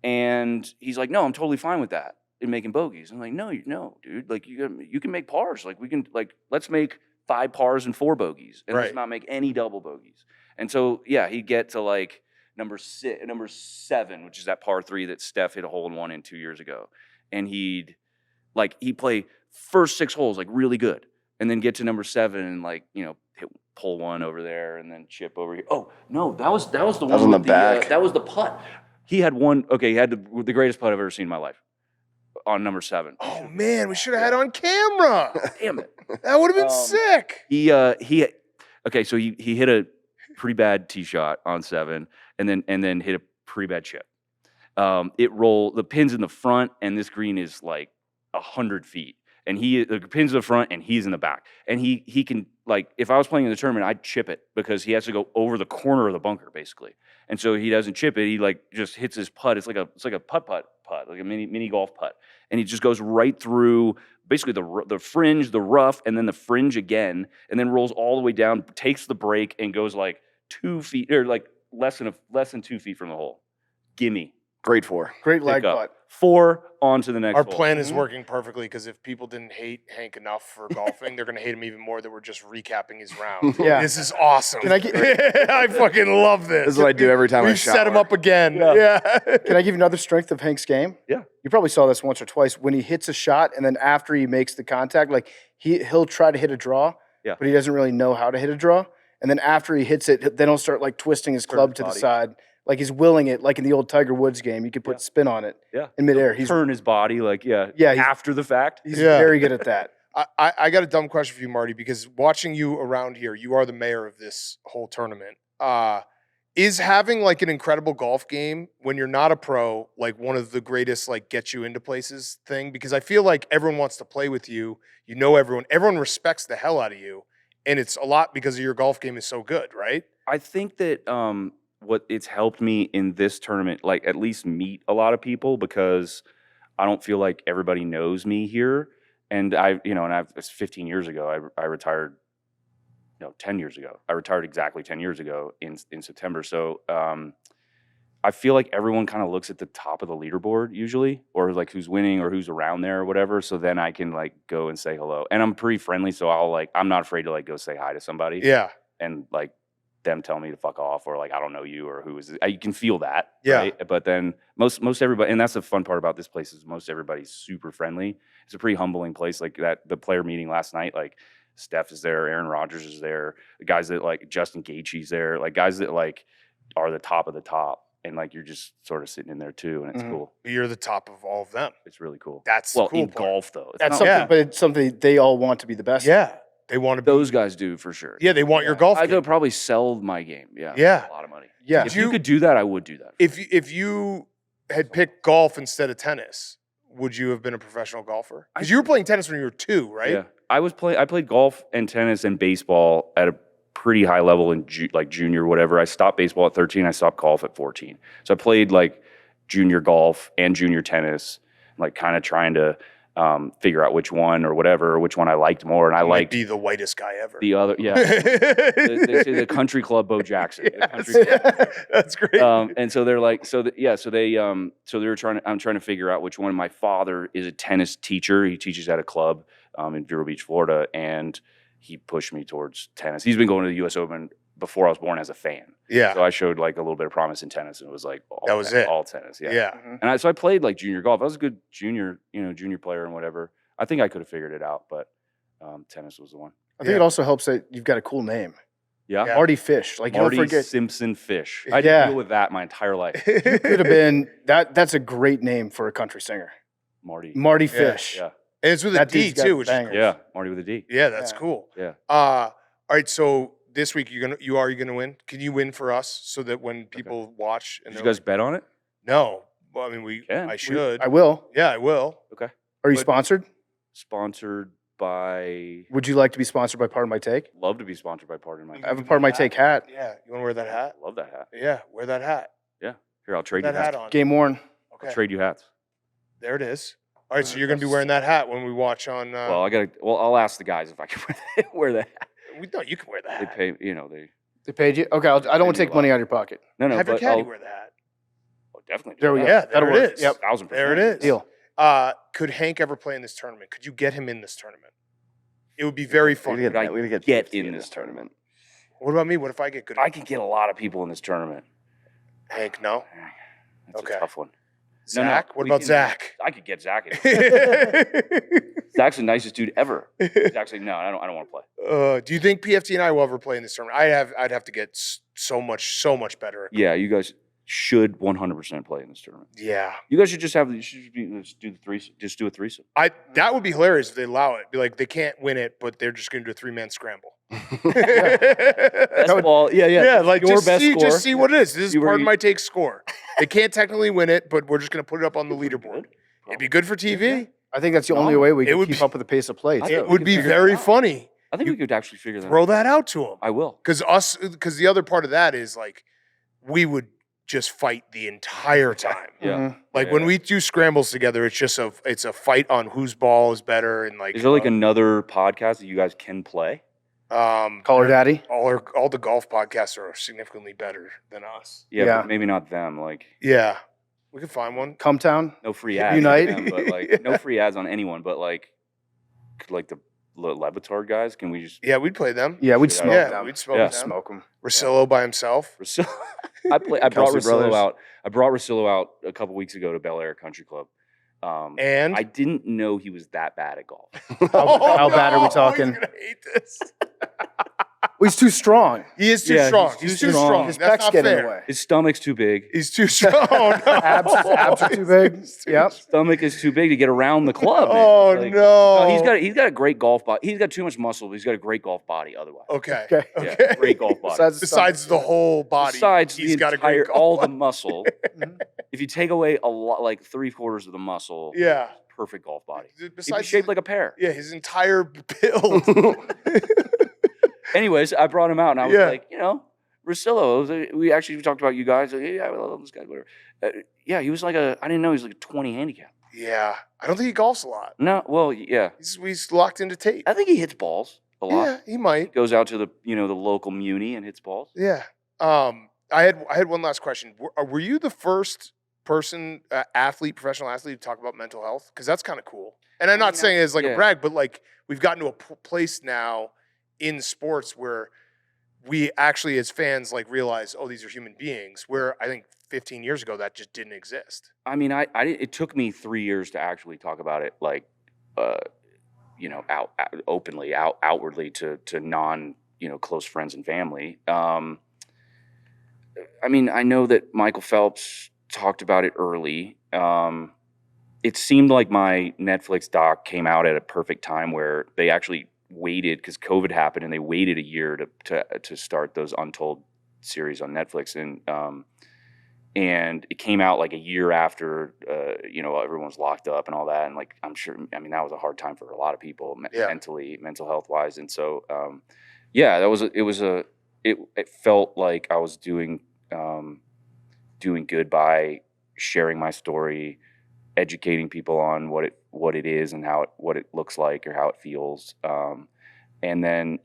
And he's like, no, I'm totally fine with that in making bogeys. I'm like, no, dude. Like you can make pars. Like we can let's make 5 pars and 4 bogeys. And let's not make any double bogeys. And so yeah, he'd get to like number 7, which is that par 3 that Steph hit a hole in 1 in 2 years ago. And he'd play first 6 holes like really good. And then get to number 7 and hit pull 1 over there and then chip over here. Oh, no, that was the one was on the with back. That was the putt. He had one, he had the greatest putt I've ever seen in my life on number 7. Oh man, we should have had on camera. Damn it. That would have been sick. So he hit a pretty bad tee shot on 7 and then hit a pretty bad chip. The pin's in the front and this green is like 100 feet. And the pin's in the front and he's in the back. And he can, if I was playing in the tournament, I'd chip it because he has to go over the corner of the bunker, basically. And so he doesn't chip it. He just hits his putt. It's like a putt, like a mini golf putt. And he just goes right through basically the fringe, the rough, and then the fringe again, and then rolls all the way down, takes the break, and goes like 2 feet or like less than 2 feet from the hole. Gimme. Great 4. Great lag Pick up. putt. 4 on to the next Our hole. plan is working perfectly because if people didn't hate Hank enough for golfing, they're going to hate him even more that we're just recapping his round. Yeah. This is awesome. Can I get- I fucking love this. This is what I do every time I We've set him shower. up again. Yeah. Can I give you another strength of Hank's game? Yeah. You probably saw this once or twice when he hits a shot and then after he makes the contact, like he'll try to hit a draw, Yeah. but he doesn't really know how to hit a draw. And then after he hits it, then he'll start like twisting his club his to the body. side. Like he's willing it, like in the old Tiger Woods game. You could put spin on it in midair. He's turn his body Yeah, he's- after the fact. very good at that. I got a dumb question for you, Marty, because watching you around here, you are the mayor of this whole tournament. Is having like an incredible golf game when you're not a pro, like one of the greatest, like get you into places thing? Because I feel like everyone wants to play with you. You know everyone respects the hell out of you. And it's a lot because of your golf game is so good, right? I think that what it's helped me in this tournament, like at least meet a lot of people because I don't feel like everybody knows me here. And it's 15 years ago. I retired, 10 years ago. I retired exactly 10 years ago in September. So I feel like everyone kind of looks at the top of the leaderboard usually, or like who's winning or who's around there or whatever. So then I can like go and say hello. And I'm pretty friendly, so I'm not afraid to like go say hi to somebody. Yeah. And like them tell me to fuck off or like I don't know you or who is it. You can feel that. Yeah. Right? But then most everybody, and that's the fun part about this place is most everybody's super friendly. It's a pretty humbling place. Like the player meeting last night, like Steph is there, Aaron Rodgers is there, the guys that like Justin Gaethje's there, like guys that like are the top of the top. And like you're just sort of sitting in there too, and it's cool. You're the top of all of them. It's really cool. That's the cool in part. golf though. It's That's not- something, but it's something they all want to be the best. Yeah. They want to be. those guys do for sure. Yeah, they want your golf I game. could probably sell my game. Yeah. Yeah. For a lot of money. Yeah. If you could do that, I would do that. If you had picked golf instead of tennis, would you have been a professional golfer? Because you were playing tennis when you were 2, right? Yeah. I played golf and tennis and baseball at a pretty high level in like junior whatever. I stopped baseball at 13. I stopped golf at 14. So I played like junior golf and junior tennis, like kind of trying to figure out which one or whatever, or which one I liked more. And I Might liked be the whitest guy ever. the other. Yeah, they say the country club Bo Jackson. The country club. That's great. And so they're like, so they were I'm trying to figure out which one. My father is a tennis teacher. He teaches at a club in Vero Beach, Florida, and he pushed me towards tennis. He's been going to the U.S. Open before I was born as a fan. Yeah. So I showed like a little bit of promise in tennis, and it was like all tennis. Yeah. Yeah. And so I played like junior golf. I was a good junior player and whatever. I think I could have figured it out, but tennis was the one. I think it also helps that you've got a cool name. Yeah. Mardy Fish. Like, Marty don't forget. Simpson Fish. I didn't deal with that my entire life. Could have been that's a great name for a country singer. Mardy Fish. Yeah. And it's with a D too, which is cool. Yeah. Marty with a D. Yeah, that's cool. Yeah. All right, so this week you are gonna win? Can you win for us so that when people watch and Did you guys bet on it? No. Well, I mean I should. I will. Yeah, I will. Okay. Are you sponsored? Sponsored by. Would you like to be sponsored by Pardon My Take? Love to be sponsored by Pardon My Take. I have a Pardon My Take hat. Yeah. You wanna wear that hat? Love that hat. Yeah, wear that hat. Yeah. Here, I'll trade Put you that hat hats. on. Game worn. Okay. I'll trade you hats. There it is. All right, so you're gonna be wearing that hat when we watch on. Well, I'll ask the guys if I can wear that hat. No, you can wear that. They hat. pay. They paid you? Okay, I don't want to take money out of your pocket. No, Have your but caddy I'll wear the hat. definitely. There we go. Yeah, there That'll it work. is. Yep. 1,000%. There it is. Deal. Could Hank ever play in this tournament? Could you get him in this tournament? It would be very fun. We're gonna get Get 50 in this tournament. What about me? What if I get good? I could get a lot of people in this tournament. Hank, no. That's Okay. a tough one. Zach? What we about can- Zach? I could get Zach in. Zach's the nicest dude ever. Zach's like, no, I don't want to play. Do you think PFT and I will ever play in this tournament? I'd have to get so much better. Yeah, you guys should 100% play in this tournament. Yeah. You guys should just let's do the threesome. Just do a threesome. That would be hilarious if they allow it. Be like, they can't win it, but they're just gonna do a 3-man scramble. Best ball. Yeah. Like your just best see, score. just see what it is. This is You were- Pardon My Take score. They can't technically win it, but we're just gonna put it up on the leaderboard. It'd be good for TV. I think that's the only way we it can would keep be- up with the pace of play, too. It would be very funny. I think we could actually figure that out. Throw that out to them. I will. Because the other part of that is like, we would just fight the entire time. Yeah. Mhm. Like Yeah. when we do scrambles together, it's just it's a fight on whose ball is better and like. Is there like another podcast that you guys can play? Call her daddy. all the golf podcasts are significantly better than us. Yeah, Yeah. but maybe not them. Like Yeah, we can find one. Come Town. no free ads. Unite. on them, but like no free ads on anyone. But like, could like the Levitar guys? Can we just? Yeah, we'd play them. Yeah, we'd Yeah. smoke Yeah, them. we'd smoke Yeah. them. Smoke them. Rosillo by himself. I brought Kelsey Rosillo brothers. out. I brought Rosillo out a couple weeks ago to Bel Air Country Club. And I didn't know he was that bad at golf. How bad are we no, talking? He's gonna hate this. Well, he's too strong. He is too Yeah, strong. he's He's too too strong. strong. His That's pecs not get in the fair. way. His stomach's too big. He's too strong. Abs are too big. Yep. Stomach is too big to get around the club. man. Oh Like, no. he's got a great golf body. He's got too much muscle, but he's got a great golf body otherwise. Okay. Okay. Yeah, Okay. great golf body. Besides the whole body, Besides he's the got a entire, great golf all the body. muscle. If you take away a lot, like 3/4 of the muscle, Yeah. perfect golf body. He'd be Besides, shaped like a pear. yeah, his entire build. Anyways, I brought him out, and I was Yeah. like, Rosillo. We actually talked about you guys. Like, yeah, I love this guy. Whatever. Yeah, he was like I didn't know he was like a 20 handicap. Yeah, I don't think he golfs a lot. No, well, yeah. He's locked into tape. I think he hits balls a lot. Yeah, he might. Goes out to the the local muni and hits balls. Yeah. I had one last question. Were you the first person, professional athlete, to talk about mental health? Because that's kind of cool. And I'm not saying it as like a yeah. brag, but like we've gotten to a place now in sports where we actually, as fans, like realize, oh, these are human beings. Where I think 15 years ago that just didn't exist. I mean, it took me 3 years to actually talk about it, like, outwardly to non, close friends and family. I mean, I know that Michael Phelps talked about it early. It seemed like my Netflix doc came out at a perfect time where they actually waited because COVID happened and they waited a year to start those Untold series on Netflix. And it came out like a year after, everyone was locked up and all that. And like, I'm sure, I mean, that was a hard time for a lot of people mentally, mental health wise. And so, it felt like I was doing good by sharing my story, educating people on what what it is and what it looks like or how it feels. And then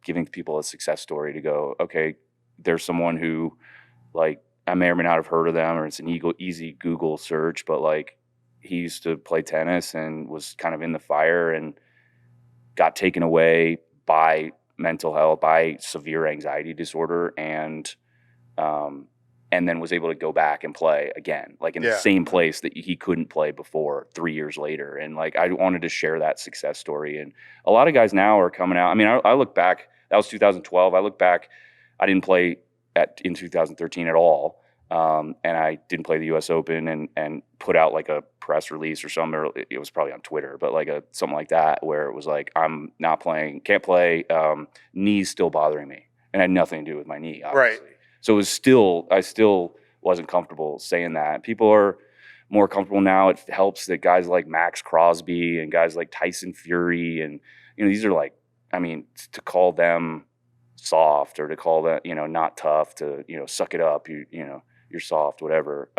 giving people a success story to go, okay, there's someone who, like, I may or may not have heard of them, or it's an easy Google search, but like, he used to play tennis and was kind of in the fire and got taken away by mental health, by severe anxiety disorder, and then was able to go back and play again, like in the same place that he couldn't play before 3 years later. And like, I wanted to share that success story. And a lot of guys now are coming out. I mean, I look back, that was 2012. I look back, I didn't play in 2013 at all. And I didn't play the US Open and put out like a press release or something, or it was probably on Twitter, but like something like that, where it was like, I'm not playing, can't play, knee's still bothering me, and had nothing to do with my knee, obviously. Right. So it was I still wasn't comfortable saying that. People are more comfortable now. It helps that guys like Max Crosby and guys like Tyson Fury, and, these are like, I mean, to call them soft, or to call that, not tough, to, suck it up, you're soft, whatever,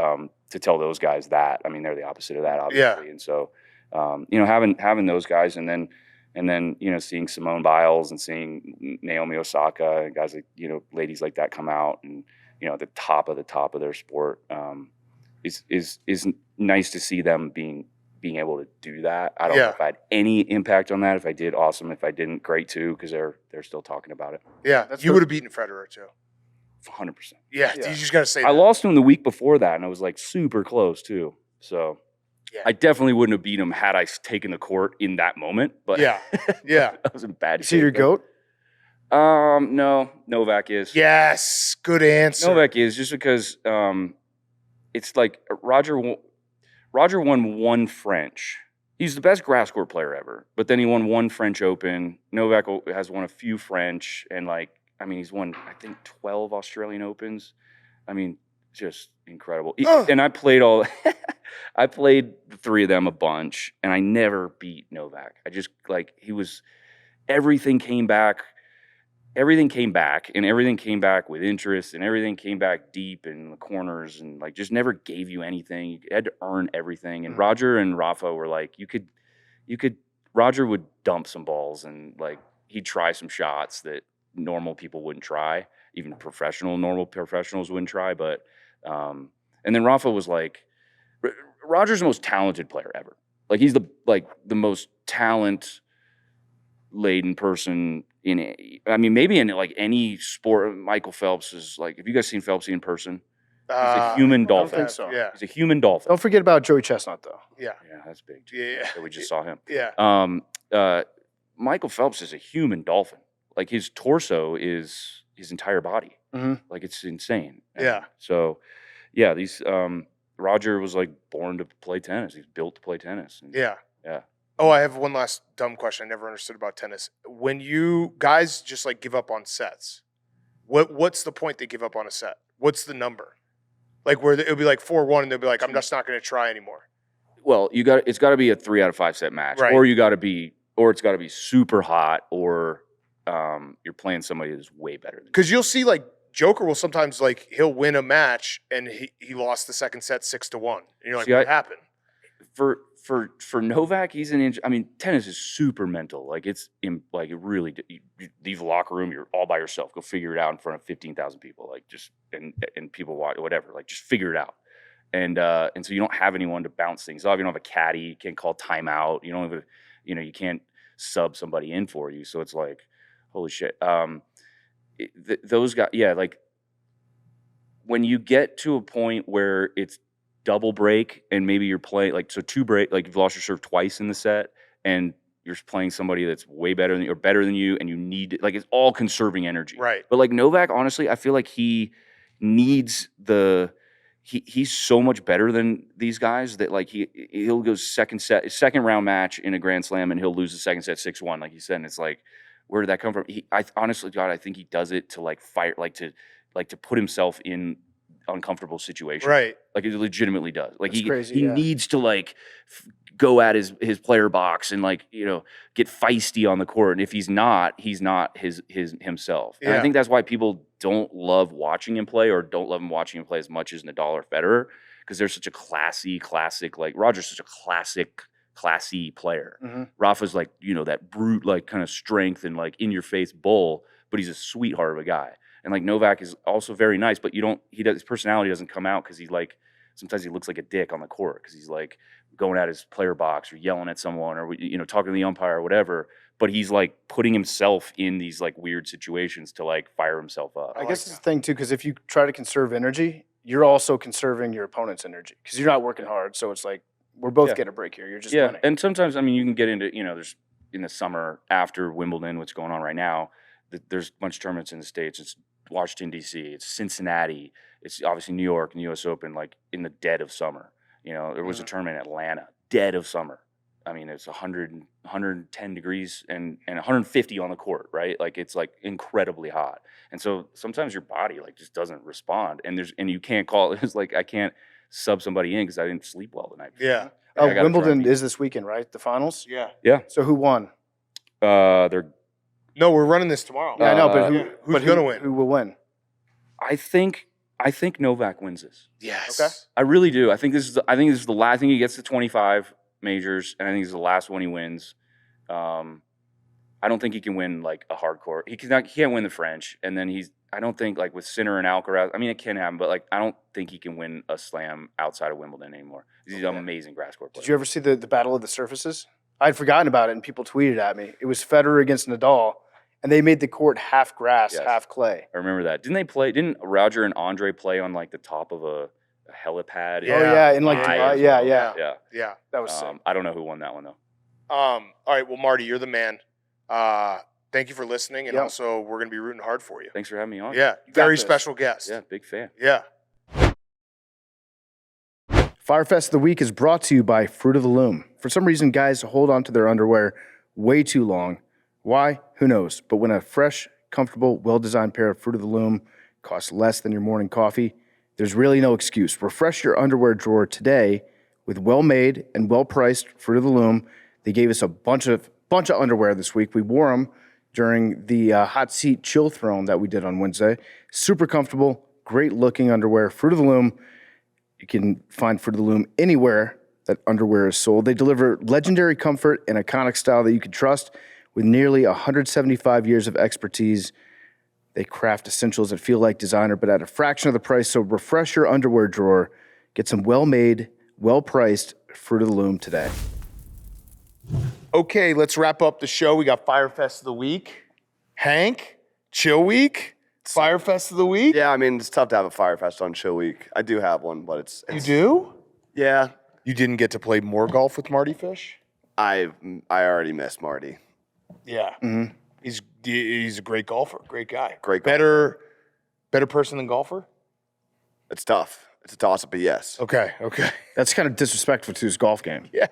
to tell those guys that, I mean, they're the opposite of that, obviously. Yeah. And so, having those guys, and then, seeing Simone Biles and seeing Naomi Osaka and guys like, ladies like that come out and, at the top of their sport, is nice to see them being able to do that. I don't know if I had any impact on that. If I did, awesome. If I didn't, great too, because they're still talking about it. Yeah, you would have beaten Federer too. 100%. Yeah, you just got to say that. I lost to him the week before that, and I was like super close too. So I definitely wouldn't have beat him had I taken the court in that moment. But yeah, I was in bad shape. Is he your GOAT? No, Novak is. Yes, good answer. Novak is, just because it's like Roger won one French. He's the best grass court player ever, but then he won one French Open. Novak has won a few French, and like, I mean, he's won, I think, 12 Australian Opens. I mean, just incredible. And I played I played the three of them a bunch, and I never beat Novak. I just, like, everything came back, and everything came back with interest, and everything came back deep in the corners, and like, just never gave you anything. You had to earn everything. And Roger and Rafa were like, Roger would dump some balls, and like, he'd try some shots that normal people wouldn't try, even normal professionals wouldn't try. But and then Rafa was like, Roger's the most talented player ever. Like, he's the most talent laden person maybe in like any sport. Michael Phelps is like, have you guys seen Phelps in person? He's a human dolphin. I don't think so. Yeah. He's a human dolphin. Don't forget about Joey Chestnut, though. Yeah. Yeah, that's big. Yeah. So we just saw him. Yeah. Michael Phelps is a human dolphin. Like, his torso is his entire body. Mm-hmm. Like, it's insane. Yeah. So, yeah, these Roger was like born to play tennis. He's built to play tennis. And, Yeah. Yeah. Oh, I have one last dumb question I never understood about tennis. When you guys just like give up on sets, what's the point they give up on a set? What's the number? Like, where it'll be like 4-1 and they'll be like, I'm just not going to try anymore. Well, it's got to be a 3 out of 5 set match, right. or it's got to be super hot, or you're playing somebody that's way better than you. Because you'll see, like, Joker will sometimes, like, he'll win a match and he lost the second set 6-1. And you're like, what happened? For Novak, he's an inch. I mean, tennis is super mental. Like, it really, you leave the locker room, you're all by yourself. Go figure it out in front of 15,000 people. Like, just and people watch, whatever. Like, just figure it out. And so you don't have anyone to bounce things off. You don't have a caddy. You can't call timeout. You don't have you can't sub somebody in for you. So it's like, holy shit. Those guys, yeah, like, when you get to a point where it's double break and maybe you're playing, like, so 2 break, like, you've lost your serve twice in the set and you're playing somebody that's way better than you, or better than you, and you need, like, it's all conserving energy. Right. But like, Novak, honestly, I feel like he needs he's so much better than these guys that, like, he'll go second round match in a Grand Slam and he'll lose the second set 6-1, like you said. And it's like, where did that come from? Honestly, God, I think he does it to like fire, like to put himself in uncomfortable situations. Right. Like, he legitimately does. Like, That's crazy, he yeah. needs to like go at his player box and like, get feisty on the court. And if he's not his himself. And I think that's why people don't love watching him play, or don't love him watching him play as much as Nadal or Federer, because they're such a classic, like, Roger's such a classy player. Rafa's like, that brute, like kind of strength and like in your face bull, but he's a sweetheart of a guy. And like Novak is also very nice, but his personality doesn't come out because sometimes he looks like a dick on the court because he's like going at his player box or yelling at someone or, talking to the umpire or whatever. But he's like putting himself in these like weird situations to like fire himself up. I guess it's the thing too, because if you try to conserve energy, you're also conserving your opponent's energy because you're not working hard. So it's like, we're both getting a break here. You're just winning. And sometimes, you can get into, there's in the summer after Wimbledon, what's going on right now, there's a bunch of tournaments in the States. It's Washington, D.C., it's Cincinnati, it's obviously New York and the U.S. Open, like in the dead of summer. There was a tournament in Atlanta, dead of summer. It's 110 degrees and 150 on the court, right? Like it's like incredibly hot. And so sometimes your body like just doesn't respond. And you can't call it. It's like I can't sub somebody in because I didn't sleep well the night before. Yeah. Wimbledon is this weekend, right? The finals? Yeah. Yeah. So who won? No, we're running this tomorrow. Yeah, I know, but who's going to win? Who will win? I think Novak wins this. Yes. Okay. I really do. I think this is the last. I think he gets to 25 majors, and I think this is the last one he wins. I don't think he can win like a hardcore. He can't win the French, and then I don't think like with Sinner and Alcaraz. It can happen, but like I don't think he can win a slam outside of Wimbledon anymore. He's an amazing grass court player. Did you ever see the Battle of the Surfaces? I'd forgotten about it, and people tweeted at me. It was Federer against Nadal, and they made the court half grass, half clay. I remember that. Didn't Roger and Andre play on like the top of a helipad? Yeah. Oh yeah, in like Dubai. Yeah. That was sick. I don't know who won that one though. All right. Well, Marty, you're the man. Thank you for listening, and also we're going to be rooting hard for you. Thanks for having me on. Yeah, very special guest. Yeah, big fan. Yeah. Fyre Fest of the Week is brought to you by Fruit of the Loom. For some reason, guys hold on to their underwear way too long. Why? Who knows? But when a fresh, comfortable, well-designed pair of Fruit of the Loom costs less than your morning coffee, there's really no excuse. Refresh your underwear drawer today with well-made and well-priced Fruit of the Loom. They gave us a bunch of underwear this week. We wore them during the hot seat chill throne that we did on Wednesday. Super comfortable, great looking underwear. Fruit of the Loom. You can find Fruit of the Loom anywhere that underwear is sold. They deliver legendary comfort and iconic style that you can trust. With nearly 175 years of expertise, they craft essentials that feel like designer, but at a fraction of the price. So refresh your underwear drawer. Get some well-made, well-priced Fruit of the Loom today. Okay, let's wrap up the show. We got Fyre Fest of the Week. Hank, Chill Week, Fyre Fest of the Week. Yeah, it's tough to have a Fyre Fest on Chill Week. I do have one, but it's You do? Yeah. You didn't get to play more golf with Mardy Fish? I already missed Marty. Yeah. Mm-hmm. He's a great golfer, great guy. Great golfer. Better person than golfer? It's tough. It's a toss-up, but yes. Okay. That's kind of disrespectful to his golf game. Yeah.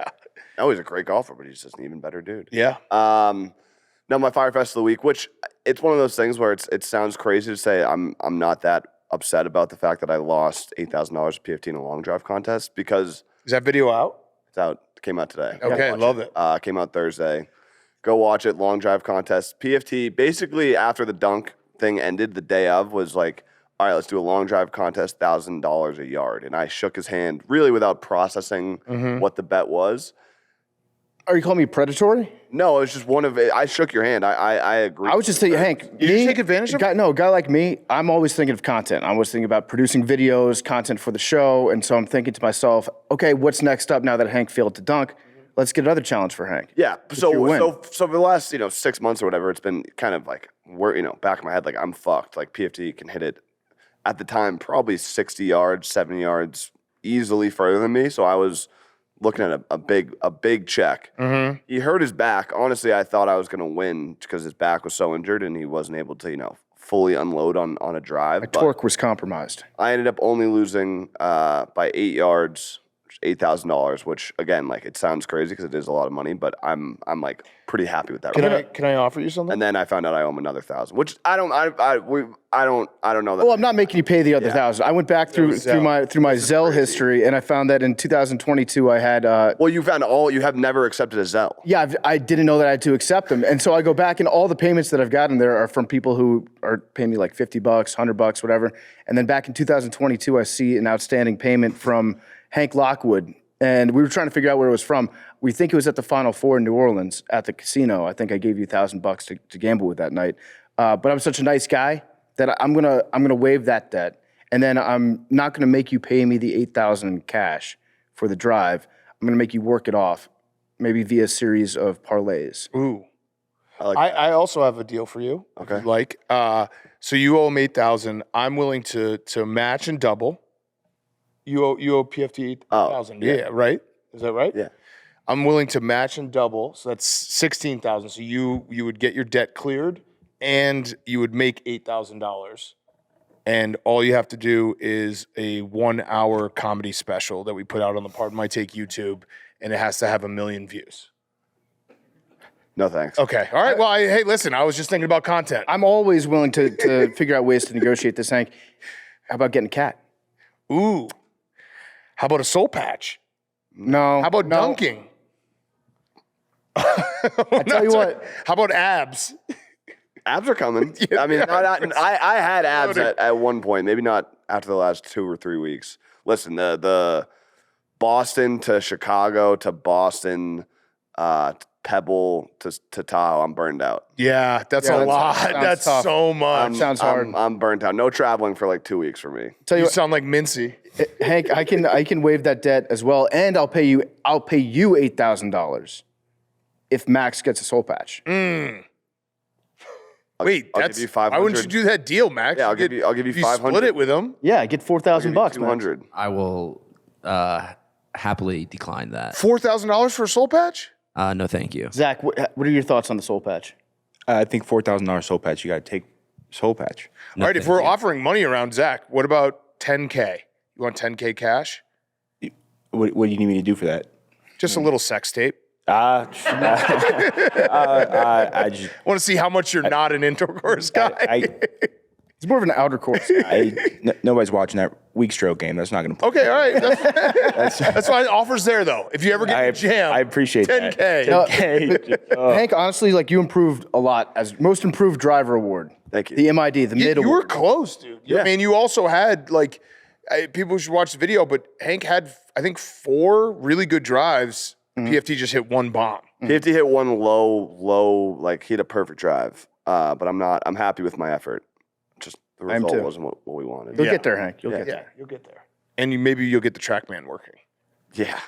No, he's a great golfer, but he's just an even better dude. Yeah. Now my Fyre Fest of the Week, which it's one of those things where it sounds crazy to say I'm not that upset about the fact that I lost $8,000 at PFT in a long drive contest because is that video out? It's out. It came out today. Okay, love it. Came out Thursday. Go watch it. Long drive contest. PFT basically after the dunk thing ended, the day of was like, all right, let's do a long drive contest, $1,000 a yard, and I shook his hand really without processing what the bet was. Are you calling me predatory? No, it was just one of it. I shook your hand. I agree. I was just thinking, Hank. Did you take advantage of it? No, a guy like me, I'm always thinking of content. I'm always thinking about producing videos, content for the show. And so I'm thinking to myself, okay, what's next up now that Hank failed to dunk? Let's get another challenge for Hank. Yeah. So for the last 6 months or whatever, it's been kind of like back in my head, like I'm fucked. Like PFT can hit it at the time probably 60 yards, 70 yards easily further than me. So I was looking at a big check. Mm-hmm. He hurt his back. Honestly, I thought I was going to win because his back was so injured and he wasn't able to, fully unload on a drive. My torque was compromised. I ended up only losing by 8 yards, $8,000, which again, like it sounds crazy because it is a lot of money, but I'm like pretty happy with that. Can I offer you something? And then I found out I owe him another $1,000, which I don't know that. Well, I'm not making you pay the other $1,000. I went back through my Zelle history, and I found that in 2022 I had. Well, you have never accepted a Zelle. Yeah, I didn't know that I had to accept them, and so I go back, and all the payments that I've gotten there are from people who are paying me like $50, $100, whatever. And then back in 2022, I see an outstanding payment from Hank Lockwood and we were trying to figure out where it was from. We think it was at the Final Four in New Orleans at the casino. I think I gave you $1,000 to gamble with that night. But I'm such a nice guy that I'm gonna waive that debt, and then I'm not gonna make you pay me the $8,000 in cash for the drive. I'm gonna make you work it off, maybe via a series of parlays. Ooh. like I also have a deal for you. If Okay. you'd like. So you owe him 8,000. I'm willing to match and double. You owe PFT 8,000. Yeah, right? Is that right? Yeah. I'm willing to match and double. So that's 16,000. So you would get your debt cleared and you would make $8,000. And all you have to do is a 1-hour comedy special that we put out on the Pardon My Take YouTube, and it has to have 1 million views. No thanks. Okay. All right. Well, hey, listen, I was just thinking about content. I'm always willing to figure out ways to negotiate this, Hank. How about getting a cat? Ooh. How about a soul patch? No. How about no. dunking? I tell you what. How about abs? Abs are coming. I mean, I had abs at one point, maybe not after the last 2 or 3 weeks. Listen, the Boston to Chicago to Boston, Pebble to Tahoe, I'm burned out. Yeah, that's a lot. That's tough. so much. Sounds hard. I'm burnt out. No traveling for like 2 weeks for me. Tell you You what, sound like Mincy. Hank, I can waive that debt as well, and I'll pay you $8,000 if Max gets a soul patch. Wait, I'll that's give you why wouldn't you 500. do that deal, Max? Yeah, I'll give you you 500. split it with him. Yeah, I get $4,000 bucks, Max. 200. I will happily decline that. $4,000 for a soul patch? No, thank you. Zach, what are your thoughts on the soul patch? I think $4,000 soul patch. You got to take soul patch. All right, if we're offering money around, Zach, what about 10K? You want 10K cash? What do you need me to do for that? Just a little sex tape. I just Want to see how much you're not an intercourse guy? It's more of an outer course. Nobody's watching that weak stroke game. That's not going to. Okay, all right. That's why offers there, though. If you ever get a jam, I appreciate 10K. that. Hank, honestly, like you improved a lot as most improved driver award. Thank you. The MID, the mid You were award. close, dude. I mean, you also had, like, people should watch the video, but Hank had, I think, 4 really good drives. PFT just hit 1 bomb. PFT hit one low, like he had a perfect drive. But I'm happy with my effort. Just the I am result too. wasn't what we wanted. You'll get there, Hank. You'll get Yeah, there. you'll get there. And maybe you'll get the TrackMan working Yeah.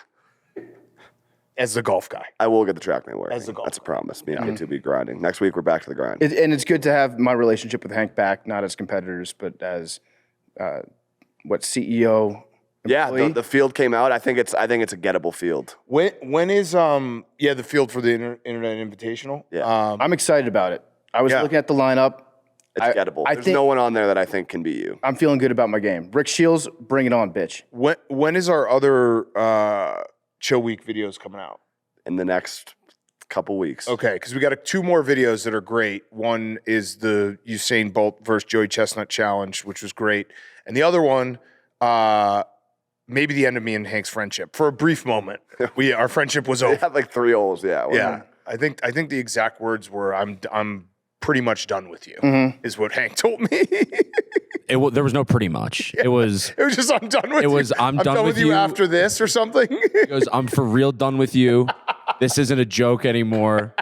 as the golf guy. I will get the track man working. As the golfer. That's a promise. Me and PFT will be grinding. Next week we're back to the grind. And it's good to have my relationship with Hank back, not as competitors, but as CEO. Yeah, employee. the field came out. I think it's a gettable field. When is the field for the Internet Invitational? Yeah. I'm excited about it. I was Yeah. looking at the lineup. It's gettable. I There's think- no one on there that I think can beat you. I'm feeling good about my game. Rick Shields, bring it on, bitch. When is our other Chill Week videos coming out? In the next couple weeks. Okay, because we got 2 more videos that are great. One is the Usain Bolt versus Joey Chestnut challenge, which was great, and the other one, maybe the end of me and Hank's friendship for a brief moment. Our friendship was They over. had like 3 holes. Yeah. Yeah, I think the exact words were, "I'm pretty much done with you," is what Hank told me. There was no pretty much. It was. It was just, "I'm done with you." It was, "I'm done with with you you." after this or something. He goes, "I'm for real done with you. This isn't a joke anymore.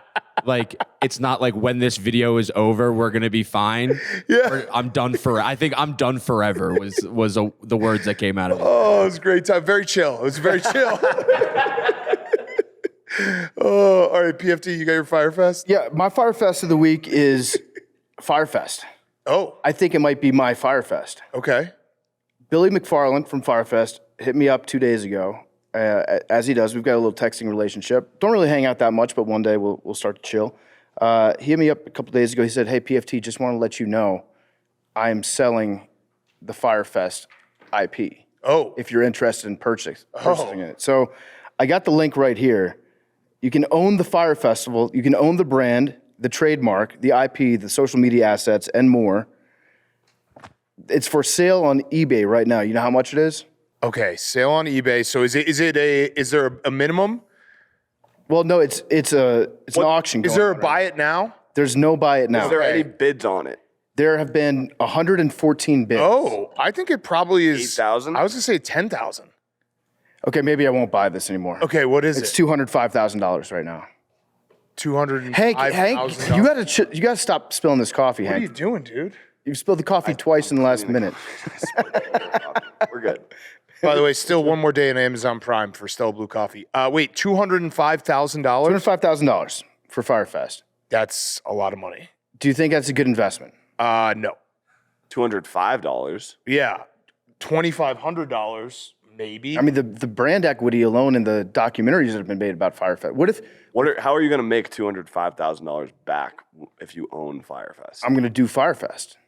Like, it's not like when this video is over, we're gonna be fine. Yeah. I'm done for. I think I'm done forever." Was the words that came out of it. Oh, it was a great time. Very chill. It was very chill. Oh, all right, PFT, you got your Fyre Fest? Yeah, my Fyre Fest of the week is Fyre Fest. Oh, I think it might be my Fyre Fest. okay. Billy McFarland from Fyre Fest hit me up 2 days ago. As he does, we've got a little texting relationship. Don't really hang out that much, but one day we'll start to chill. He hit me up a couple days ago. He said, "Hey, PFT, just want to let you know I am selling the Fyre Fest IP. Oh, If you're interested in purchasing it." So I got the link right here. You can own the Fyre Festival. You can own the brand, the trademark, the IP, the social media assets, and more. It's for sale on eBay right now. You know how much it is? okay. Sale on eBay. So is there a minimum? Well, no, it's an auction. Is going there a on right buy it now? now. There's no buy it now. Is there Okay. any bids on it? There have been 114 bids. Oh, I think it probably is 8,000? I was gonna say 10,000. Okay, maybe I won't buy this anymore. Okay, what is It's it? $205,000 right now. Hank, $205,000. you gotta stop spilling this coffee, What are you Hank. doing, dude? You've spilled the coffee twice in the last minute. We're good. By the way, still one more day in Amazon Prime for Stella Blue Coffee. Wait, $205,000? $205,000 for Fyre Fest. That's a lot of money. Do you think that's a good investment? No. $205. Yeah. $2,500, maybe. I mean, the brand equity alone in the documentaries that have been made about Fyre Fest. What if How are you going to make $205,000 back if you own Fyre Fest? I'm going to do Fyre Fest?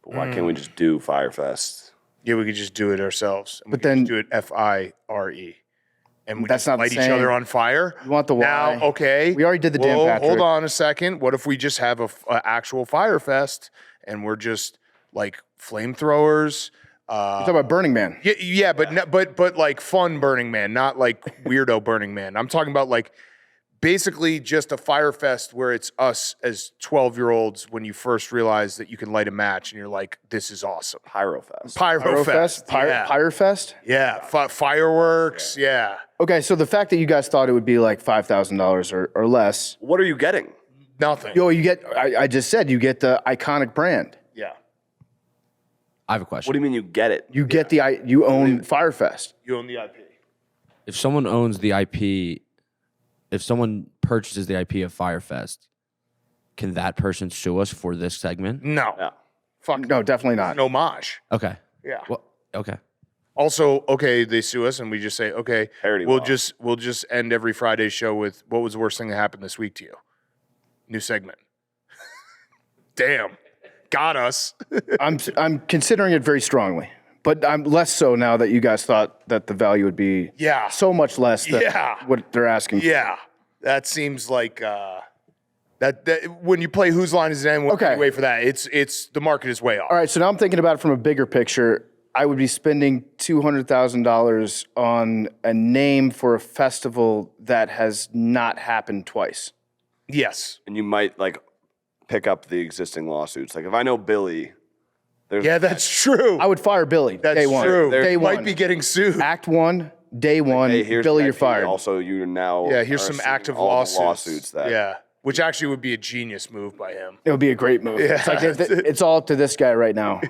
But why can't we just do Fyre Fest? Yeah, we could just do it ourselves. And But we could then- just do it FIRE. And we That's just not the light each same. other on fire. You want the now, why. okay. We already did the Dan Patrick. Hold on a second. What if we just have a actual Fyre Fest and we're just like flamethrowers? You're talking about Burning Man? Yeah, but like fun Burning Man, not like weirdo Burning Man. I'm talking about like basically just a Fyre Fest where it's us as 12-year-olds when you first realize that you can light a match and you're like, this is awesome. Pyro Fest. Pyro Fest. Yeah. Pyre Fest? Yeah. Fireworks. Yeah. Okay, so the fact that you guys thought it would be like $5,000 or less. What are you getting? Nothing. You get, I just said, you get the iconic brand. Yeah. I have a question. What do you mean you get it? You get you own Fyre Fest. You own the IP. If someone owns the IP, if someone purchases the IP of Fyre Fest, can that person sue us for this segment? No. Yeah. Fuck. No, definitely not. An homage. Okay. Yeah. Well, okay. Also, okay, they sue us and we just say, okay, Parody we'll law. just end every Friday show with what was the worst thing that happened this week to you? New segment. Damn. Got us. I'm considering it very strongly, but I'm less so now that you guys thought that the value would be Yeah. so much less than Yeah. what they're asking. Yeah. That seems like that when you play Whose Line Is It Anyway, Okay. wait for that. It's the market is way off. All right, so now I'm thinking about it from a bigger picture. I would be spending $200,000 on a name for a festival that has not happened twice. Yes. And you might like pick up the existing lawsuits. Like if I know Billy, there's Yeah, that's true. I would fire Billy That's day one. true. Day You one. might be getting sued. Act one, day one, hey, here's Billy, the you're IP. fired. Also, you now Yeah, here's are some seeing active all the lawsuits. lawsuits that Yeah. Which actually would be a genius move by him. It would be a great move. Yeah. It's like it's all up to this guy right now.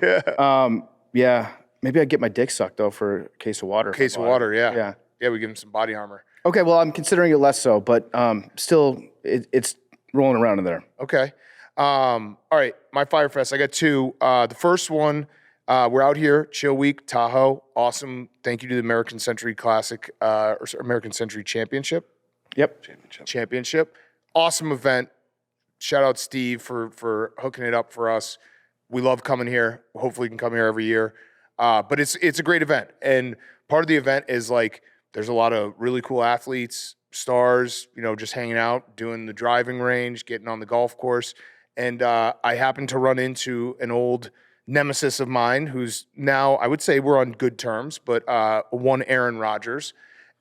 Yeah. Maybe I'd get my dick sucked though for a case of water. Case of water, yeah. Yeah. Yeah, we give him some body armor. Okay, well, I'm considering it less so, but still, it's rolling around in there. Okay. All right, my Fyre Fest. I got two. The first one, we're out here, Chill Week, Tahoe. Awesome. Thank you to the American Century Classic, or American Century Championship. Yep. Championship. Awesome event. Shout out Steve for hooking it up for us. We love coming here. Hopefully we can come here every year. But it's a great event. And part of the event is like there's a lot of really cool athletes, stars, just hanging out, doing the driving range, getting on the golf course. And I happened to run into an old nemesis of mine who's now, I would say we're on good terms, but one Aaron Rodgers.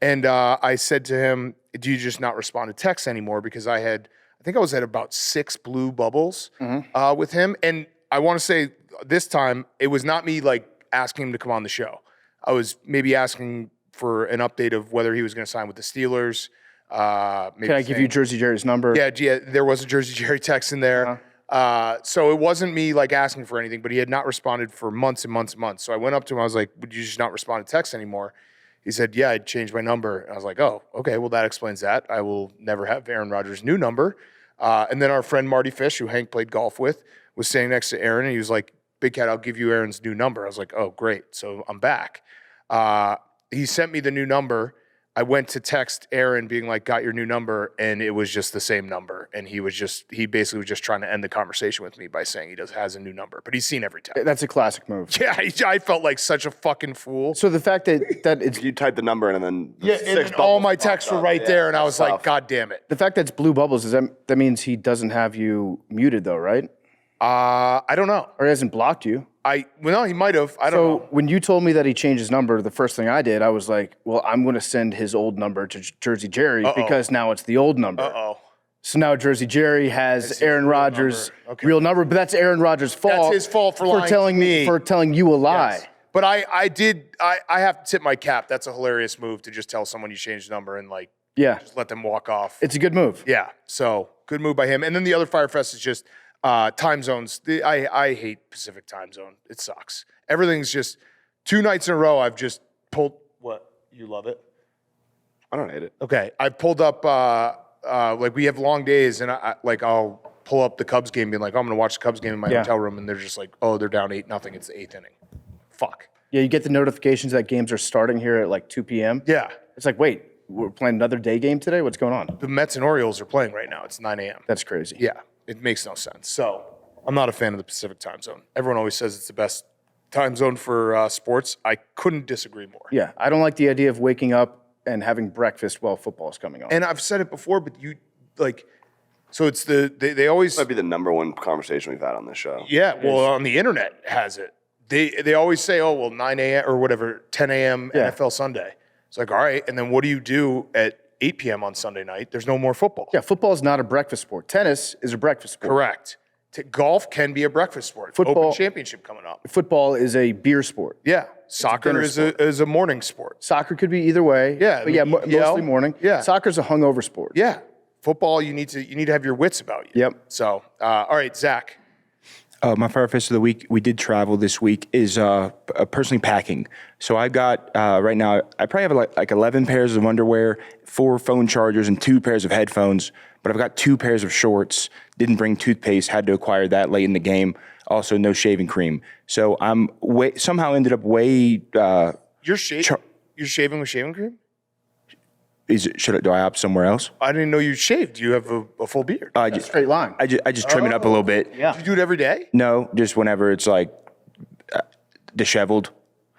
And I said to him, do you just not respond to texts anymore? Because I think I was at about 6 blue bubbles with him. And I want to say this time, it was not me like asking him to come on the show. I was maybe asking for an update of whether he was going to sign with the Steelers. Maybe Can I give you Jersey Jerry's number? Yeah, there was a Jersey Jerry text in there. So it wasn't me like asking for anything, but he had not responded for months and months and months. So I went up to him. I was like, would you just not respond to text anymore? He said, yeah, I changed my number. And I was like, oh, okay, well, that explains that. I will never have Aaron Rodgers' new number. And then our friend Mardy Fish, who Hank played golf with, was standing next to Aaron, and he was like, Big Cat, I'll give you Aaron's new number. I was like, oh, great. So I'm back. He sent me the new number. I went to text Aaron being like, got your new number, and it was just the same number. And he basically was just trying to end the conversation with me by saying has a new number, but he's seen every text. That's a classic move. Yeah, I felt like such a fucking fool. So the fact that it's you type the number and then And then all my texts were right there, and I was like, God damn it. the fact that it's blue bubbles, that means he doesn't have you muted though, right? I don't know. Or he hasn't blocked you. No, he might have. I don't know. So when you told me that he changed his number, the first thing I did, I was like, well, I'm going to send his old number to Jersey Jerry because now it's the old number. Uh-oh. So now Jersey Jerry has Aaron Rodgers' real number, but that's Aaron Rodgers' fault. That's his fault for lying to me. For telling you a lie. Yes. But I have to tip my cap. That's a hilarious move to just tell someone you changed the number and like Yeah, just let them walk off. it's a good move. Yeah, so good move by him. And then the other Fyre Fest is just time zones. I hate Pacific time zone. It sucks. Everything's just 2 nights in a row. I've just pulled. What? You love it? I don't hate it. Okay, I've pulled up. Like we have long days, and I'll pull up the Cubs game, being like, oh, I'm gonna watch the Cubs game in my Yeah. hotel room, and they're just like, oh, they're down 8-0. It's the 8th inning. Fuck. Yeah, you get the notifications that games are starting here at like 2 p.m. Yeah, It's like, wait, we're playing another day game today? What's going on? the Mets and Orioles are playing right now. It's 9 a.m. That's crazy. Yeah, it makes no sense. So I'm not a fan of the Pacific time zone. Everyone always says it's the best time zone for sports. I couldn't disagree more. Yeah, I don't like the idea of waking up and having breakfast while football is coming on. And I've said it before, but you like, so it's they always Might be the number one conversation we've had on this show. yeah. Well, on the internet has it. They always say, oh well, 9 a.m. or whatever, 10 a.m. Yeah. NFL Sunday. It's like all right, and then what do you do at 8 p.m. on Sunday night? There's no more football. Yeah, football is not a breakfast sport. Tennis is a breakfast sport. Correct. Golf can be a breakfast sport. Football- Open Championship coming up. Football is a beer sport. Yeah. Soccer dinner is a morning sport. Soccer could be either way. Yeah, but yeah, EPL. mostly morning. Yeah. Soccer's a hungover sport. Yeah. Football, you need to have your wits about you. Yep. So, all right, Zach. My Fyre Fest of the week, we did travel this week, is personally packing. So I've got, right now, I probably have like 11 pairs of underwear, 4 phone chargers, and 2 pairs of headphones. But I've got 2 pairs of shorts, didn't bring toothpaste, had to acquire that late in the game. Also, no shaving cream. So I'm somehow ended up You're shaving with shaving cream? do I opt somewhere else? I didn't know you shaved. Do you have a full beard? Straight line. I just trim it up a little bit. Yeah. Do you do it every day? No, just whenever it's like disheveled.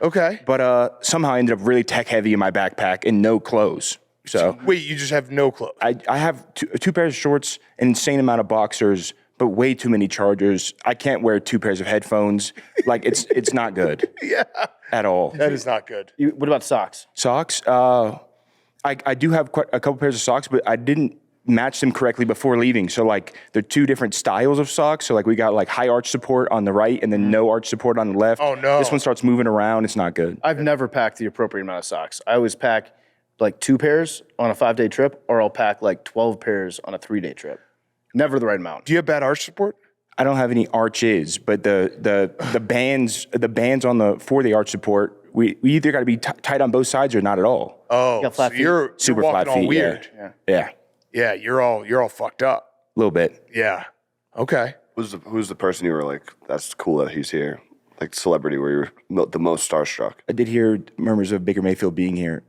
Okay. But somehow I ended up really tech heavy in my backpack and no clothes. So Wait, you just have no clothes? I have 2 pairs of shorts, an insane amount of boxers, but way too many chargers. I can't wear 2 pairs of headphones. Like it's not good. Yeah. At all. That is not good. What about socks? Socks. I do have quite a couple pairs of socks, but I didn't match them correctly before leaving. So like they're 2 different styles of socks. So like we got like high arch support on the right and then no arch support on the left. Oh, no. This one starts moving around. It's not good. I've never packed the appropriate amount of socks. I always pack like 2 pairs on a 5-day trip, or I'll pack like 12 pairs on a 3-day trip. Never the right amount. Do you have bad arch support? I don't have any arches, but the bands for the arch support, we either got to be tight on both sides or not at all. Oh, got flat so feet. you're Super walking flat all feet. weird. Yeah. Yeah, you're all fucked up. A little bit. Yeah. Okay. Who's the person you were like, that's cool that he's here? Like celebrity where you were the most starstruck? I did hear murmurs of Baker Mayfield being here.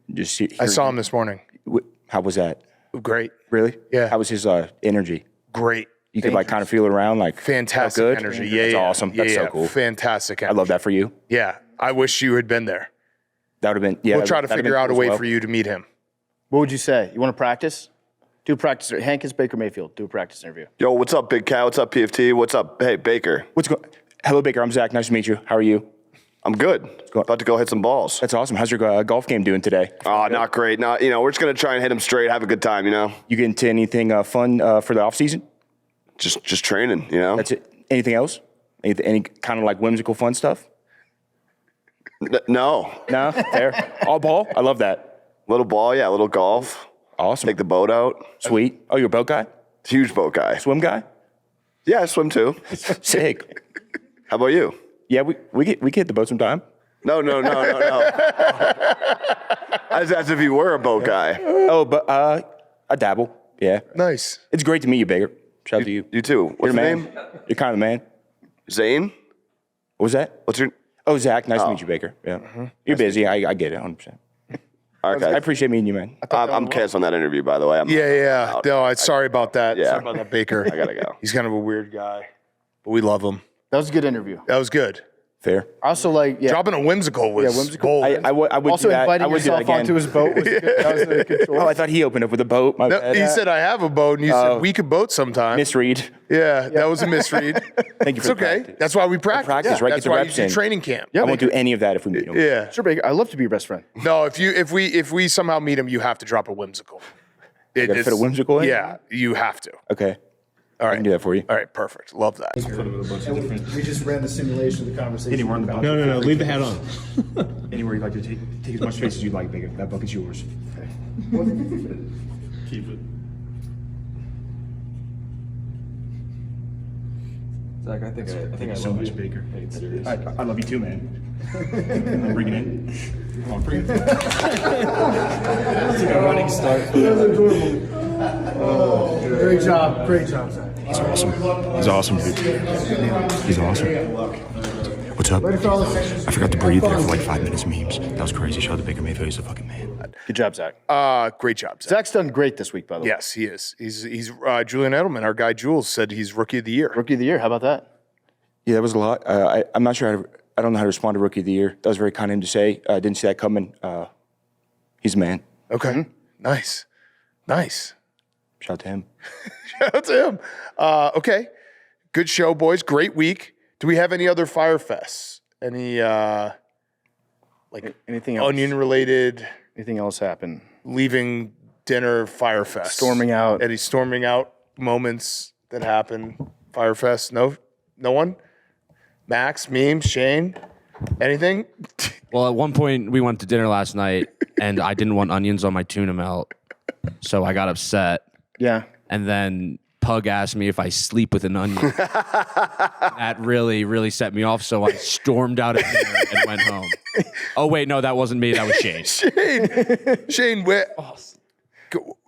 I saw him this morning. How was that? Great. Really? Yeah. How was his energy? Great. You could like kind of feel it around, like Fantastic felt good? energy. Yeah, That's yeah. awesome. That's Yeah, so cool. Fantastic I energy. love that for you. Yeah. I wish you had been there. That would have been. Yeah. We'll try to that'd figure have out a been way cool as for you to meet him. What would you say? You want to practice? Do a practice. Hank is Baker Mayfield. Do a practice interview. Yo, what's up, Big Cat? What's up, PFT? What's up? Hey, Baker. What's going? Hello, Baker. I'm Zach. Nice to meet you. How are you? I'm good. About to go hit some balls. That's awesome. How's your golf game doing today? Oh, not great. Not, we're just going to try and hit them straight, have a good time, You get into anything fun for the off season? Just training, That's it. Anything else? Any kind of like whimsical fun stuff? No. No? Fair. All ball? I love that. Little ball, yeah, little golf. Awesome. Take the boat out. Sweet. Oh, you're a boat guy? Huge boat guy. Swim guy? Yeah, I swim too. Sick. How about you? Yeah, we can hit the boat sometime. No. As if you were a boat guy. Oh, but I dabble. Yeah. Nice. It's great to meet you, Baker. Shout out to you. You too. You're What's the your man. name? You're kind of the man. Zane? What was that? What's your... Oh, Zach. Nice to meet you, Baker. Yeah. You're busy. I get it 100%. Okay. I appreciate meeting you, man. I'm canceling that interview, by the way. Yeah. out. No, sorry about that. Yeah. Sorry about that, Baker. I gotta go. He's kind of a weird guy, but we love him. That was a good interview. That was good. Fair. I also like, yeah. Dropping a whimsical was whimsical. bold. I would Also do that. I inviting would do that yourself again. onto his boat was good. That was a good choice. Oh, I thought he opened up with a boat. My No, bad. he said, I have a boat, and you said, we could boat sometime. Misread. Yeah, that was a misread. Thank you It's for the okay. practice. That's why we practice. practice, right? That's Get the why reps you do in. training camp. I won't do any of that if we meet him. Yeah. Sure, Baker. I'd love to be your best friend. No, if we somehow meet him, you have to drop a whimsical. Gotta fit a whimsical in? Yeah, you have to. Okay. All I right. can do that for you. All right, perfect. Love that. We just ran the simulation of the conversation. Anywhere on the bucket. No. Leave the hat on. Anywhere you'd like to take as much space as you'd like, Baker. That bucket's yours. Keep it. Zach, I think Thank you so much, Baker. I love you too, man. Bring it in. Come on, bring it in. It's like a running start. Great job, Zach. He's awesome. He's awesome, dude. He's awesome. What's up? I forgot to breathe there for like 5 minutes. Memes. That was crazy. Shout out to Baker Mayfield. He's a fucking man. Good job, Zach. Great job, Zach. Zach's done great this week, by the way. Yes, he is. He's Julian Edelman, our guy Jules, said he's Rookie of the Year. Rookie of the year. How about that? Yeah, that was a lot. I'm not sure. I don't know how to respond to Rookie of the Year. That was very kind of him to say. I didn't see that coming. He's a man. Okay. Nice. Shout out to him. Shout out to him. Okay. Good show, boys. Great week. Do we have any other Fyre Fests? Any Anything else? onion related Anything else happen? leaving dinner Fyre Fest? Storming out. Any storming out moments that happen? Fyre Fest? No one? Max, memes, Shane? Anything? Well, at one point we went to dinner last night, and I didn't want onions on my tuna melt, so I got upset. Yeah. And then Pug asked me if I sleep with an onion. That really, really set me off. So I stormed out of dinner and went home. Oh wait, no, that wasn't me. That was Shane. Shane,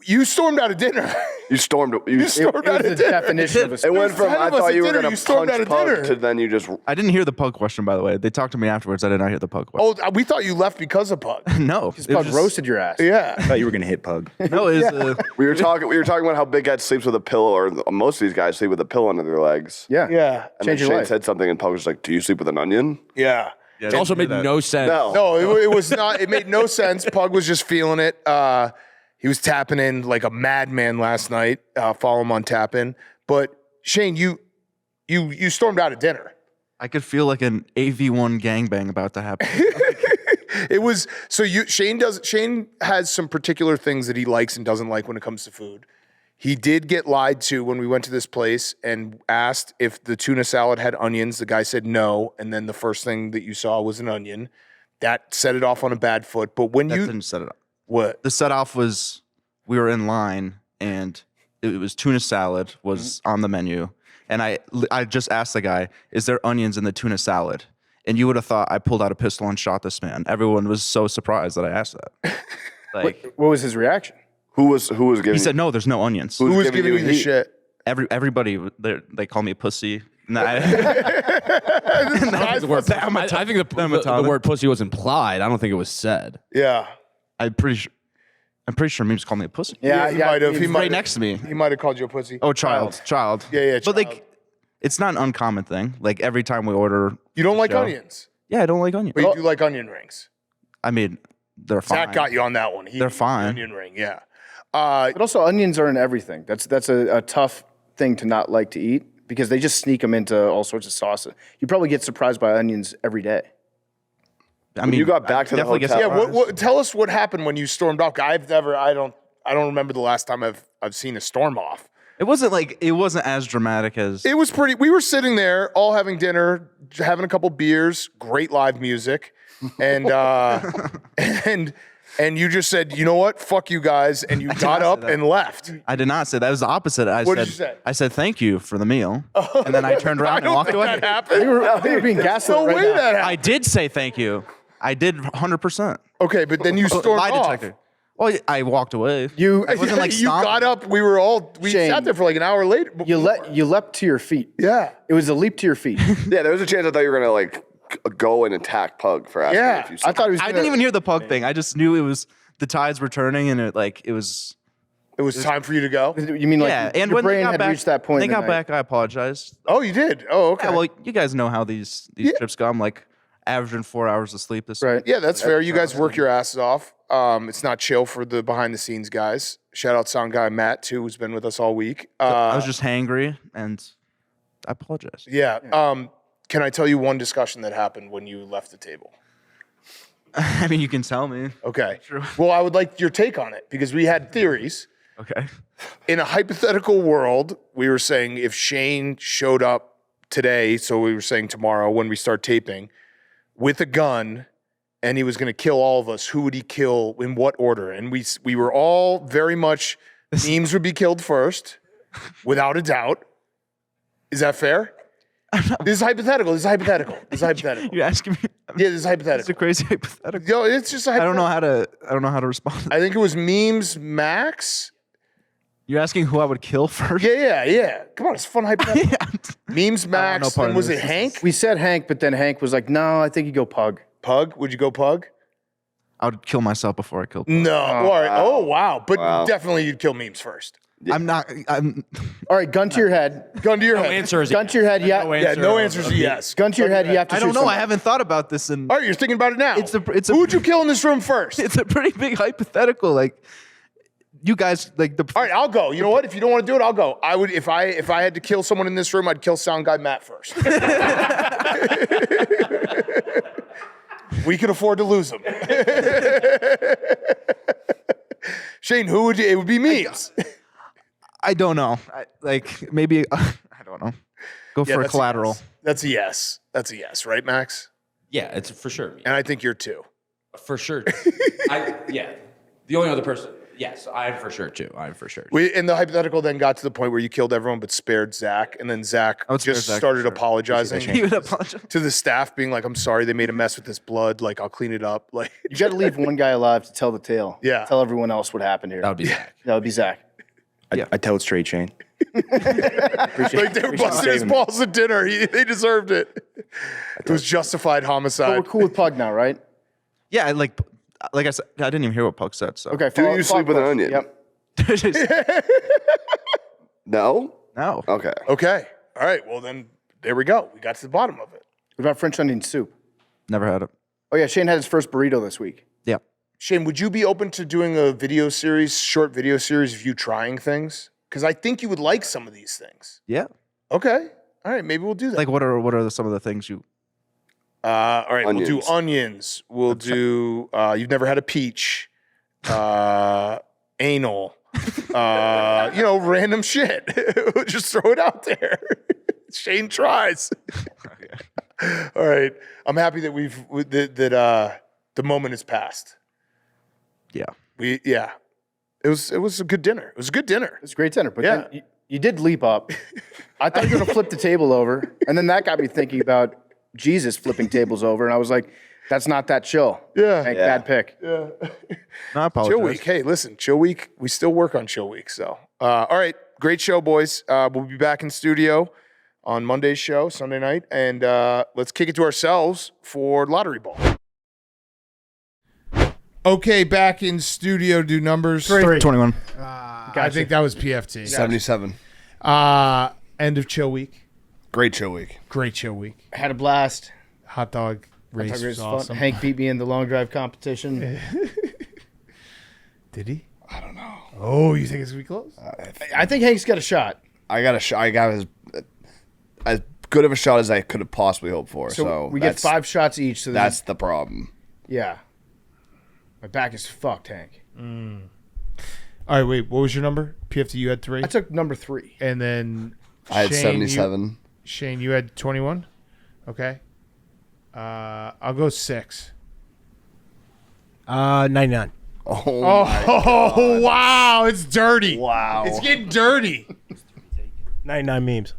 you stormed out of dinner. You stormed out It of was the dinner. definition of a It went from Ten I of us thought at you were dinner, going you to stormed punch out of Pug dinner. to then you just. I didn't hear the Pug question, by the way. They talked to me afterwards. I did not hear the Pug question. Oh, we thought you left because of Pug. No. It was Pug just- roasted your ass. Yeah. I thought you were going to hit Pug. No, it was, We were talking about how Big Ed sleeps with a pillow, or most of these guys sleep with a pillow under their legs. Yeah. Yeah. And Change then your Shane life. said something, and Pug was like, "Do you sleep with an onion?" Yeah. It also made no sense. No, it was not. It made no sense. Pug was just feeling it. He was tapping in like a madman last night. Follow him on Tap In. But Shane, you stormed out of dinner. I could feel like an AV1 gangbang about to happen. It was so Shane has some particular things that he likes and doesn't like when it comes to food. He did get lied to when we went to this place and asked if the tuna salad had onions. The guy said no, and then the first thing that you saw was an onion. That set it off on a bad foot. But when That you didn't set it up. what? The set off was we were in line and it was tuna salad was on the menu. And I just asked the guy, is there onions in the tuna salad? And you would have thought I pulled out a pistol and shot this man. Everyone was so surprised that I asked that. Like, What was his reaction? Who was giving? he said, no, there's no onions. Who was giving you the heat? shit? Everybody, they call me a pussy. Nah, I think the word pussy was implied. I don't think it was said. Yeah. I'm pretty sure memes call me a pussy. Yeah, he might have. He might Right next to me. He might have called you a pussy. Oh, child. Yeah, But like, it's not an uncommon thing. Like every time we order, You don't like show- onions, yeah, I don't like onions. but you do like onion rings. I mean, they're fine. Zach got you on that one. They're fine. Onion ring, yeah. But also, onions are in everything. That's a tough thing to not like to eat because they just sneak them into all sorts of sauces. You probably get surprised by onions every day. I mean, you got back to the definitely get hotel- Yeah. What? Tell us what happened when you stormed off. I don't remember the last time I've seen a storm off. It wasn't as dramatic as It was pretty. We were sitting there, all having dinner, having a couple beers, great live music, and and you just said, you know what, fuck you guys, and you got up and left. I did not say that. It was the opposite. What did you say? I said thank you for the meal, and then I turned I around and don't walked think away. that happened. I think you're being gaslit No right way now. that happened. I did say thank you. I did 100%. Okay, but then you stormed Lie off. detector. Well, I walked away. You I wasn't like you stomping. got up. We Shane, sat there for like an hour later. you leapt to your feet. Yeah. It was a leap to your feet. Yeah, there was a chance I thought you were gonna like go and attack Pug for asking Yeah, if you. I thought he was. I gonna- didn't even hear the Pug thing. I just knew it was the tides were turning, and it was. It was time for you to go. You mean like Yeah, and your when brain they got had back, reached that point? They in the got night. back. I apologized. Oh, you did. Oh, okay. Yeah, well, you guys know how these trips go. I'm like averaging 4 hours of sleep this Right. week. Yeah, that's fair. You guys work your asses off. It's not chill for the behind the scenes guys. Shout out sound guy Matt too, who's been with us all week. I was just hangry, and I apologize. Yeah. Can I tell you one discussion that happened when you left the table? I mean, you can tell me. Okay. Well, I would like your take on it because we had theories. Okay. In a hypothetical world, we were saying if Shane showed up today, so we were saying tomorrow when we start taping, with a gun, and he was going to kill all of us, who would he kill in what order? And we were all very much, memes would be killed first, without a doubt. Is that fair? This is hypothetical. You're asking me. Yeah, this is It's hypothetical. a crazy hypothetical. Yo, it's just a I don't hypothetical. know how to respond. I think it was memes Max. You're asking who I would kill first? Yeah. Come on, it's a fun hypothetical. Memes Max. no part And of was this. it Hank? We said Hank, but then Hank was like, no, I think you go Pug. Pug? Would you go Pug? I would kill myself before I killed. No. All right. Oh, wow. But Wow. definitely you'd kill memes first. I'm not. I'm. All right, gun to your head. Gun to your head. Answer is Gun to your head, yeah. Yeah, no answer is yes. Gun to your head, you have to I don't shoot know. I somebody. haven't thought about this, and All right, you're thinking about it now. It's a- Who would you kill in this room first? it's a pretty big hypothetical. Like, you guys, like the. All right, I'll go. You know what? If you don't want to do it, I'll go. I would if I had to kill someone in this room, I'd kill sound guy Matt first. We could afford to lose him. Shane, who would you? It would be memes. I don't know. Maybe I don't know. Go for a that's collateral. That's a yes. That's a yes, right, Max? Yeah, it's for sure. And I think you're two. For sure. The only other person. Yes, I'm for sure too. And the hypothetical then got to the point where you killed everyone but spared Zach, and then Zach I would spare just Zach, started for sure. apologizing You would apologize. to the staff, being like, "I'm sorry, they made a mess with this blood. Like, I'll clean it up." Like, You got to leave one guy alive to tell the tale. Yeah. Tell everyone else what happened here. That would be Zach. That would be Zach. I tell it straight, Shane. like they were busting his balls at dinner. They deserved it. It was justified But homicide. we're cool with Pug now, right? Yeah, like I said, I didn't even hear what Puck said. So Okay. Do you sleep with an question. onion? Yep. No? no. Okay. Okay. All right. Well, then there we go. We got to the bottom of it. What about French onion soup? Never had it. Oh, yeah. Shane had his first burrito this week. Yeah. Shane, would you be open to doing a short video series of you trying things? Because I think you would like some of these things. Yeah. Okay. All right. Maybe we'll do that. Like what are some of the things you? All right. We'll do Onions. onions. We'll do. You've never had a peach. Anal. Random shit. We'll just throw it out there. Shane tries. All right. I'm happy that the moment has passed. Yeah. It was a good dinner. It was a good dinner. It was a great dinner. But Yeah. then you did leap up. I thought you were going to flip the table over. And then that got me thinking about Jesus flipping tables over. And I was like, that's not that chill. Yeah. Hank, Yeah. bad pick. No, I apologize. Chill week. Hey, listen, chill week. We still work on chill week. So, all right. Great show, boys. We'll be back in studio on Monday's show, Sunday night. And let's kick it to ourselves for Lottery Ball. Okay, back in studio. Do numbers. 21. I think that was PFT. 77. End of chill week. Great chill week. Great chill week. I had a blast. Hot dog race Hot dog race was was fun. awesome. Hank beat me in the long drive competition. Did he? I don't know. Oh, you think it's gonna be close? I think Hank's got a shot. I got as good of a shot as I could have possibly hoped for. So, we get 5 shots each. So That's the problem. yeah. My back is fucked, Hank. All right, wait. What was your number? PFT, you had 3, I took number 3. and then I had Shane, 77. Shane, you had 21. Okay. I'll go 6. 99. Oh, wow! It's dirty. Wow. It's getting dirty. 99 memes.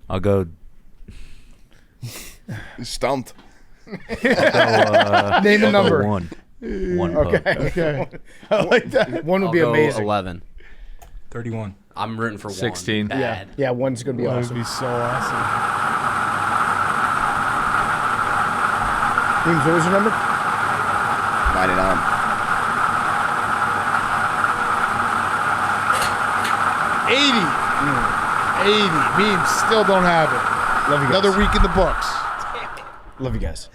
I'll go. Stumped. Name a number. 1. 1 pub. Okay. I like that. 1 would be I'll go amazing. 11. 31. I'm rooting for 16. 1. Bad. Yeah, 1's going to be That would awesome. be so awesome. James, what was your number? 99. 80. Memes still don't have it. Love you guys. Another week in the books. Love you guys.